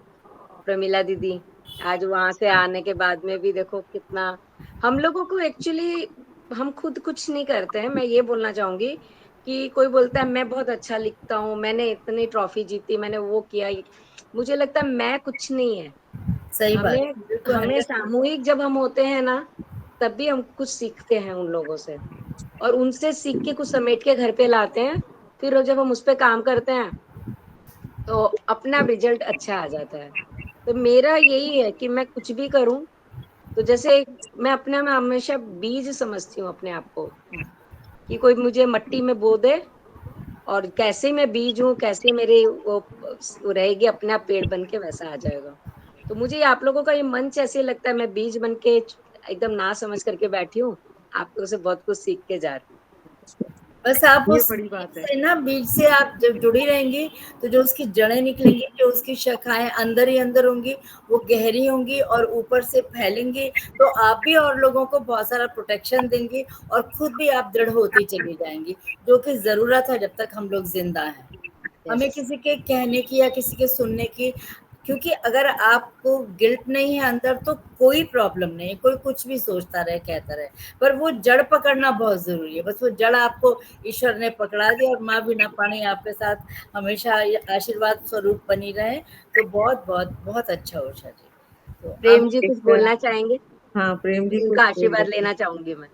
प्रमिला दीदी। आज वहां से आने के बाद में भी देखो कितना हम लोगों को एक्चुअली, हम खुद कुछ नहीं करते हैं। मैं ये बोलना चाहूंगी कि कोई बोलता है मैं बहुत अच्छा लिखता हूँ, मैंने इतनी ट्रॉफी जीती, मैंने वो किया। मुझे लगता है मैं कुछ नहीं है। सही बात, हमें बिल्कुल हमें 100%। सामूहिक जब हम होते हैं ना, तब भी हम कुछ सीखते हैं उन लोगों से, और उनसे सीख के कुछ समेट के घर पे लाते हैं। फिर जब हम उस पे काम करते हैं तो अपना रिजल्ट अच्छा आ जाता है। तो मेरा यही है कि मैं कुछ भी करूं तो जैसे मैं अपने में हमेशा बीज समझती हूँ अपने आप को, कि कोई मुझे मट्टी में बो दे और कैसे मैं बीज हूँ, कैसे मेरे वो रहेगी, अपने आप पेड़ बन के वैसा आ जाएगा। तो मुझे आप लोगों का ये मंच ऐसे लगता है मैं बीज बन के एकदम ना समझ करके बैठी हूँ, आप लोगों से बहुत कुछ सीख के जा रही हूँ। बस आप ये उस बड़ी बात है। से ना, बीज से आप जब जुड़ी रहेंगी तो जो उसकी जड़ें निकलेंगी, जो उसकी शाखाएं अंदर ही अंदर होंगी, वो गहरी होंगी और ऊपर से फैलेंगी, तो आप भी और लोगों को बहुत सारा प्रोटेक्शन देंगी और खुद भी आप दृढ़ होती चली जाएंगी, जो कि जरूरत है जब तक हम लोग जिंदा हैं। हमें किसी के कहने की या किसी के सुनने की, क्योंकि अगर आपको गिल्ट नहीं है अंदर तो कोई प्रॉब्लम नहीं है, कोई कुछ भी सोचता रहे कहता रहे, पर वो जड़ पकड़ना बहुत जरूरी है। बस वो जड़ आपको ईश्वर ने पकड़ा दी और माँ बिना पानी आपके साथ हमेशा आशीर्वाद स्वरूप बनी रहे, तो बहुत बहुत बहुत अच्छा हो उषा जी। तो प्रेम आप जी कुछ एक बोलना चाहेंगे? हाँ, प्रेम जी कुछ उनका बोल आशीर्वाद रहे थे। लेना चाहूंगी मैं।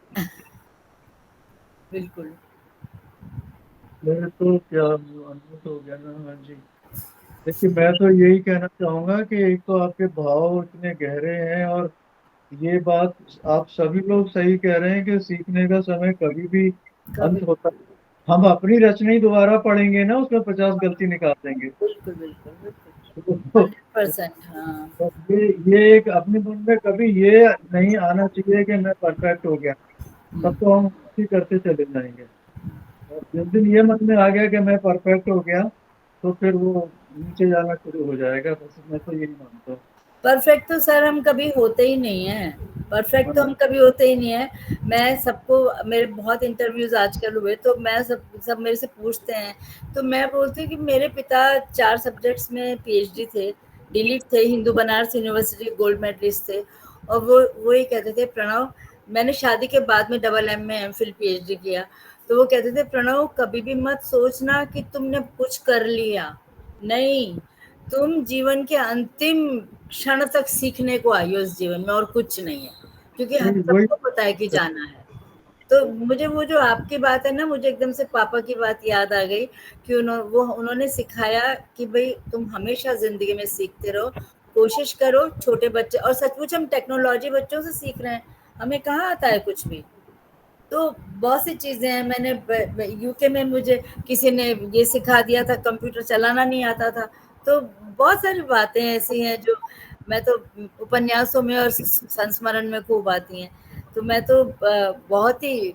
बिल्कुल। मेरे तो क्या अनुभव हो गया ना। हाँ जी, देखिए मैं तो यही कहना चाहूंगा कि एक तो आपके भाव इतने गहरे हैं, और ये बात आप सभी लोग सही कह रहे हैं कि सीखने का समय कभी भी कभी अंत होता है। हम अपनी रचना दोबारा पढ़ेंगे ना, उसमें 50 गलती निकाल देंगे। बिल्कुल बिल्कुल बिल्कुल तो 100%। हाँ। तो ये एक अपने मन में कभी ये नहीं आना चाहिए कि मैं परफेक्ट हो गया, तब तो हम उसी करते चले जाएंगे। और जिस दिन ये मन में आ गया कि मैं परफेक्ट हो गया, तो फिर वो नीचे जाना शुरू हो जाएगा। बस मैं तो यही मानता हूँ। परफेक्ट तो सर हम कभी होते ही नहीं है, परफेक्ट तो हम कभी होते ही नहीं है। मैं सबको, मेरे बहुत इंटरव्यूज आजकल हुए तो मैं सब मेरे से पूछते हैं, तो मैं बोलती हूँ कि मेरे पिता 4 सब्जेक्ट्स में पीएचडी थे, डिलीट थे, Hindu Banaras University gold medalist थे, और वो ही कहते थे, प्रणव, मैंने शादी के बाद में डबल एम में एमफिल पीएचडी किया, तो वो कहते थे, प्रणव कभी भी मत सोचना कि तुमने कुछ कर लिया, नहीं, तुम जीवन के अंतिम क्षण तक सीखने को आई हो इस जीवन में, और कुछ नहीं है, क्योंकि हम वही सबको पता है कि जाना है। तो मुझे वो जो आपकी बात है ना, मुझे एकदम से पापा की बात याद आ गई कि उन्होंने सिखाया कि भाई तुम हमेशा जिंदगी में सीखते रहो, कोशिश करो, छोटे बच्चे, और सचमुच हम टेक्नोलॉजी बच्चों से सीख रहे हैं, हमें कहाँ आता है कुछ भी। तो बहुत सी चीजें हैं, मैंने यूके में मुझे किसी ने ये सिखा दिया था, कंप्यूटर चलाना नहीं आता था, तो बहुत सारी बातें ऐसी हैं जो मैं तो उपन्यासों में और संस्मरण में खूब आती हैं, तो मैं तो बहुत ही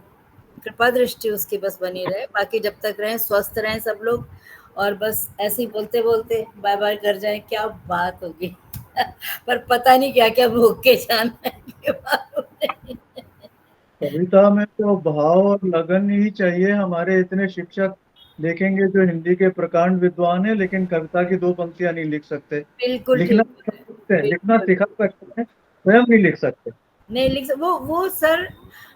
कृपा दृष्टि उसकी बस बनी रहे, बाकी जब तक रहें स्वस्थ रहें सब लोग, और बस ऐसे ही बोलते बोलते बाय बाय कर जाए, क्या बात होगी। पर पता नहीं क्या क्या भोग के जाना है, ये मालूम नहीं। कविता में तो भाव और लगन ही चाहिए। हमारे इतने शिक्षक देखेंगे जो हिंदी के प्रकांड विद्वान है, लेकिन कविता की 2 पंक्तियां नहीं लिख सकते। बिल्कुल लिखना ठीक सिखा है, सकते हैं, लिखना बिल्कुल सिखा सकते हैं, स्वयं नहीं लिख सकते। नहीं लिख वो सर,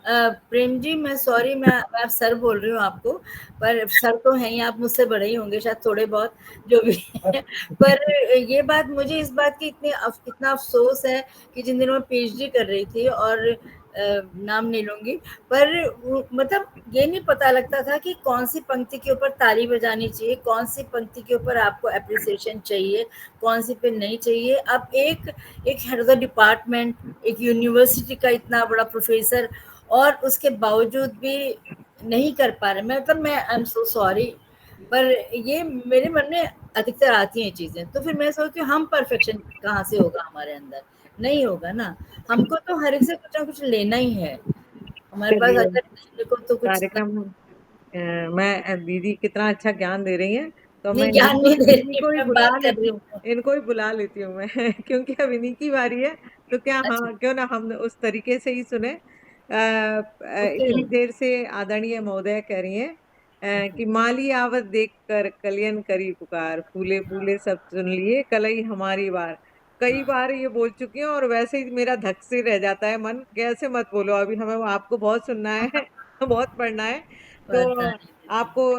प्रेम जी, मैं सॉरी, मैं आप सर बोल रही हूँ आपको, पर सर तो हैं ही, आप मुझसे बड़े ही होंगे शायद थोड़े बहुत, जो भी है। पर ये बात, मुझे इस बात की इतना अफसोस है कि जिन दिनों में पीएचडी कर रही थी, और नाम नहीं लूंगी, पर मतलब ये नहीं पता लगता था कि कौन सी पंक्ति के ऊपर ताली बजानी चाहिए, कौन सी पंक्ति के ऊपर आपको अप्रिसिएशन चाहिए, कौन सी पे नहीं चाहिए। अब एक हेड ऑफ द डिपार्टमेंट, एक यूनिवर्सिटी का इतना बड़ा प्रोफेसर, और उसके बावजूद भी नहीं कर पा रहे, मतलब मैं आई एम सो सॉरी, पर ये मेरे मन में अधिकतर आती हैं चीजें, तो फिर मैं सोचती हूँ हम परफेक्शन कहाँ से होगा हमारे अंदर, नहीं होगा ना। हमको तो हर एक से कुछ ना कुछ लेना ही है, हमारे पास चलिए, अगर देखो तो कुछ कार्यक्रम मैं दीदी कितना अच्छा ज्ञान दे रही हैं, तो मैं नहीं, ज्ञान नहीं दे इन्हीं रही, को ही मैं बुला बात कर लेती रही हूँ, हूँ। इनको ही बुला लेती हूँ मैं क्योंकि अब इन्हीं की बारी है, तो क्या, अच्छा, हाँ, क्यों ना हम उस तरीके से ही सुने। ओके। इतनी देर से आदरणीय महोदय कह रही हैं कि माली आवत देख कर कलियन करी पुकार, फूले फूले सब सुन लिए कलई हमारी बार। कई हाँ, बार ये बोल चुकी हैं, और वैसे ही मेरा धक से रह जाता है मन, कैसे मत बोलो, अभी हमें आपको बहुत सुनना है बहुत पढ़ना है। तो पता नहीं मुझे। आपको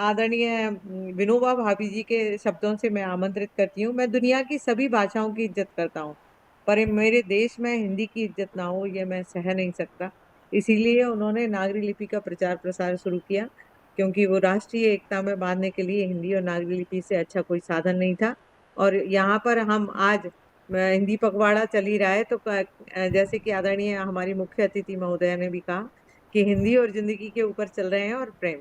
आदरणीय विनोबा भाभी जी के शब्दों से मैं आमंत्रित करती हूँ। मैं दुनिया की सभी भाषाओं की इज्जत करता हूँ, पर मेरे देश में हिंदी की इज्जत ना हो, ये मैं सह नहीं सकता। इसीलिए उन्होंने नागरी लिपि का प्रचार प्रसार शुरू किया, क्योंकि वो राष्ट्रीय एकता में बांधने के लिए हिंदी और नागरी लिपि से अच्छा कोई साधन नहीं था। और यहाँ पर हम आज हिंदी पखवाड़ा चल ही रहा है, तो जैसे कि आदरणीय हमारी मुख्य अतिथि महोदया ने भी कहा कि हिंदी और जिंदगी के ऊपर चल रहे हैं, और प्रेम,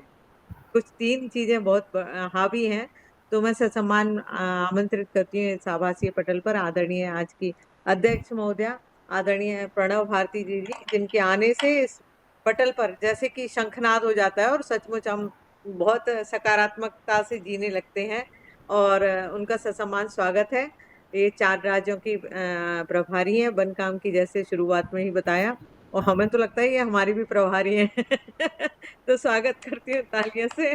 कुछ 3 चीजें बहुत हावी हैं। तो मैं ससम्मान आमंत्रित करती हूँ इस आभासीय पटल पर आदरणीय आज की अध्यक्ष महोदया, आदरणीय प्रणव भारती जी, जिनके आने से इस पटल पर जैसे कि शंखनाद हो जाता है और सचमुच हम बहुत सकारात्मकता से जीने लगते हैं और उनका ससम्मान स्वागत है। ये 4 राज्यों की प्रभारी हैं बनकाम की, जैसे शुरुआत में ही बताया, और हमें तो लगता है ये हमारी भी प्रभारी हैं। तो स्वागत करती हूँ तालियों से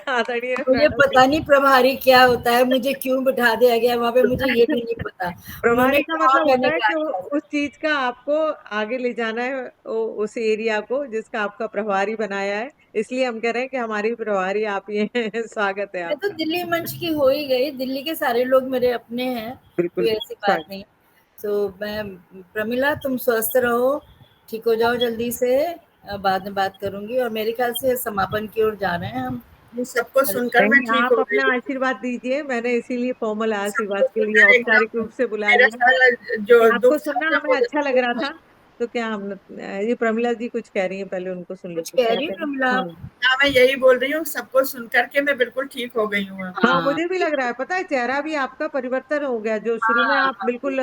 आदरणीय मुझे प्रणव पता नहीं प्रभारी क्या होता है, मुझे क्यों बिठा दिया गया वहां पे, मुझे ये भी नहीं पता। उन्होंने प्रभारी का कहा, मतलब होता मैंने है कहा कि अच्छा। उस चीज का आपको आगे ले जाना है, उस एरिया को जिसका आपका प्रभारी बनाया है, इसलिए हम कह रहे हैं कि हमारी प्रभारी आप ही हैं। स्वागत है मैं तो आपका। दिल्ली मंच की हो ही गई, दिल्ली के सारे लोग मेरे अपने हैं, बिल्कुल कोई ऐसी बात स्वागत। नहीं। तो मैं, प्रमिला तुम स्वस्थ रहो, ठीक हो जाओ जल्दी से, बाद में बात करूंगी। और मेरे ख्याल से समापन की ओर जा रहे हैं हम। सबको सुनकर मैं नहीं, ठीक आप हो गई अपना हूँ। आशीर्वाद दीजिए, मैंने इसीलिए फॉर्मल आशीर्वाद सबको के लिए सुनकर औपचारिक एकदम रूप से बुला मेरा लिया। सारा जो आपको दुख था सुनना सब हमें अच्छा लग रहा था, तो क्या हम, ये प्रमिला जी कुछ कह रही हैं, पहले उनको सुन कुछ लेते कह क्या रही कह है रही प्रमिला हैं। आप? हाँ हाँ, मैं यही बोल रही हूँ, सबको सुनकर के मैं बिल्कुल ठीक हो गई हूँ अब। हाँ, हाँ मुझे भी लग रहा है, पता है चेहरा भी आपका परिवर्तन हो गया, जो शुरू में हाँ आप बिल्कुल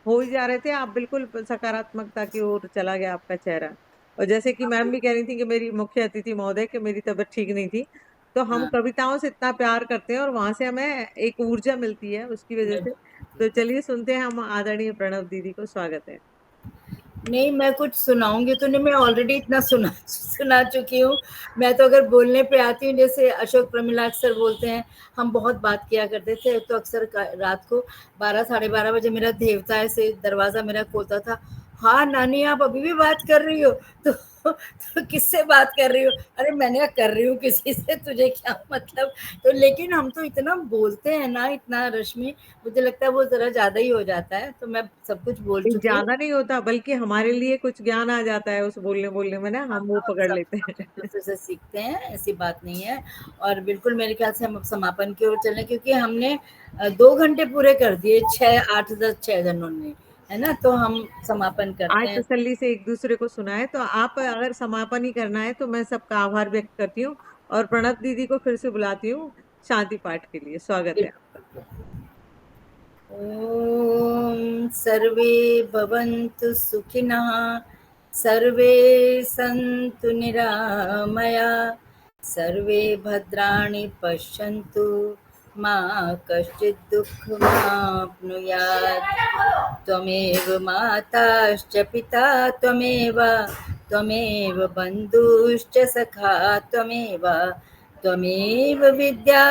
हो ही जा रहे थे, आप बिल्कुल सकारात्मकता की ओर चला गया आपका चेहरा। और जैसे कि मैम भी कह रही थी कि मेरी मुख्य अतिथि महोदय कि मेरी तबीयत ठीक नहीं थी, तो हम हाँ, कविताओं से इतना प्यार करते हैं और वहां से हमें एक ऊर्जा मिलती है उसकी वजह से। तो चलिए सुनते हैं हम आदरणीय प्रणव दीदी को, स्वागत है। नहीं मैं कुछ सुनाऊंगी तो नहीं, मैं ऑलरेडी इतना सुना सुना चुकी हूँ। मैं तो अगर बोलने पे आती हूँ, जैसे अशोक प्रमिला अक्सर बोलते हैं, हम बहुत बात किया करते थे, तो अक्सर रात को 12 साढ़े 12 बजे मेरा देवता ऐसे दरवाजा मेरा खोलता था, हाँ नानी आप अभी भी बात कर रही हो? तो किससे बात कर रही हो? अरे मैंने कहा कर रही हूँ किसी से, तुझे क्या मतलब। तो लेकिन हम तो इतना बोलते हैं ना, इतना रश्मि, मुझे लगता है वो जरा ज्यादा ही हो जाता है, तो मैं सब कुछ बोल चुकी हूँ। ज्यादा नहीं होता, बल्कि हमारे लिए कुछ ज्ञान आ जाता है उस बोलने बोलने में ना, हम वो हम पकड़ सब लेते सब हैं। एक दूसरे से सीखते हैं, ऐसी बात नहीं है। और बिल्कुल मेरे ख्याल से हम अब समापन की ओर चल रहे हैं, क्योंकि हमने 2 घंटे पूरे कर दिए, 6 8 10 6 जनों ने, है ना, तो हम समापन करते आज हैं। तसल्ली से एक दूसरे को सुनाए, तो आप अगर समापन ही करना है तो मैं सबका आभार व्यक्त करती हूँ और प्रणब दीदी को फिर से बुलाती हूँ शांति पाठ के लिए। स्वागत है। ॐ सर्वे भवन्तु सुखिनः, सर्वे सन्तु निरामया, सर्वे भद्राणि पश्यन्तु, मा कश्चित् दुःखमाप्नुयात्। त्वमेव माताश्च पिता त्वमेव, त्वमेव बन्धुश्च सखा त्वमेव, त्वमेव विद्या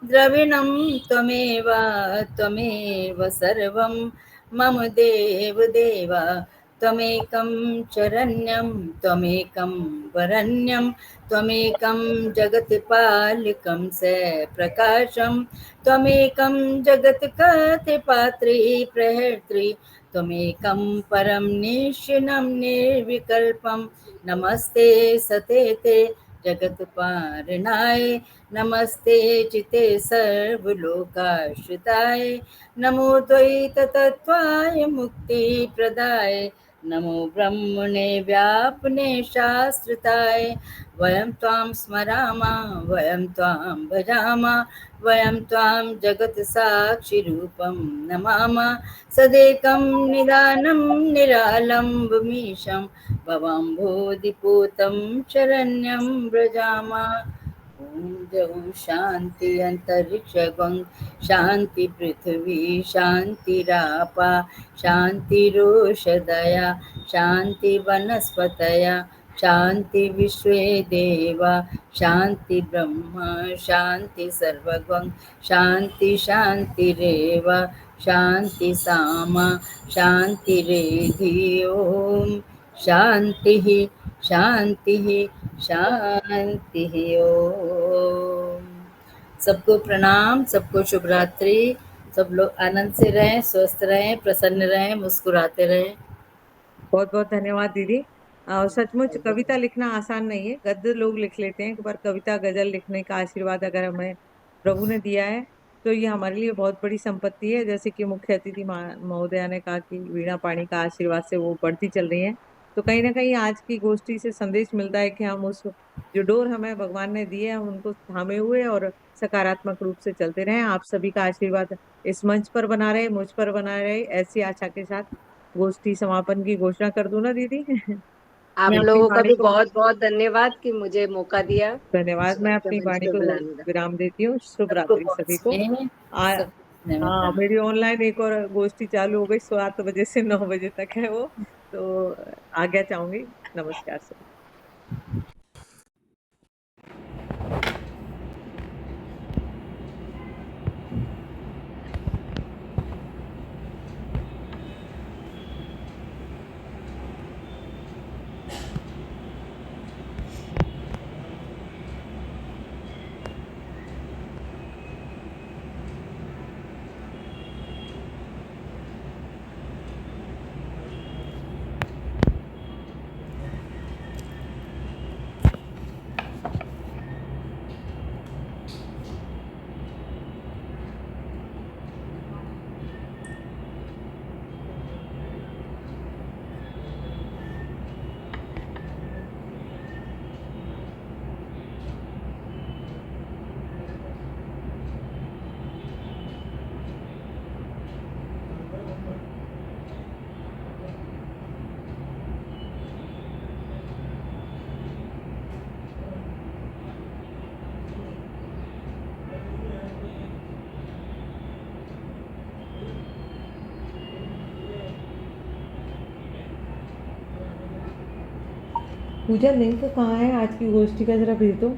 द्रविणं त्वमेव, त्वमेव सर्वं मम देवदेव। त्वमेकं शरण्यं, त्वमेकं वरण्यं, त्वमेकं जगत्पालकं सप्रकाशं, त्वमेकं जगत्कथिपात्री प्रहर्त्री, त्वमेकं परं निश्चिनं निर्विकल्पं। नमस्ते सतेते जगत्पालनाय, नमस्ते चिते सर्वलोकाश्रिताय, नमो द्वैततत्त्वाय मुक्तिप्रदाय, नमो ब्रह्मणे व्यापने शास्त्रताय। वयं त्वां स्मरामः, वयं त्वां भजामः, वयं त्वां जगत्साक्षिरूपं नमामः। सदेकं निदानं निरालम्बमीशं, भवां बोधिपूतं शरण्यं व्रजामः। ॐ जौ शान्ति अन्तरिक्षगं, शान्ति पृथिवी, शान्तिरापा, शान्तिरोषधया, शान्ति वनस्पतया, शान्ति विश्वे देवा, शान्ति ब्रह्म, शान्ति सर्वगं, शान्ति शान्तिरेव, शान्ति सामा, शान्तिरेधि। ॐ शान्तिः शान्तिः शान्तिः। ओम। सबको प्रणाम, सबको शुभ रात्रि। सब लोग आनंद से रहें, स्वस्थ रहें, प्रसन्न रहें, मुस्कुराते रहें। बहुत बहुत धन्यवाद दीदी। सचमुच कविता लिखना आसान नहीं है, गद्य लोग लिख लेते हैं, पर कविता गजल लिखने का आशीर्वाद अगर हमें प्रभु ने दिया है तो ये हमारे लिए बहुत बड़ी संपत्ति है। जैसे कि मुख्य अतिथि महोदया ने कहा कि वीणा पाणी का आशीर्वाद से वो बढ़ती चल रही है, तो कहीं ना कहीं आज की गोष्ठी से संदेश मिलता है कि हम उस जो डोर हमें भगवान ने दी है हम उनको थामे हुए और सकारात्मक रूप से चलते रहें। आप सभी का आशीर्वाद इस मंच पर बना रहे, मुझ पर बना रहे, ऐसी आशा के साथ गोष्ठी समापन की घोषणा कर दूं ना दीदी? आप मैं अपनी लोगों का वाणी भी को बहुत बहुत धन्यवाद कि मुझे मौका दिया धन्यवाद। मैं आपके अपनी मंच वाणी पे को बुलाने का। विराम देती हूँ। शुभ सबको रात्रि बहुत सभी को। स्नेह, आ, सबको हाँ, नमस्कार। मेरी ऑनलाइन एक और गोष्ठी चालू हो गई, 7 बजे से 9 बजे तक है वो, तो आज्ञा चाहूंगी। नमस्कार सर। पूजा, लिंक कहाँ है आज की गोष्ठी का, जरा भेज दो।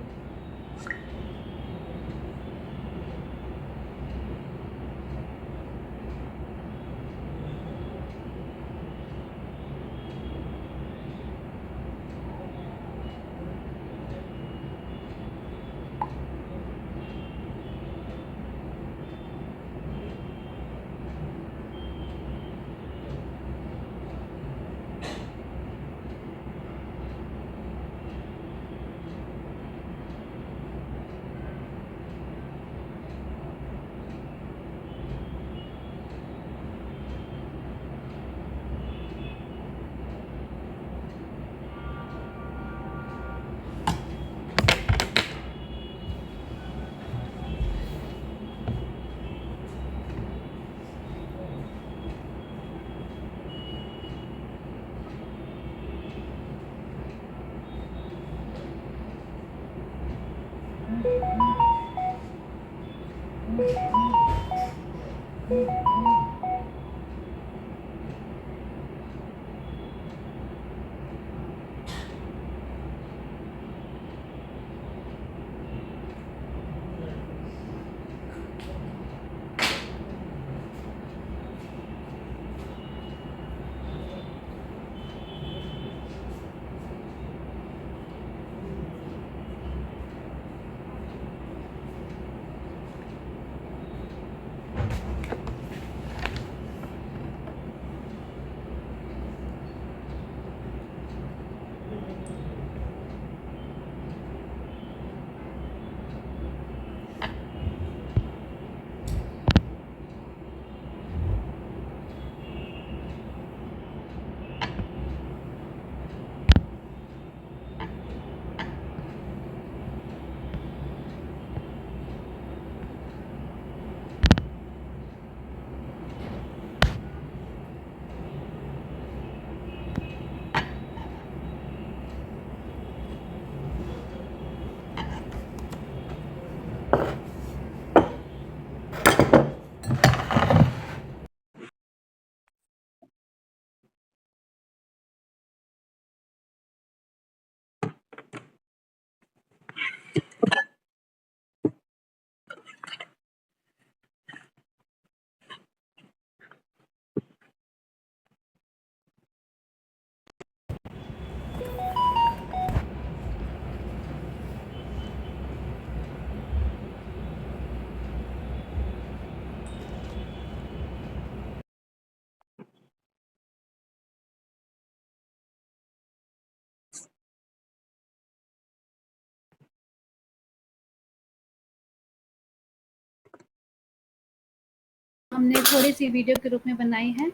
हमने थोड़ी सी वीडियो के रूप में बनाई है।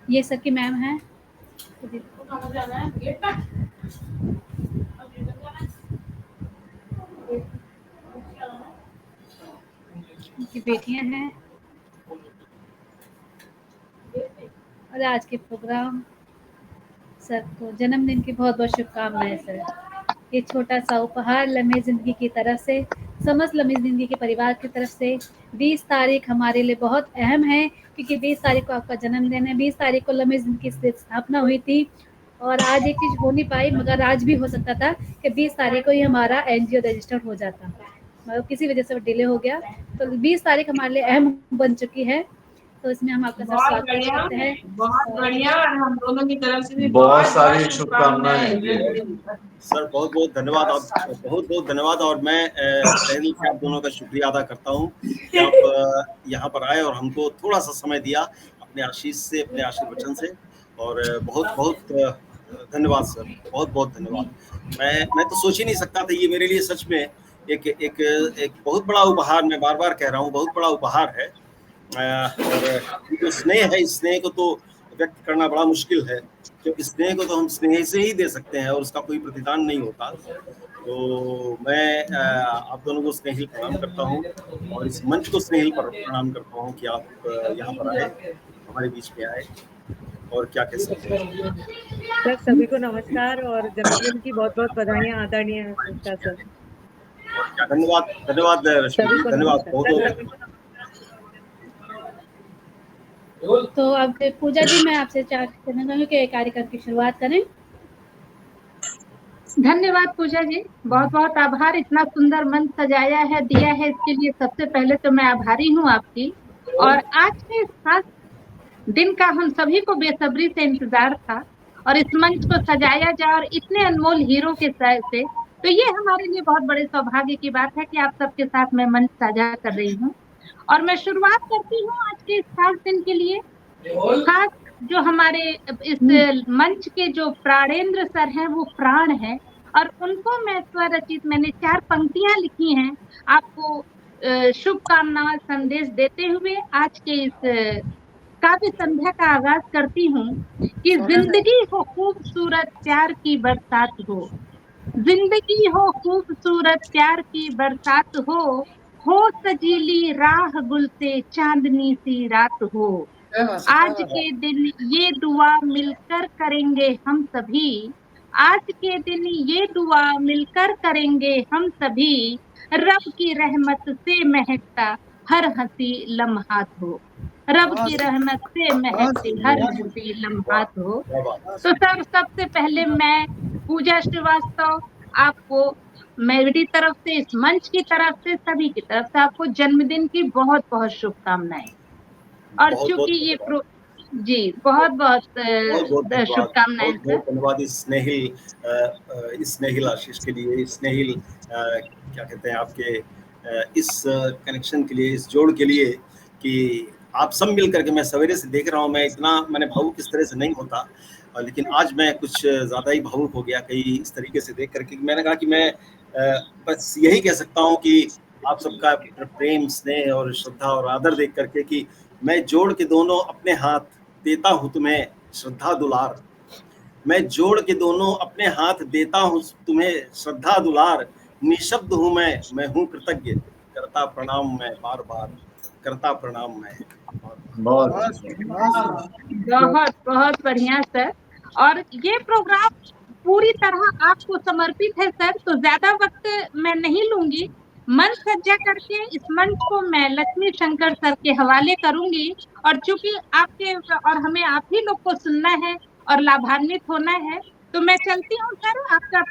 ये सकी मैम है, उनकी बेटियां हैं। और आज के प्रोग्राम सर को जन्मदिन की बहुत बहुत शुभकामनाएं सर। ये छोटा सा उपहार लम्हे ज़िंदगी की तरफ से, समस्त लम्हे ज़िंदगी के परिवार की तरफ से। 20 तारीख हमारे लिए बहुत अहम है क्योंकि 20 तारीख को आपका जन्मदिन है। 20 तारीख को लम्हे ज़िंदगी की स्थापना हुई थी और आज एक चीज़ हो नहीं पाई, मगर आज भी हो सकता था कि 20 तारीख को ही हमारा एनजीओ रजिस्टर्ड हो जाता, मगर किसी वजह से वो डिले हो गया। तो 20 तारीख हमारे लिए अहम बन चुकी है, तो इसमें हम आपका बहुत स्वागत बढ़िया, करते हैं। बहुत बढ़िया, और हम दोनों की तरफ से भी बहुत सारी शुभकामनाएं। सर बहुत बहुत धन्यवाद, आप बहुत बहुत धन्यवाद। और मैं तहे दिल से आप दोनों का शुक्रिया अदा करता हूँ कि आप यहाँ पर आए और हमको थोड़ा सा समय दिया अपने आशीष से, अपने आशीर्वचन से। और बहुत बहुत धन्यवाद सर, बहुत बहुत धन्यवाद। मैं तो सोच ही नहीं सकता था, ये मेरे लिए सच में एक बहुत बड़ा उपहार, मैं बार बार कह रहा हूँ, बहुत बड़ा उपहार है। और जो स्नेह है, इस स्नेह को तो व्यक्त करना बड़ा मुश्किल है, क्योंकि स्नेह को तो हम स्नेह से ही दे सकते हैं और उसका कोई प्रतिदान नहीं होता। तो मैं आप दोनों को स्नेहिल प्रणाम करता हूँ और इस मंच को स्नेहिल पर प्रणाम करता हूँ कि आप यहाँ पर आए, हमारे बीच में आए। और क्या कह सकते हैं सर, सभी को नमस्कार और जन्मदिन की बहुत बहुत बधाइयाँ आदरणीय संस्था सर। धन्यवाद, धन्यवाद रश्मि जी, धन्यवाद बहुत। तो अब पूजा जी, मैं आपसे कहना चाहूँगी कि कार्यक्रम की शुरुआत करें। धन्यवाद पूजा जी, बहुत बहुत आभार। इतना सुंदर मंच सजाया है, दिया है, इसके लिए सबसे पहले तो मैं आभारी हूँ आपकी। और आज के खास दिन का हम सभी को बेसब्री से इंतजार था और इस मंच को सजाया जाए और इतने अनमोल हीरो के से, तो ये हमारे लिए बहुत बड़े सौभाग्य की बात है कि आप सबके साथ मैं मंच साझा कर रही हूँ। और मैं शुरुआत करती हूँ आज के इस खास दिन के लिए। खास जो हमारे इस मंच के जो प्राणेंद्र सर हैं, वो प्राण है और उनको मैं स्वरचित मैंने 4 पंक्तियां लिखी हैं आपको शुभकामना संदेश देते हुए आज के इस काव्य संध्या का आगाज करती हूँ कि जिंदगी हो खूबसूरत प्यार की बरसात हो, जिंदगी हो खूबसूरत प्यार की बरसात हो सजीली राह गुल से चांदनी सी रात हो। आज के दिन ये दुआ मिलकर करेंगे हम सभी, आज के दिन ये दुआ मिलकर करेंगे हम सभी, रब की रहमत से महकता हर हंसी लम्हात हो, रब की रहमत से महकती हर हंसी लम्हात हो। तो सर, सबसे पहले मैं पूजा श्रीवास्तव आपको मेरी तरफ से, इस मंच की तरफ से, सभी की तरफ से आपको जन्मदिन की बहुत बहुत शुभकामनाएं। और चूंकि ये जी बहुत बहुत शुभकामनाएं सर। धन्यवाद इस स्नेहिल आशीष के लिए, इस स्नेहिल क्या कहते हैं आपके इस कनेक्शन के लिए, इस जोड़ के लिए कि आप सब मिल करके, मैं सवेरे से देख रहा हूँ, मैंने भावुक इस तरह से नहीं होता, लेकिन आज मैं कुछ ज़्यादा ही भावुक हो गया कहीं इस तरीके से देख करके। मैंने कहा कि मैं बस यही कह सकता हूँ कि आप सबका प्रेम, स्नेह और श्रद्धा और आदर देख करके कि मैं जोड़ के दोनों अपने हाथ देता हूँ तुम्हें श्रद्धा दुलार, मैं जोड़ के दोनों अपने हाथ देता हूँ तुम्हें श्रद्धा दुलार, निशब्द हूँ मैं हूँ कृतज्ञ, करता प्रणाम मैं बार बार, करता प्रणाम मैं। बहुत बहुत बढ़िया सर। और ये प्रोग्राम पूरी तरह आपको समर्पित है सर, तो ज्यादा वक्त मैं नहीं लूंगी। मंच सज्जा करके इस मंच को मैं लक्ष्मी शंकर सर के हवाले करूंगी। और चूंकि आपके और हमें आप ही लोग को सुनना है और लाभान्वित होना है, तो मैं चलती हूँ सर। आपका